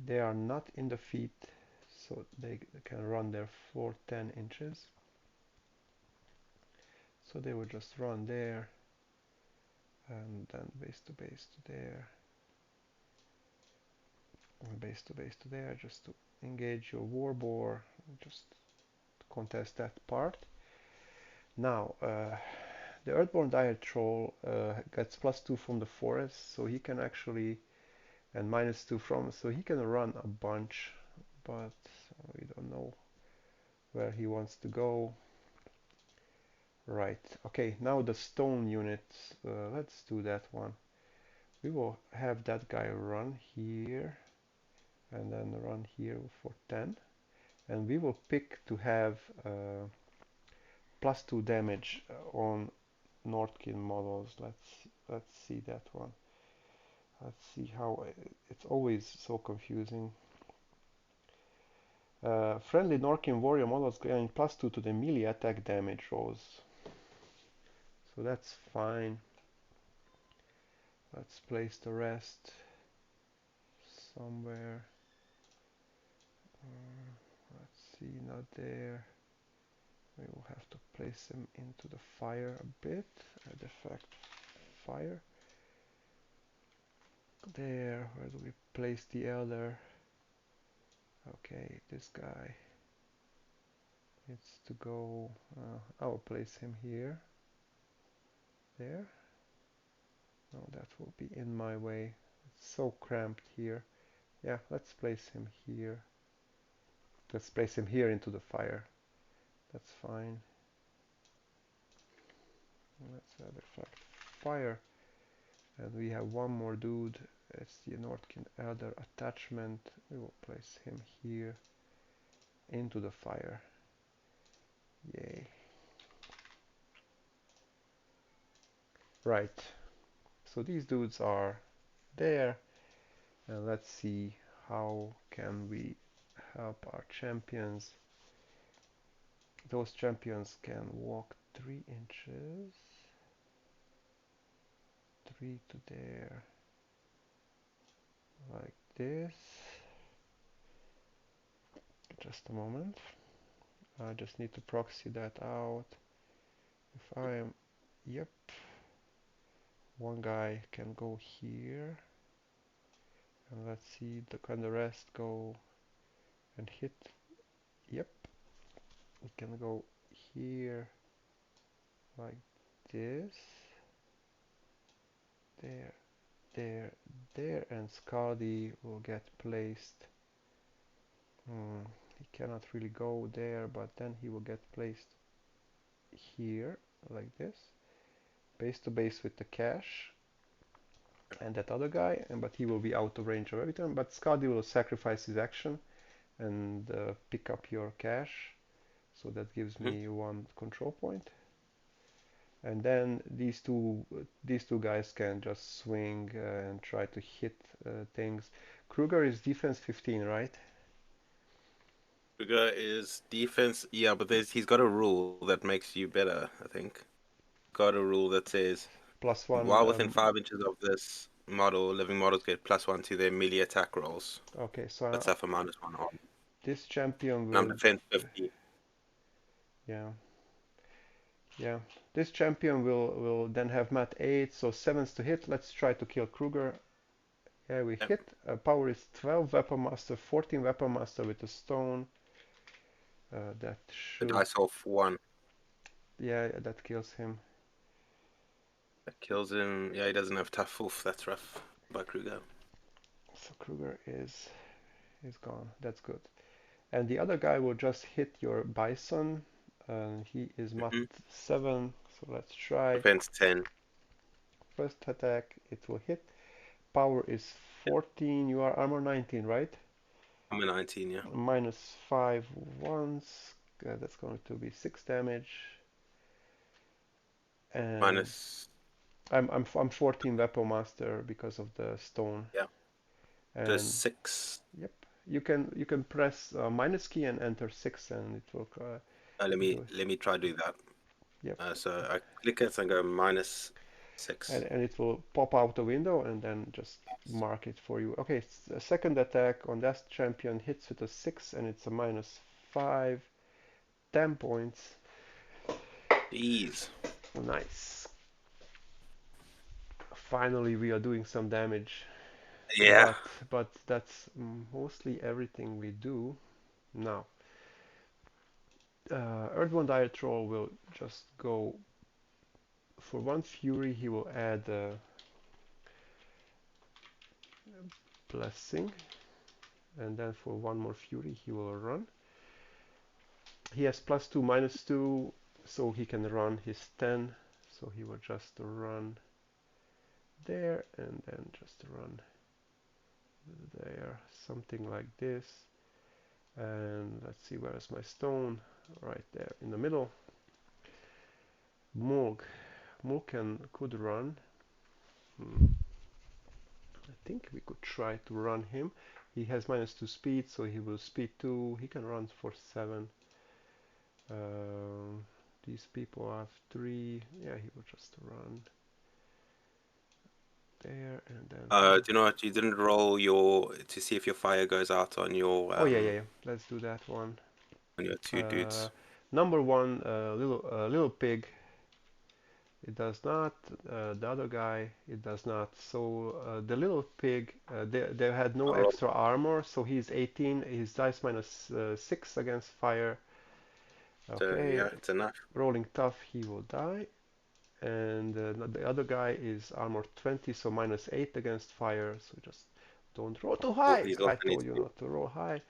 They are not in the feet, so they can run there for 10 inches. So they will just run there, and then base to base to there, and base to base to there, just to engage your warboar, just to contest that part. Now, the Earthborn Dire Troll gets +2 from the forest, so he can actually, and -2 from, so he can run a bunch, but we don't know where he wants to go. Right, okay, now the stone units, let's do that one. We will have that guy run here, and then run here for 10. And we will pick to have +2 damage on Nordkin models. Let's see that one. Let's see how it's always so confusing. Friendly Norkin warrior models gain +2 to the melee attack damage rolls. So that's fine. Let's place the rest somewhere. Let's see, not there. We will have to place them into the fire a bit. Defect fire. There, where do we place the elder? Okay, this guy needs to go. I will place him here. There. No, that will be in my way. It's so cramped here. Yeah, let's place him here. Let's place him here into the fire. That's fine. Let's add effect fire. And we have one more dude. It's the Nordkin Elder attachment. We will place him here into the fire. Yay. Right. So these dudes are there. And let's see how can we help our champions. Those champions can walk 3 inches. 3 to there. Like this. Just a moment. I just need to proxy that out. If I am, yep, one guy can go here, and let's see, can the rest go and hit? Yep, we can go here, like this, there, there, there, and Skadi will get placed. He cannot really go there, but then he will get placed here, like this, base to base with the cache, and that other guy, but he will be out of range of everything. But Skadi will sacrifice his action and pick up your cache, so that gives Mhm. me one control point. And then these two guys can just swing and try to hit things. Kruger is defense 15, right? Trigger is defense. Yeah, but he's got a rule that makes you better, I think. Got a rule that says Plus one. while within 5 inches of this model, living models get +1 to their melee attack rolls, Okay, so but suffer -1 on. this champion And I'm will, defense 50. yeah, yeah. This champion will then have mat 8, so 7s to hit. Let's try to kill Kruger. Yeah, we Yeah. hit. Power is 12, Weapon Master 14, Weapon Master with a stone. That The should, dice off 1. yeah, that kills him. That kills him. Yeah, he doesn't have tough. Oof, that's rough by Kruger. So Kruger is gone. That's good. And the other guy will just hit your Bison. And he is mat Hmm 7. So let's try. Defense 10. First attack, it will hit. Power is Yeah. 14. You are armor 19, right? I'm a 19, yeah. Minus 5 once. That's going to be 6 damage. And Minus, I'm 14 Weapon Master because of the stone. yeah. Just And 6. yep, you can press minus key and enter 6, and it will Let it me will let me try do that. yep, So I click it and go -6. and it will pop out the window and then just mark it for you. Okay, second attack on that champion hits with a 6, and it's a minus 5, 10 points. Jeez. Nice. Finally, we are doing some damage, Yeah. but that's mostly everything we do now. Earthbound Dire Troll will just go for one fury. He will add blessing, and then for one more fury he will run. He has +2 -2, so he can run his 10, so he will just run there and then just run there, something like this. And let's see, where is my stone? Right there in the middle. Mulk could run. Hmm. I think we could try to run him. He has -2 speed, so he will speed 2. He can run for 7. Um, these people have 3. Yeah, he will just run there and then Do you know what? You didn't roll your to see if your fire goes out oh yeah, yeah, yeah. Let's do that one. on your two Uh, dudes. Number one, little pig. It does not. The other guy, it does not. So the little pig, they had no I'll roll. extra armor, so he's 18. His dice -6 against fire. So Okay, yeah, it's enough. rolling tough, he will die. And the other guy is armor 20, so -8 against fire. So just don't roll too Oh, high. he's I also needs told you to. not to roll high.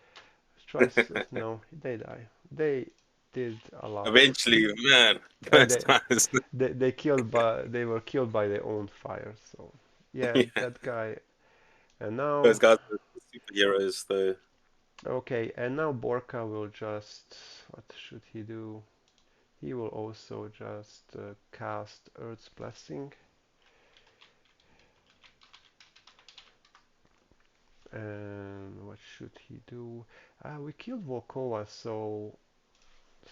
Try. No, they die. They did a lot, Eventually, man, and those guys. they were killed by their own fire. So yeah, Yeah, that guy. And those now guys are superheroes, though. okay, and now Borka will just what should he do? He will also just cast Earth's Blessing. And what should he do? We killed Volkova, so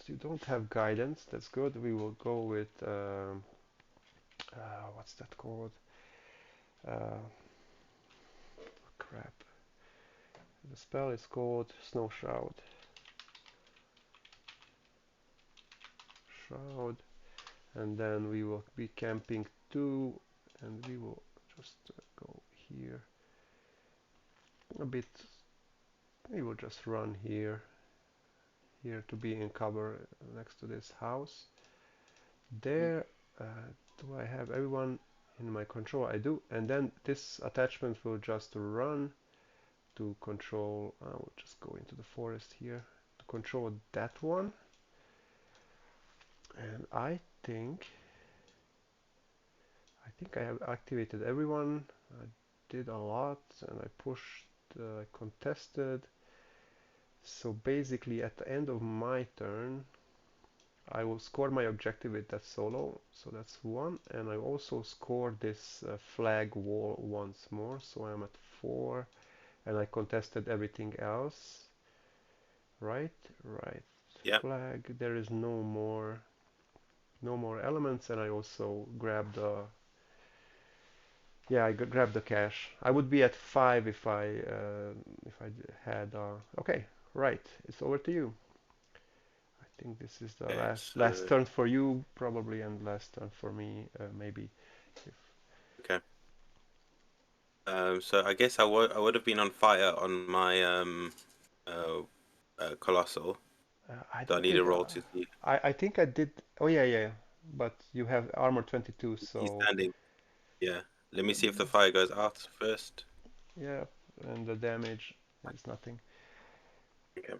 you don't have guidance. That's good. We will go with what's that called? Uh, Crap. The spell is called Snow Shroud. Shroud, and then we will be camping 2, and we will just go here a bit. We will just run here to be in cover next to this house. There, do I have everyone in my control? I do. And then this attachment will just run to control. I will just go into the forest here to control that one. And I think I have activated everyone. I did a lot, and I pushed, I contested. So basically, at the end of my turn, I will score my objective with that solo, so that's one, and I also score this flag wall once more, so I'm at 4, and I contested everything else, right? Right. Yeah. Flag, there is no more elements, and I also grabbed the yeah, I grabbed the cash. I would be at 5 if I had okay, right. It's over to you. I think this is the Okay. last turn for you probably and last turn for me maybe. If Okay. So I guess I would have been on fire on my uh, colossal. I Do I don't need a think roll to see? I think I did. Oh yeah, yeah. But you have armor 22, He's so standing. Yeah. Let me see if the um, fire goes out first. yeah, and the damage is nothing. Okay.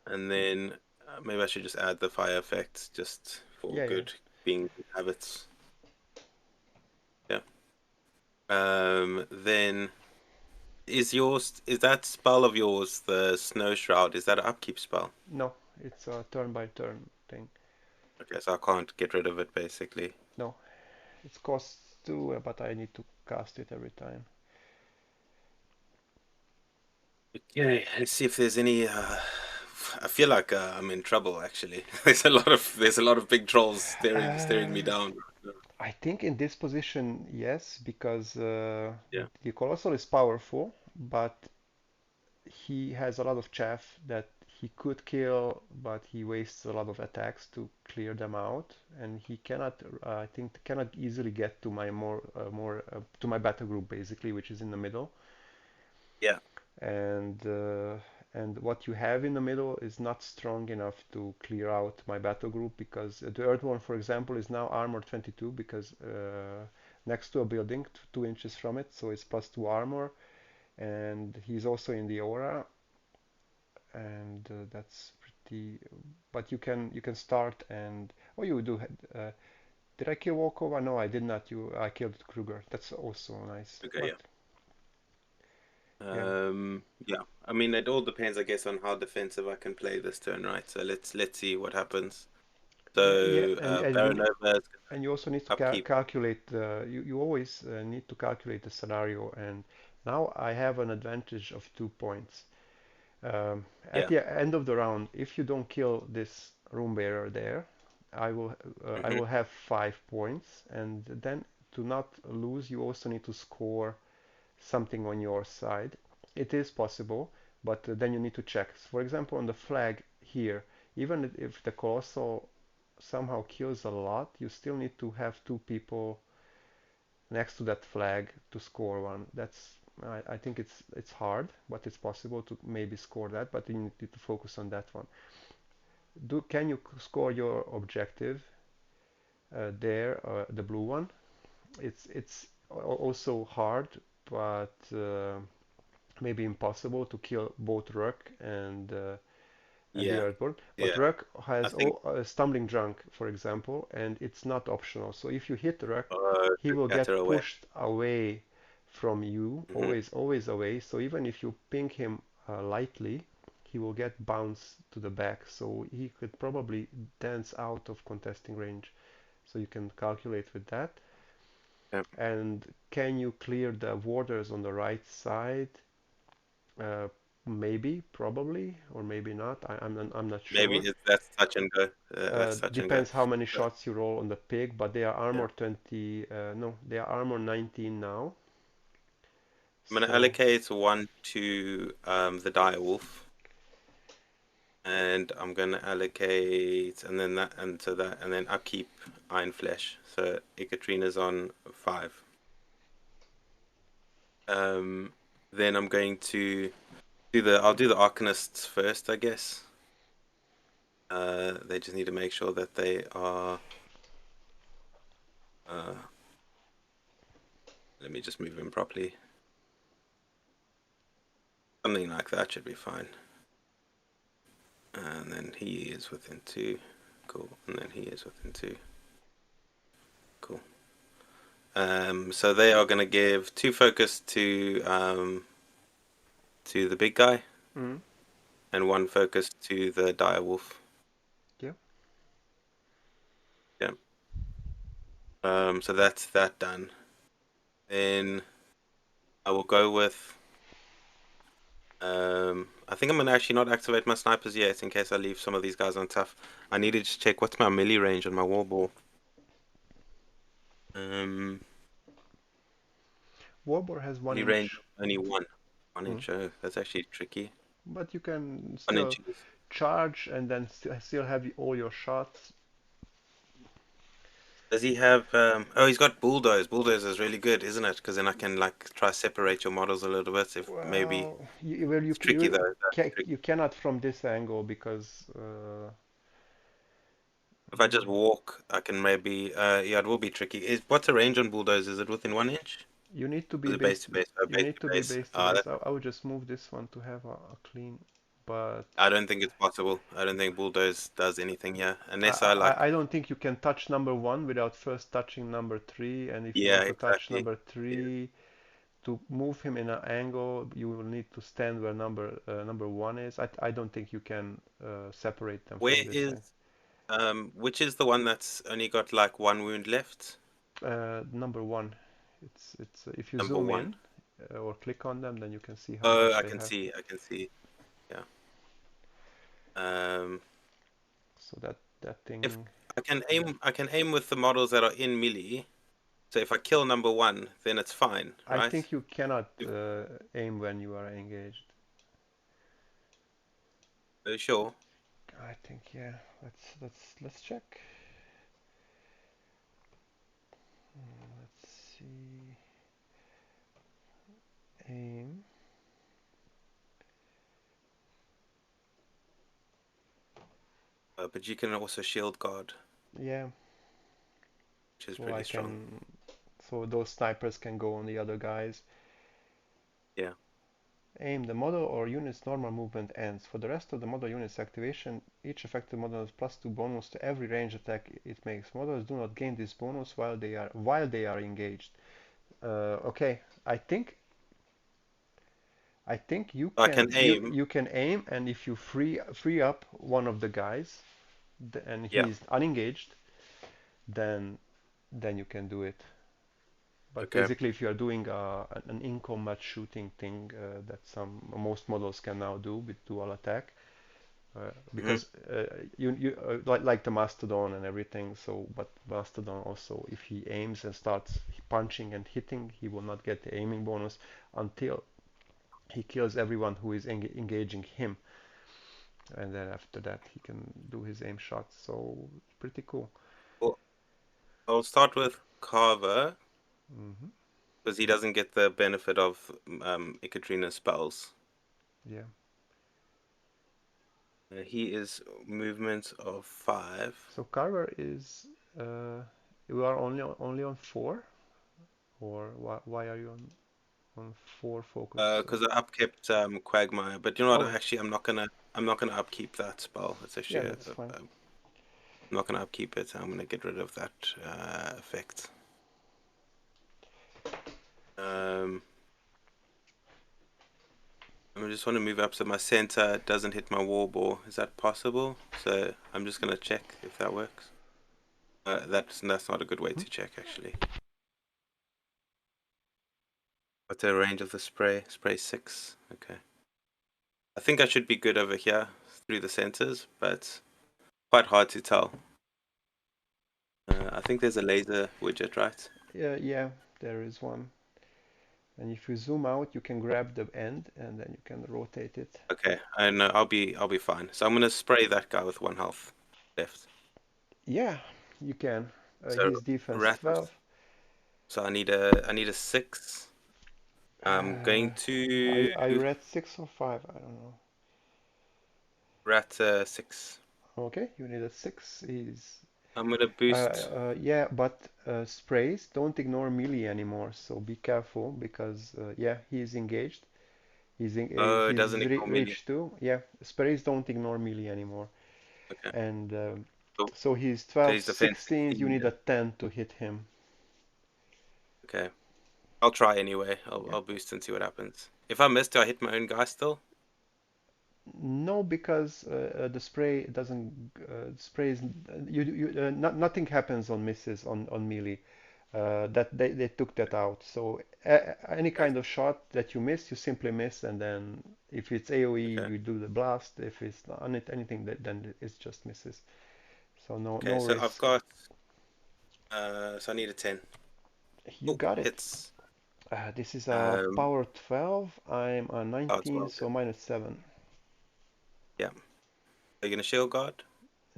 And then maybe I should just add the fire effects just for Yeah, yeah. good being good habits. Yeah. Then is that spell of yours the snow shroud? Is that an upkeep spell? No, it's a turn by turn thing. Okay, so I can't get rid of it basically. No, it costs 2, but I need to cast it every time. Okay, let's see if there's any. I feel like I'm in trouble actually. There's a lot of big trolls staring me Uh, down. I think in this position, yes, because Yeah, the Colossal is powerful, but he has a lot of chaff that he could kill, but he wastes a lot of attacks to clear them out, and he cannot, I think, cannot easily get to my to my battle group basically, which is in the middle, yeah, and uh, and what you have in the middle is not strong enough to clear out my battle group because the Earthworm, for example, is now armor 22 because next to a building, 2 inches from it, so it's plus 2 armor, and he's also in the aura, and that's pretty. But you can start and oh, you do. Did I kill Volkova? No, I did not. I killed Kruger. That's also nice. okay, But yeah. yeah, Yeah. I mean, it all depends, I guess, on how defensive I can play this turn, right? So let's see what happens. Yeah, So and Baranova is and you also need to upkeep. calculate you always need to calculate the scenario, and now I have an advantage of 2 points. At Yeah. the end of the round, if you don't kill this room bearer there, I Hmm. will have 5 points, and then to not lose, you also need to score something on your side. It is possible, but then you need to check. For example, on the flag here, even if the colossal somehow kills a lot, you still need to have two people next to that flag to score one. I think it's hard, but it's possible to maybe score that, but you need to focus on that one. Can you score your objective there, the blue one? It's also hard, but maybe impossible to kill both Ruck and the Yeah. Earthborn. But Yeah. Ruck I has think Stumbling Drunk, for example, and it's not optional. So if you hit Ruck, he to will scatter get away. pushed away from you, Hmm. always away. So even if you ping him lightly, he will get bounced to the back. So he could probably dance out of contesting range. So you can calculate with that. Yeah. And can you clear the warders on the right side? Uh, Maybe, probably, or maybe not. I'm not Maybe sure. that's touch and go. That's touch and go. Depends how many But, shots you roll on the pig, but they are yeah. armor 20. No, they are armor 19 now. I'm gonna So allocate one to the dire wolf, and I'm gonna allocate, and then that, and so that, and then upkeep Iron Flesh. So Ekaterina's on 5. Um, then I'm going to I'll do the Arcanists first, I guess. They just need to make sure that they are. Uh, Let me just move in properly. Something like that should be fine. And then he is within 2. Cool. And then he is within 2. Cool. So they are going to give 2 focus to the big guy mm, and 1 focus to the dire wolf. yeah. Yeah. So that's that done. Then I will go with. I think I'm gonna actually not activate my snipers yet in case I leave some of these guys on tough. I need to just check what's my melee range on my wall ball. Um, Warbor has one melee range inch, only one. One mm, inch. Oh, that's actually tricky. but you can 1 inch still is. charge and then still have all your shots. Does he have? Oh, he's got bulldoze. Bulldoze is really good, isn't it? Because then I can like try separate your models a little bit. If maybe Well, well, it's tricky though. That's you tricky. cannot from this angle because If I just walk, I can maybe. Yeah, it will be tricky. What's the range on bulldoze? Is it within 1 inch? you need to Or be is it base to base? Oh, you base need to to be base. base to base. That's. I would just move this one to have a clean, but I don't think it's possible. I don't think bulldoze does anything here unless I I like. don't think you can touch number one without first touching number three. And if you Yeah, want to touch exactly. number Yeah. three, to move him in an angle, you will need to stand where number one is. I don't think you can separate them Where from this is thing. which is the one that's only got like 1 wound left? Number one, it's if you Number zoom one. in or click on them, then you can see how Oh, much I they can have. see. I can see. Yeah. Um, So that if thing, I can aim with the models that are in melee. So if I kill number one, then it's fine, I right? think you cannot If, aim when you are engaged. sure. I think yeah. Let's check. Let's see. Aim. But you can also shield guard, Yeah. which is So pretty I strong. can. So those snipers can go on the other guys. Yeah. Aim. The model or unit's normal movement ends. For the rest of the model unit's activation, each affected model has +2 bonus to every range attack it makes. Models do not gain this bonus while they are engaged. Okay, I think I can aim. you can aim, and if you free up one of the guys, and Yeah. he's unengaged, then you can do it. But Okay. basically, if you are doing an in-combat shooting thing that some most models can now do with dual attack, Hmm. because you like the Mastodon and everything. So, but Mastodon also, if he aims and starts punching and hitting, he will not get the aiming bonus until he kills everyone who is engaging him, and then after that he can do his aim shots. So it's pretty cool. Well, I'll start with Carver Hmm. because he doesn't get the benefit of Ekaterina's spells. Yeah. He is movement of 5. So Carver is you are only on 4, or why are you on 4 focus? Because I upkept Quagmire, but you know what? Oh, Actually, I'm not gonna upkeep that spell. It's yeah, actually that's fine. I'm not gonna upkeep it. I'm gonna get rid of that effect. Um, I just want to move up so my center doesn't hit my wall ball. Is that possible? So I'm just gonna check if that works. That's not a good way Hmm? to check actually. What's the range of the spray? Spray 6. Okay. I think I should be good over here through the centers, but quite hard to tell. I think there's a laser widget, right? Yeah, yeah, there is one. And if you zoom out, you can grab the end and then you can rotate it. Okay, I know I'll be fine. So I'm gonna spray that guy with 1 health left. Yeah, you can. So His defense rat. 12. So I need a 6. I'm going to I read 6 or 5, I don't know. rat 6. Okay, you need a 6. He's I'm gonna boost. yeah, but sprays don't ignore melee anymore, so be careful because yeah, he's engaged. Oh, it doesn't He's ignore melee. reach 2. Yeah, sprays don't ignore melee anymore. Okay. And So, so he's so 12, he's defense 16. You 16 need a then. 10 to hit him. Okay. I'll try anyway. I'll Yeah. I'll boost and see what happens. If I miss, do I hit my own guy still? No, because the spray doesn't. Sprays. Nothing happens on misses on melee. That they took that out. So any Okay. kind of shot that you miss, you simply miss, and then if it's AOE, Okay. you do the blast. If it's not anything, then it's just misses. So no Okay. So I've risk. got. So I need a 10. You Oh, got it. hits. This is a Um. power 12. I'm a Oh, it's 19, well so then. -7. Yeah. Are you gonna shield guard?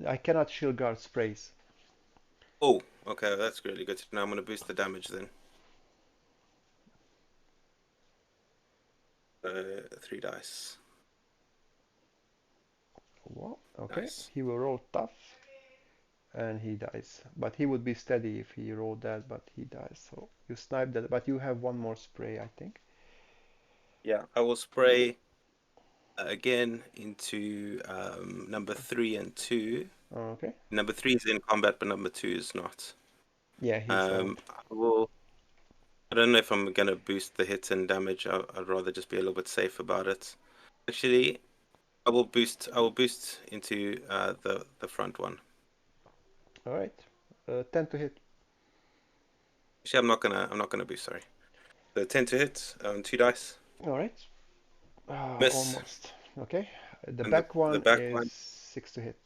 I cannot shield guard sprays. Oh, okay. That's really good to know. I'm gonna boost the damage then. 3 dice. Well, okay. Nice. He will roll tough, and he dies. But he would be steady if he rolled that, but he dies. So you snipe that, but you have one more spray, I think. Yeah. I will spray again into number 3 and 2. Okay. Number 3 is in combat, but number 2 is not. Yeah, he's out. I will. I don't know if I'm gonna boost the hits and damage. I'd rather just be a little bit safe about it. Actually, I will boost. I will boost into the front one. All right. 10 to hit. Actually, I'm not gonna boost. Sorry. So 10 to hit. 2 dice. All right. Miss. Almost. Okay. The And the back the one back is one 6 to hit.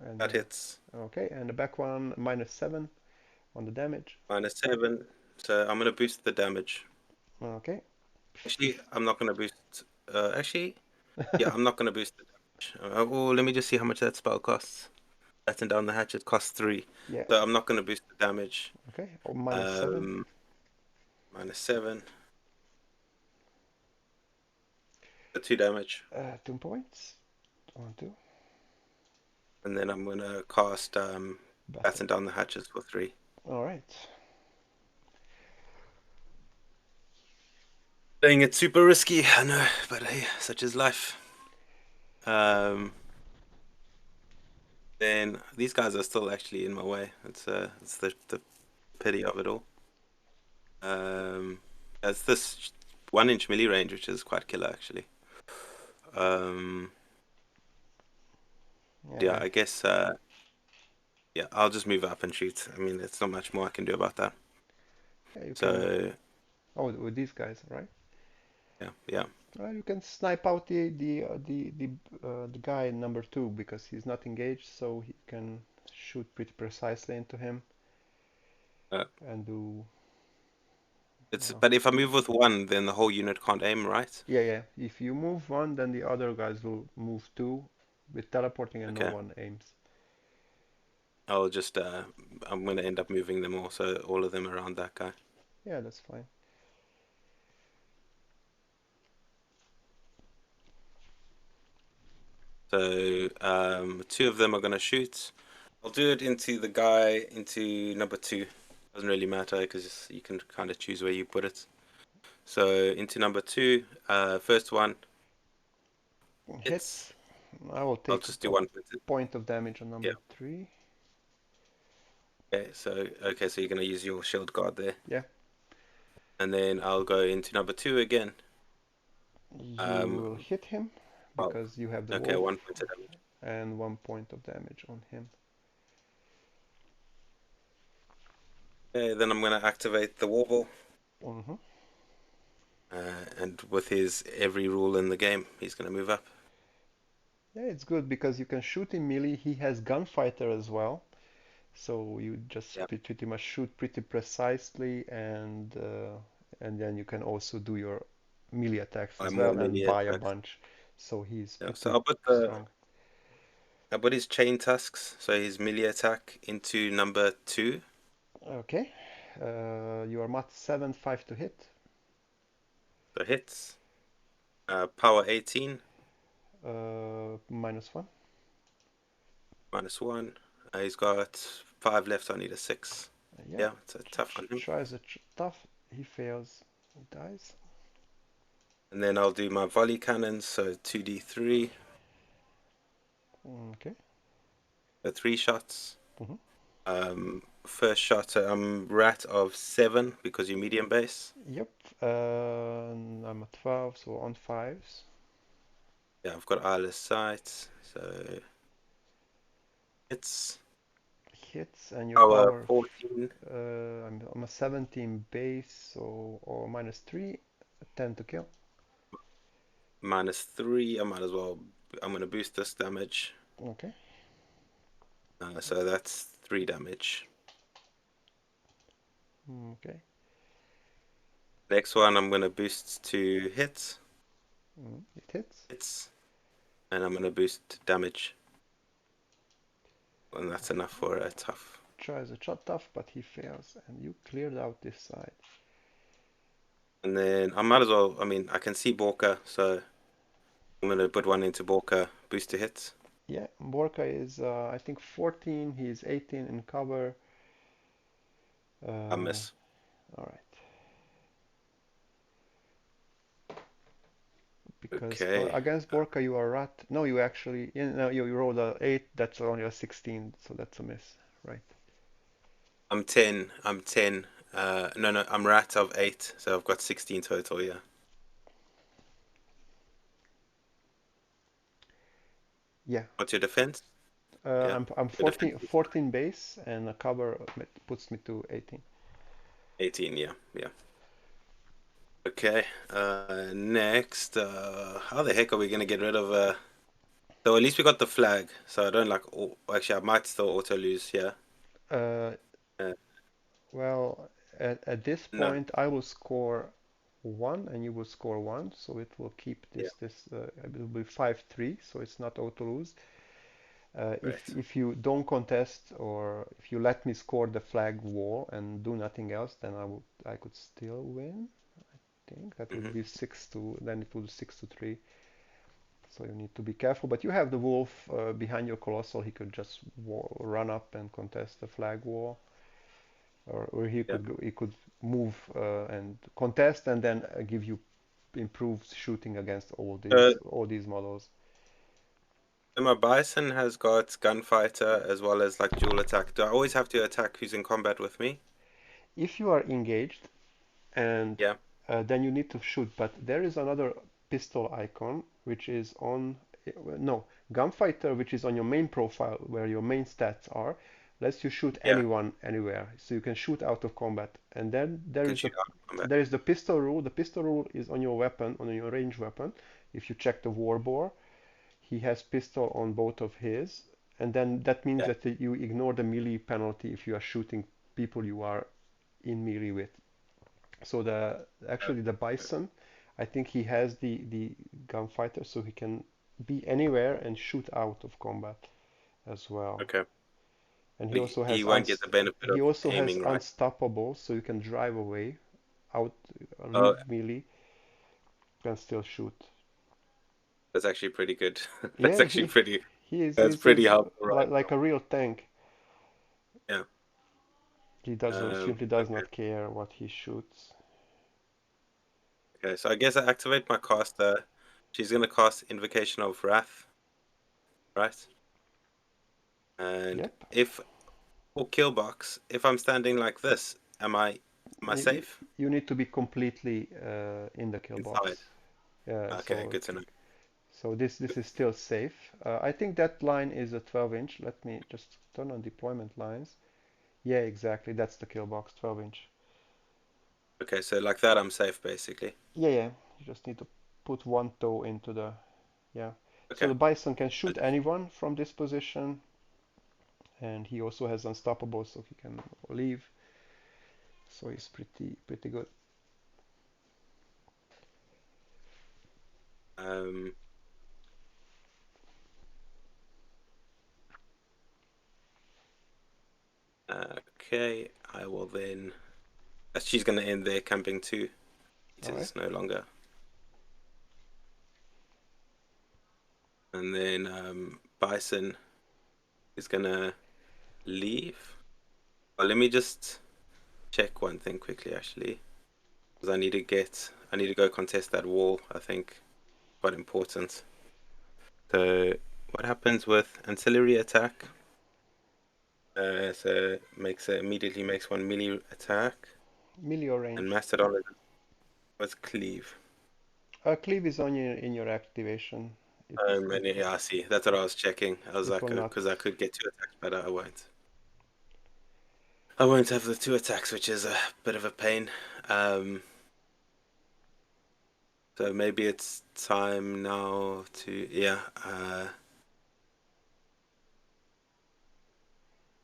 And that hits okay, and the back one -7 on the damage. -7. So I'm gonna boost the damage. Okay. Actually, I'm not gonna boost. Actually, yeah, I'm not gonna boost the damage. Oh, let me just see how much that spell costs. Batten down the hatchet costs 3. Yeah. So I'm not gonna boost the damage. Okay. Or -7. Um, -7. The 2 damage. 2 points. 1, 2. And then I'm gonna cast Batten. Batten down the hatches for 3. All right. Playing it super risky, I know, but hey, such is life. Um, then these guys are still actually in my way. It's the pity of it all. Um, it's this 1 inch melee range, which is quite killer actually. Um, Yeah, Yeah, I guess yeah, I'll just move up and shoot. I mean, there's not much more I can do about that. yeah, you can. So Oh, with these guys, right? yeah, yeah. You can snipe out the guy number two because he's not engaged, so he can shoot pretty precisely into him Uh, and do. it's Uh, but if I move with one, then the whole unit can't aim, right? yeah, yeah. If you move one, then the other guys will move two with teleporting, and no Okay. one aims. I'll just I'm gonna end up moving them all, so all of them around that guy. Yeah, that's fine. So two of them are gonna shoot. I'll do it into the guy into number two. Doesn't really matter because you can kind of choose where you put it. So into number two, first one hits. Hits. I will I'll take just do a one pointed. point of damage on Yeah. number three. Okay. So okay, so you're gonna use your shield guard there, Yeah, and then I'll go into number two again. you Um, will hit him 12. because you have the Okay, wolf one pointed damage. and 1 point of damage on him. Okay, then I'm gonna activate the warble, Hmm. and with his every rule in the game, he's gonna move up. Yeah, it's good because you can shoot in melee. He has gunfighter as well, so you just Yeah. pretty much shoot pretty precisely, and then you can also do your melee attacks By as more well and melee buy a attacks. bunch. So he's Yeah. So pretty strong. I'll put his chain tusks, so his melee attack into number two. Okay, you are mat 7, 5 to hit, So hits. Power 18 -1. minus one. He's got five left. So I need a six. Yeah, Yeah, it's a tough on him. tries a tough. He fails. He dies. And then I'll do my volley cannons. So 2d3, Okay. so three shots. Hmm. First shot, so I'm rat of seven because you're medium base. Yep. I'm at 12, so on fives. Yeah, I've got eyeless sight. So it's Hits and your power power. 14 I'm a 17 base, so or -3, 10 to kill. minus three. I might as well. I'm gonna boost this damage. Okay. So that's three damage. Okay. Next one, I'm gonna boost to hits, It hits. hits, and I'm gonna boost damage, and that's enough for a tough. Tries a shot tough, but he fails, and you cleared out this side. And then I might as well. I mean, I can see Borka, so I'm gonna put one into Borka, boost to hits. Yeah, Borka is I think 14. He's 18 in cover. I Uh, miss. all right. Because Okay, against Borka you are rat. No, you actually no, you rolled a 8. That's only a 16, so that's a miss, right? I'm 10. I'm 10. No, no, I'm rat of eight, so I've got 16 total. Yeah. Yeah. What's your defense? Yeah, I'm your defense 14 is 14 base, and a cover puts me to 18. 18. Yeah, yeah. Okay. Next, how the heck are we gonna get rid of So at least we got the flag. So I don't like. Actually, I might still auto lose. Yeah. Uh, Uh, well, at this no. point I will score 1 and you will score 1, so it will keep Yeah. this it will be 5-3, so it's not auto lose. Right. If you don't contest or if you let me score the flag wall and do nothing else, then I could still win. I think that would Mm-hmm. be 6 to then it would be 6-3. So you need to be careful. But you have the wolf behind your colossal. He could just run up and contest the flag wall, or Yeah. he could move and contest and then give you improved shooting against Uh, all these models. so my bison has got gunfighter as well as like dual attack. Do I always have to attack who's in combat with me? If you are engaged, and Yeah. then you need to shoot. But there is another pistol icon which is on. No, Gunfighter, which is on your main profile where your main stats are, lets you shoot Yeah, anyone anywhere, so you can shoot out of combat. And then you can shoot out of combat. there is the pistol rule. The pistol rule is on your weapon, on your range weapon. If you check the warbore, he has pistol on both of his, and then that means Yeah. that you ignore the melee penalty if you are shooting people you are in melee with. So the actually the Okay. Bison, I think he has the gunfighter, so he can be anywhere and shoot out of combat as well. Okay. And He won't get the benefit of he also has aiming, right? unstoppable, so you can drive away, out, Oh, leave melee, and still shoot. that's actually pretty good. That's Yeah, actually pretty. That's he's pretty helpful, right? like a real tank. Yeah. He doesn't simply does Okay. not care what he shoots. Okay. So I guess I activate my caster. She's gonna cast Invocation of Wrath, right? And Yep. if for kill box, if I'm standing like this, am I You, safe you need to be completely in the kill inside? box. Yeah, Okay, good to know. so this is still safe. I think that line is a 12 inch. Let me just turn on deployment lines. Yeah, exactly. That's the kill box, 12 inch. Okay, so like that, I'm safe basically. Yeah, yeah. You just need to put one toe into the, yeah. So Okay. the Bison can shoot anyone from this position, and he also has unstoppable, so he can leave. So he's pretty good. Um. Okay. I will then. She's gonna end there camping too. It All right. is no longer. And then Bison is gonna leave. Well, let me just check one thing quickly, actually, because I need to go contest that wall. I think quite important. So, what happens with ancillary attack? So immediately makes one melee attack, Melee and range. Mastodon was cleave. Cleave is on your in your activation. And yeah, I see. That's what I was checking. I was It like, will not. because I could get two attacks, but I won't. I won't have the two attacks, which is a bit of a pain. Um, so maybe it's time now to, yeah,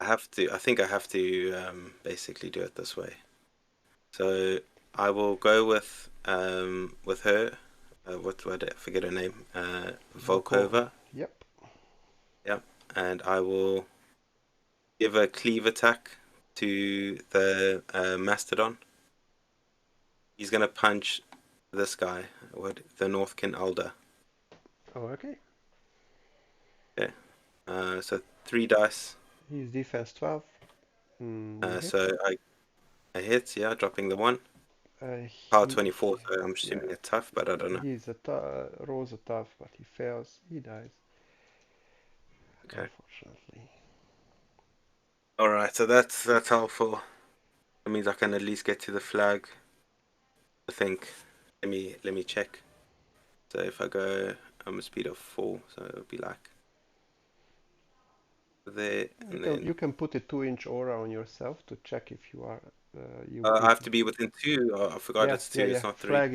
I think I have to basically do it this way. So I will go with her. What I forget her name. Volkova. Volkova. Yep. Yeah, and I will give a cleave attack to the Mastodon. He's gonna punch this guy, the Northkin Alder. Oh, okay. Okay. So 3 dice. He's defense 12. You hit. So I hit, yeah, dropping the one. Power He 24, so I'm yeah. assuming it's tough, but I don't know. Rolls a tough, but he fails. He dies. Okay. Unfortunately. All right, so that's helpful. That means I can at least get to the flag. I think. Let me check. So if I go, I'm a speed of 4, so it'll be like there, and then You can put a 2 inch aura on yourself to check if you are I have to be within 2. Oh, I forgot yeah, it's yeah, 2. yeah. It's not 3.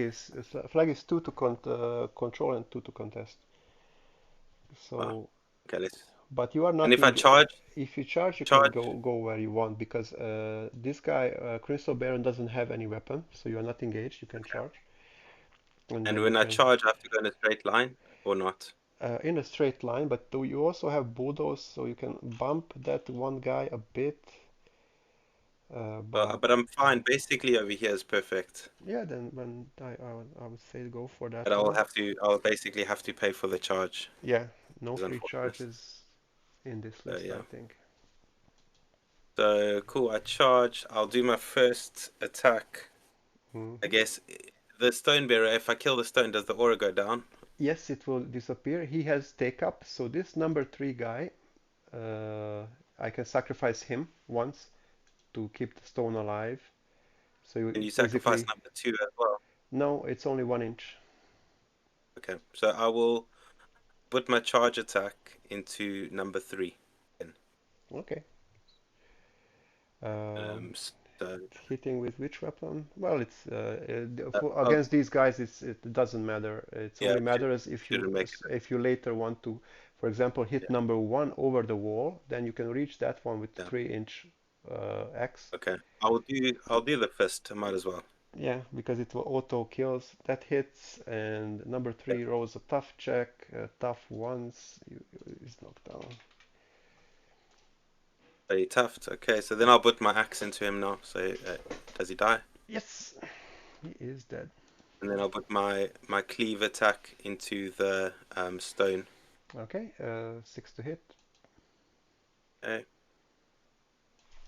Flag is two to control and two to contest. Wow. So, Okay, let's. but you are And not if I in. charge, If you charge, you can charge, go where you want because this guy, Crystal Baron, doesn't have any weapon, so you are not engaged. You can charge, and and then you when I can charge, I have to go in a straight line or not. in a straight line. But you also have bulldoze, so you can bump that one guy a bit. But But I'm fine. Basically, over here is perfect. yeah, then I would say go for But that one. I'll basically have to pay for the charge. Yeah, no Is free unfortunate. charges in this So list, yeah. I think. So cool. I charge. I'll do my first attack. I hmm guess the stone bearer. If I kill the stone, does the aura go down? Yes, it will disappear. He has take up, so this number three guy, uh, I can sacrifice him once to keep the stone alive. So Can you you sacrifice basically, number 2 as well? no, it's only 1 inch. Okay. So I will. put my charge attack into number three. Again. Okay. Um, So Hitting with which weapon? Well, it's oh against these guys. It doesn't matter. It's yeah, only matters shouldn't make it. if you later want to, for example, hit Yeah, number one over the wall. Then you can reach that one with yeah. 3-inch axe. Okay. I'll do the fist. I might as well. Yeah, because it will auto kills. That hits, and number Yeah. three rolls a tough check. Tough once is knocked down. Very tough. Okay, so then I'll put my axe into him now. So does he die? Yes, he is dead. And then I'll put my cleave attack into the stone. Okay, 6 to hit. Okay.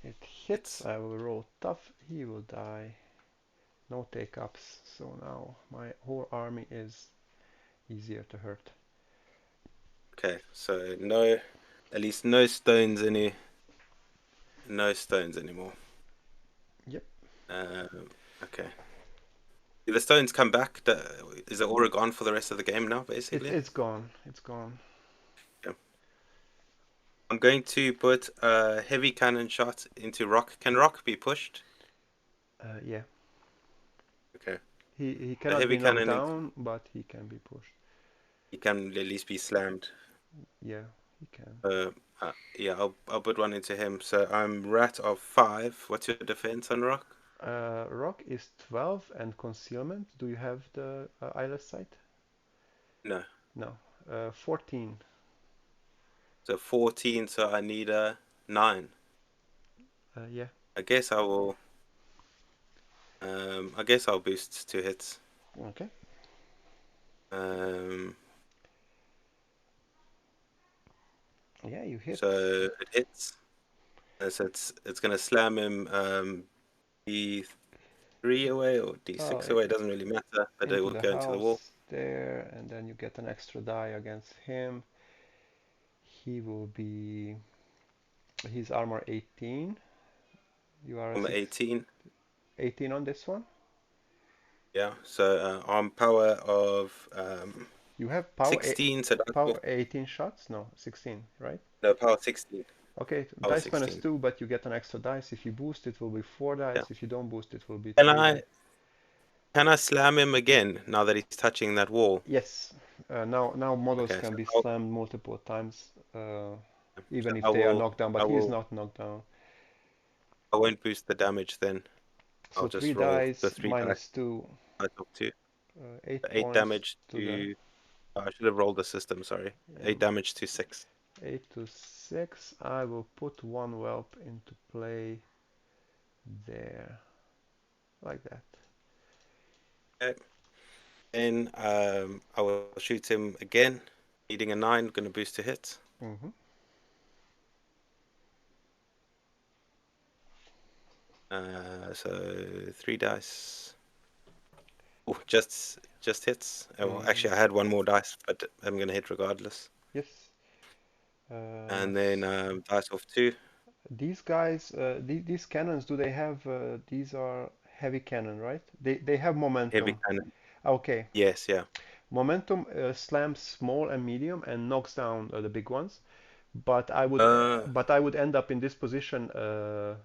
It hits. It's I will roll tough. He will die. No take ups. So now my whole army is easier to hurt. okay. So no, at least no stones no stones anymore. Yep. Okay. Do the stones come back? Is it all gone for the rest of the game now, basically? It's gone. It's gone. Yeah. I'm going to put a heavy cannon shot into rock. Can rock be pushed? Yeah. Okay. He A cannot heavy be knocked cannon into down, but he can be pushed. he can at least be slammed. Yeah, he can. Uh, yeah, I'll put one into him. So I'm rat of 5. What's your defense on rock? Rock is 12 and concealment. Do you have the eyeless sight? No. No. 14. So 14. So I need a 9. Yeah. I guess I will. I guess I'll boost 2 hits. Okay. Um, Yeah, you hit. so it hits. So it's gonna slam him D3 away or Oh, D6 away. It doesn't really matter, but it into will the go into the wall. house there, and then you get an extra die against him. He will be his armor 18. You are a I'm 6, 18. 18 on this one. Yeah. So arm power of You have 16. So that's power 18 shots? No, 16, right? no power 16. Okay, Power dice minus 16. 2, but you get an extra dice. If you boost, it will be 4 Yeah. dice. If you don't boost, it will be Can 3 I dice. can I slam him again now that he's touching that wall? Yes, now models Okay. can So be slammed multiple times, so even if I they are will knocked down, I but he is will not knocked down. I won't boost the damage then. So I'll 3 just roll the dice 3 dice minus 2, I took 2. 8 8 points damage to the, to. I should have rolled the system. Sorry. yeah, 8 damage to 6. 8 to 6. I will put one whelp into play there, like that. Okay. Then I will shoot him again. Needing a 9, gonna boost to hit. Hmm. So 3 dice. Oh, just hits. Oh, well, Hmm. actually, I had one more dice, but I'm gonna hit regardless. Yes. And then dice of 2. These guys, these cannons, do they have? These are heavy cannon, right? They have Heavy momentum. cannon. Okay, Yes, yeah. momentum slams small and medium and knocks down the big ones. But Uh, I would end up in this position.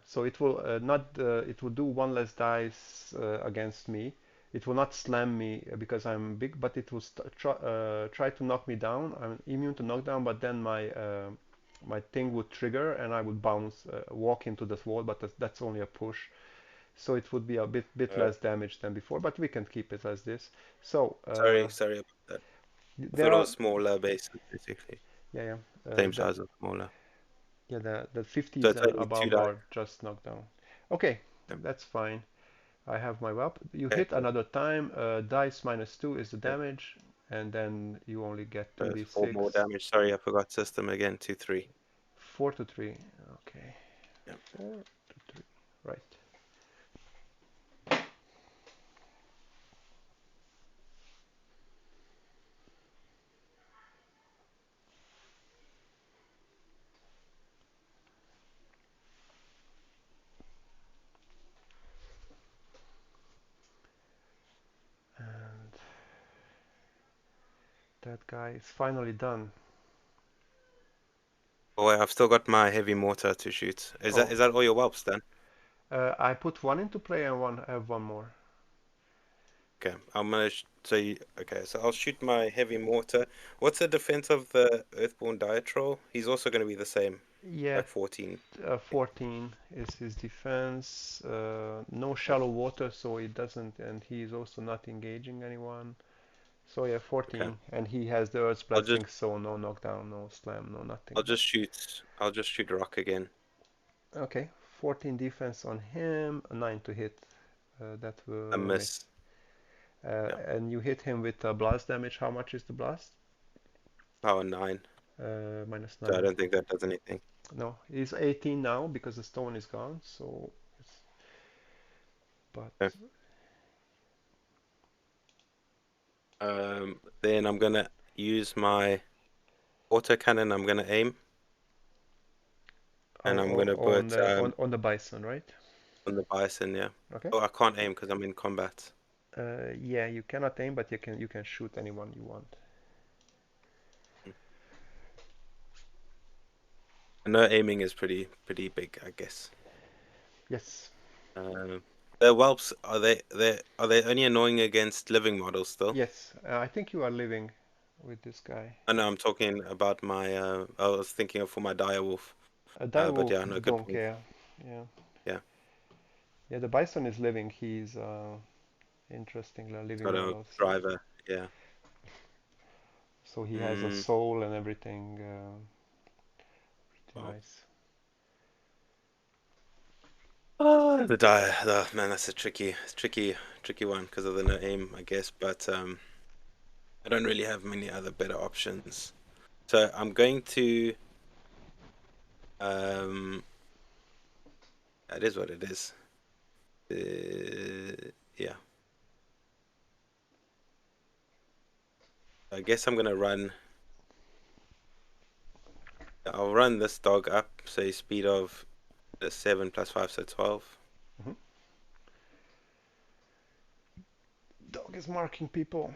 So it will not. It will do one less dice against me. It will not slam me because I'm big, but it will try to knock me down. I'm immune to knockdown, but then my thing would trigger and I would bounce, walk into this wall. But that's only a push, so it would be a bit uh, less damage than before. But we can keep it as this. So sorry about that. I there thought it are, was smaller bases, basically. yeah, Same the size or smaller. yeah, the So 50s it's and only two above dice. are just knocked down. Okay, Yeah. that's fine. I have my weapon. You Okay, hit another time. Dice minus 2 is the yeah. damage, and then you only get So 4 more 2d6. damage. Sorry, I forgot system again. 2, 3. 4 to 3. Okay, Yeah. 4 to 3. Right. And that guy. It's finally done. Oh, wait, I've still got my heavy mortar to shoot. Is that Oh, is that all your whelps then? I put one into play and I have one more. Okay, I'm gonna okay, so I'll shoot my heavy mortar. What's the defense of the Earthborn Diatrol? He's also gonna be the same, Yeah, like 14. 14 is his defense. No shallow water, so it doesn't, and he is also not engaging anyone. So yeah, Okay. 14, and he has the Earth's I'll just Blessing, so no knockdown, no slam, no nothing. I'll just shoot rock again. Okay, 14 defense on him, a 9 to hit. That I will miss. miss. Yeah. And you hit him with blast damage. How much is the blast? Power 9. Minus So I 9. don't think that does anything. No, he's 18 now because the stone is gone. So, but Okay. Then I'm gonna use my autocannon. I'm gonna aim, and I'm gonna on put the on the bison, right? on the bison. Yeah. Okay. Oh, I can't aim because I'm in combat. Yeah, you cannot aim, but you can shoot anyone you want. I know aiming is pretty big, I guess. Yes, Um, the whelps are they only annoying against living models still? yes. I think you are living with this guy. I know I'm talking about my. I was thinking of for my direwolf. A But direwolf yeah, no, good don't point. care. Yeah, Yeah, yeah. The bison is living. He's interesting it's living got a models. driver. Yeah. So he has a Mm, soul and everything. Pretty wow. nice. The dire. Oh, man, that's a tricky one because of the no aim, I guess. But I don't really have many other better options. So I'm going to. Um, that is what it is. Yeah. I guess I'm gonna run. I'll run this dog up, say speed of 7 plus 5, so 12. Mhm. Dog is marking people.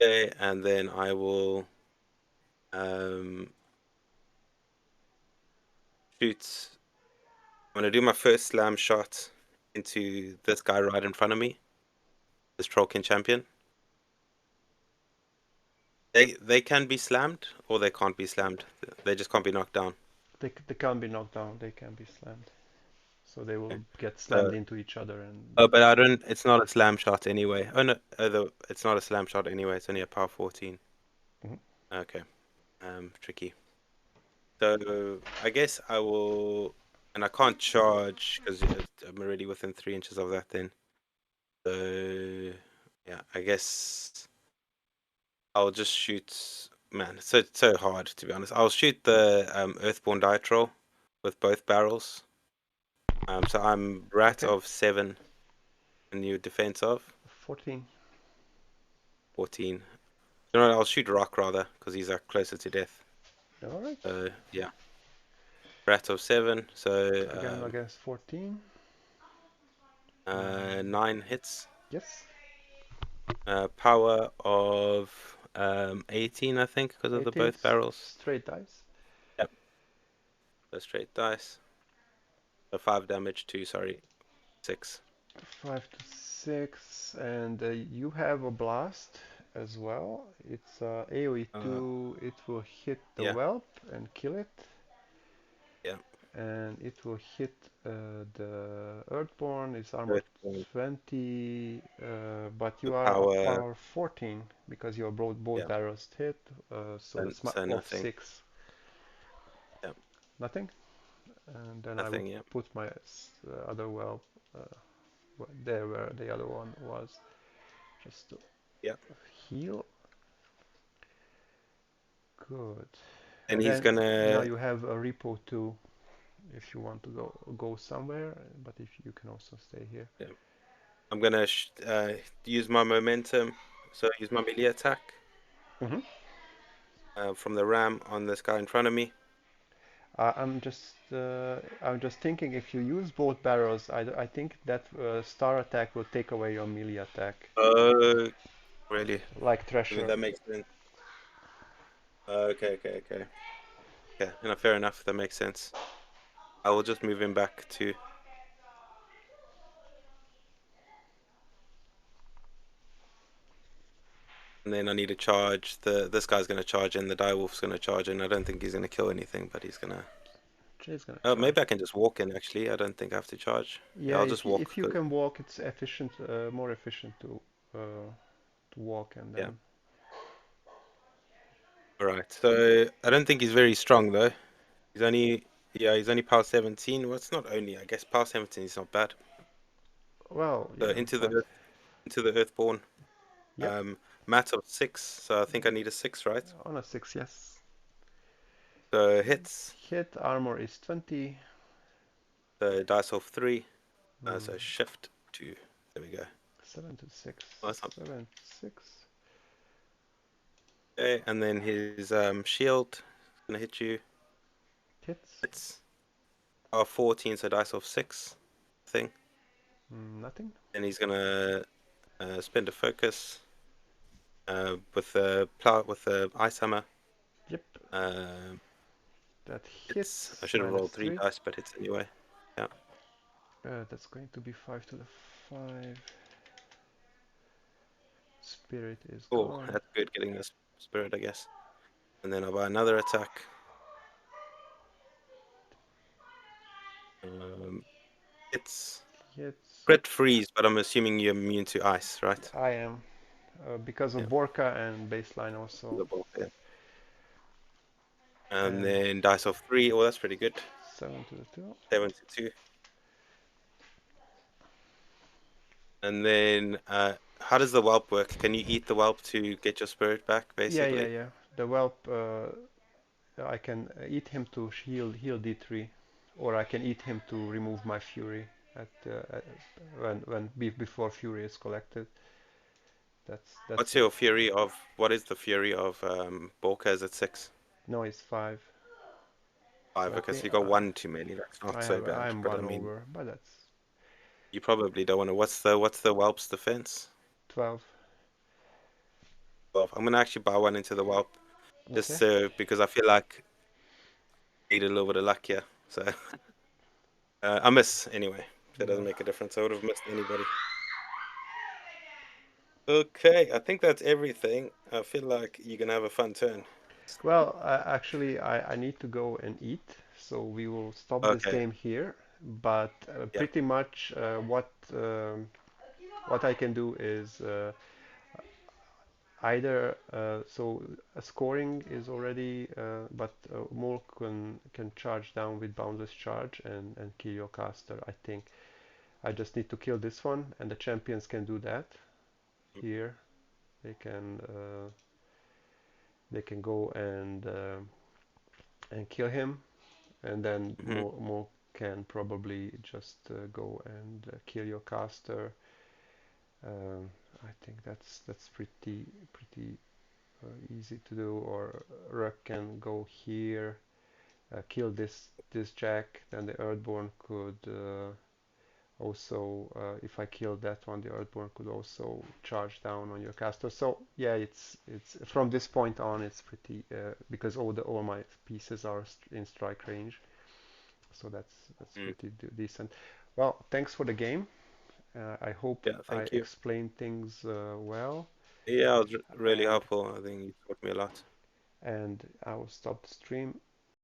Okay, and then I will um, shoot. I'm gonna do my first slam shot into this guy right in front of me, this Trollkin champion. They can be slammed or they can't be slammed. They just can't be knocked down. They can't be knocked down. They can be slammed. So they Okay. will get So, slammed into each other and. oh, but I don't. It's not a slam shot anyway. Oh no, it's not a slam shot anyway. It's only a power 14. Mhm. Okay. Tricky. So I guess I will, and I can't charge because I'm already within 3 inches of that. Then, so yeah, I guess I'll just shoot. Man, it's so hard to be honest. I'll shoot the Earthborn Diatrol with both barrels. So I'm rat Okay. of 7, and you defense of 14. 14. You know what, I'll shoot rock rather because he's closer to death. All right. Yeah, rat of 7. Again So against 14. Mm, 9 hits. yes. Power of 18, I think, because of the 18 both barrels. straight dice. Yep, the straight dice. So 5 damage to, sorry, 6. 5 to 6. And you have a blast as well. It's AoE Uh, 2. It will hit the yeah, whelp and kill it. yeah. And it will hit the Earthborn. It's armor Earth point, 20, but the you are a power, power 14 because your both yeah, barrels hit. So and it's so of nothing. 6. Yeah, Nothing. And then I will nothing. Yeah, put my other well there where the other one was, just to yeah. heal. Good. And And he's then now gonna, you have a repo too if you want to go somewhere, but if you can also stay here. yeah. I'm gonna use my momentum. So use my melee attack Hmm. from the ram on this guy in front of me. I'm just thinking if you use both barrels, I think that star attack will take away your melee attack, Oh, really? like I mean, Thresher. that makes sense. Okay. Yeah, you know, fair enough. That makes sense. I will just move him back to, and then I need to charge. This guy's gonna charge in. The direwolf's gonna charge in. I don't think he's gonna kill anything, but he's gonna. Jay's gonna Oh, charge. maybe I can just walk in. Actually, I don't think I have to charge. Yeah, Yeah, I'll just walk. if you can walk, it's efficient, more efficient to walk and Yeah. then. All right. So I don't think he's very strong though. He's only yeah, he's only power 17. Well, it's not only. I guess power 17 is not bad. Well, So yeah, but into the Earthborn. yep, Um, Mat of 6. So I think I need a 6, right? on a 6, yes. So hits. Hit armor is 20. The dice of 3. Mm, So shift 2. There we go. 7 to 6. Oh, that's not 7, 6. okay. And then his shield is gonna hit you. Hits. It's 14, so dice of 6 thing. Nothing. And he's gonna spend a focus with the plow with the ice hammer. Yep, Um, that it's I hits. should have Minus rolled 3 3. dice, but it's anyway. Yeah. That's going to be 5 to the 5. Spirit is Oh, gone. that's good getting this spirit, I guess. And then I'll buy another attack. Um, it's Hits. crit freeze, but I'm assuming you're immune to ice, right? I am. Because of Yeah. Borka and baseline also. The ball, yeah. And And then dice of 3. Oh, that's pretty good. 7 to the 2. 7 to 2. And then how does the whelp work? Can you eat the whelp to get your spirit back, basically? Yeah. The whelp, I can eat him to heal D3, or I can eat him to remove my fury before fury is collected. That's What's what. your fury of what is the fury of Borka? Is it 6? No, it's 5. So 5, I okay, so think you got one too many. That's not so bad. I'm But I one mean, over, but that's you probably don't want to. What's the whelp's defense? 12. Well, I'm gonna actually buy one into the whelp just Okay. so because I feel like I need a little bit of luck here. So I miss anyway. That doesn't Yeah. make a difference. I would have missed anybody. Okay, I think that's everything. I feel like you're gonna have a fun turn. Well, actually, I need to go and eat, so we will stop this Okay, game here. But yeah. pretty much what I can do is either so scoring is already, but Mork can charge down with boundless charge and kill your caster. I think I just need to kill this one, and the champions can do that. Here they can uh, they can go and kill him, and then Hmm. more can probably just go and kill your caster. Um, I think that's pretty easy to do. Or Ruck can go here, kill this Jack. Then the Earthborn could also, if I kill that one, the Earthborn could also charge down on your caster. So yeah, it's from this point on, it's pretty because all my pieces are in strike range. So that's Mm. pretty decent. Well, thanks for the game. I hope Yeah, I thank you. explained things well, Yeah, it was really and helpful. I think you taught me a lot. I will stop the stream.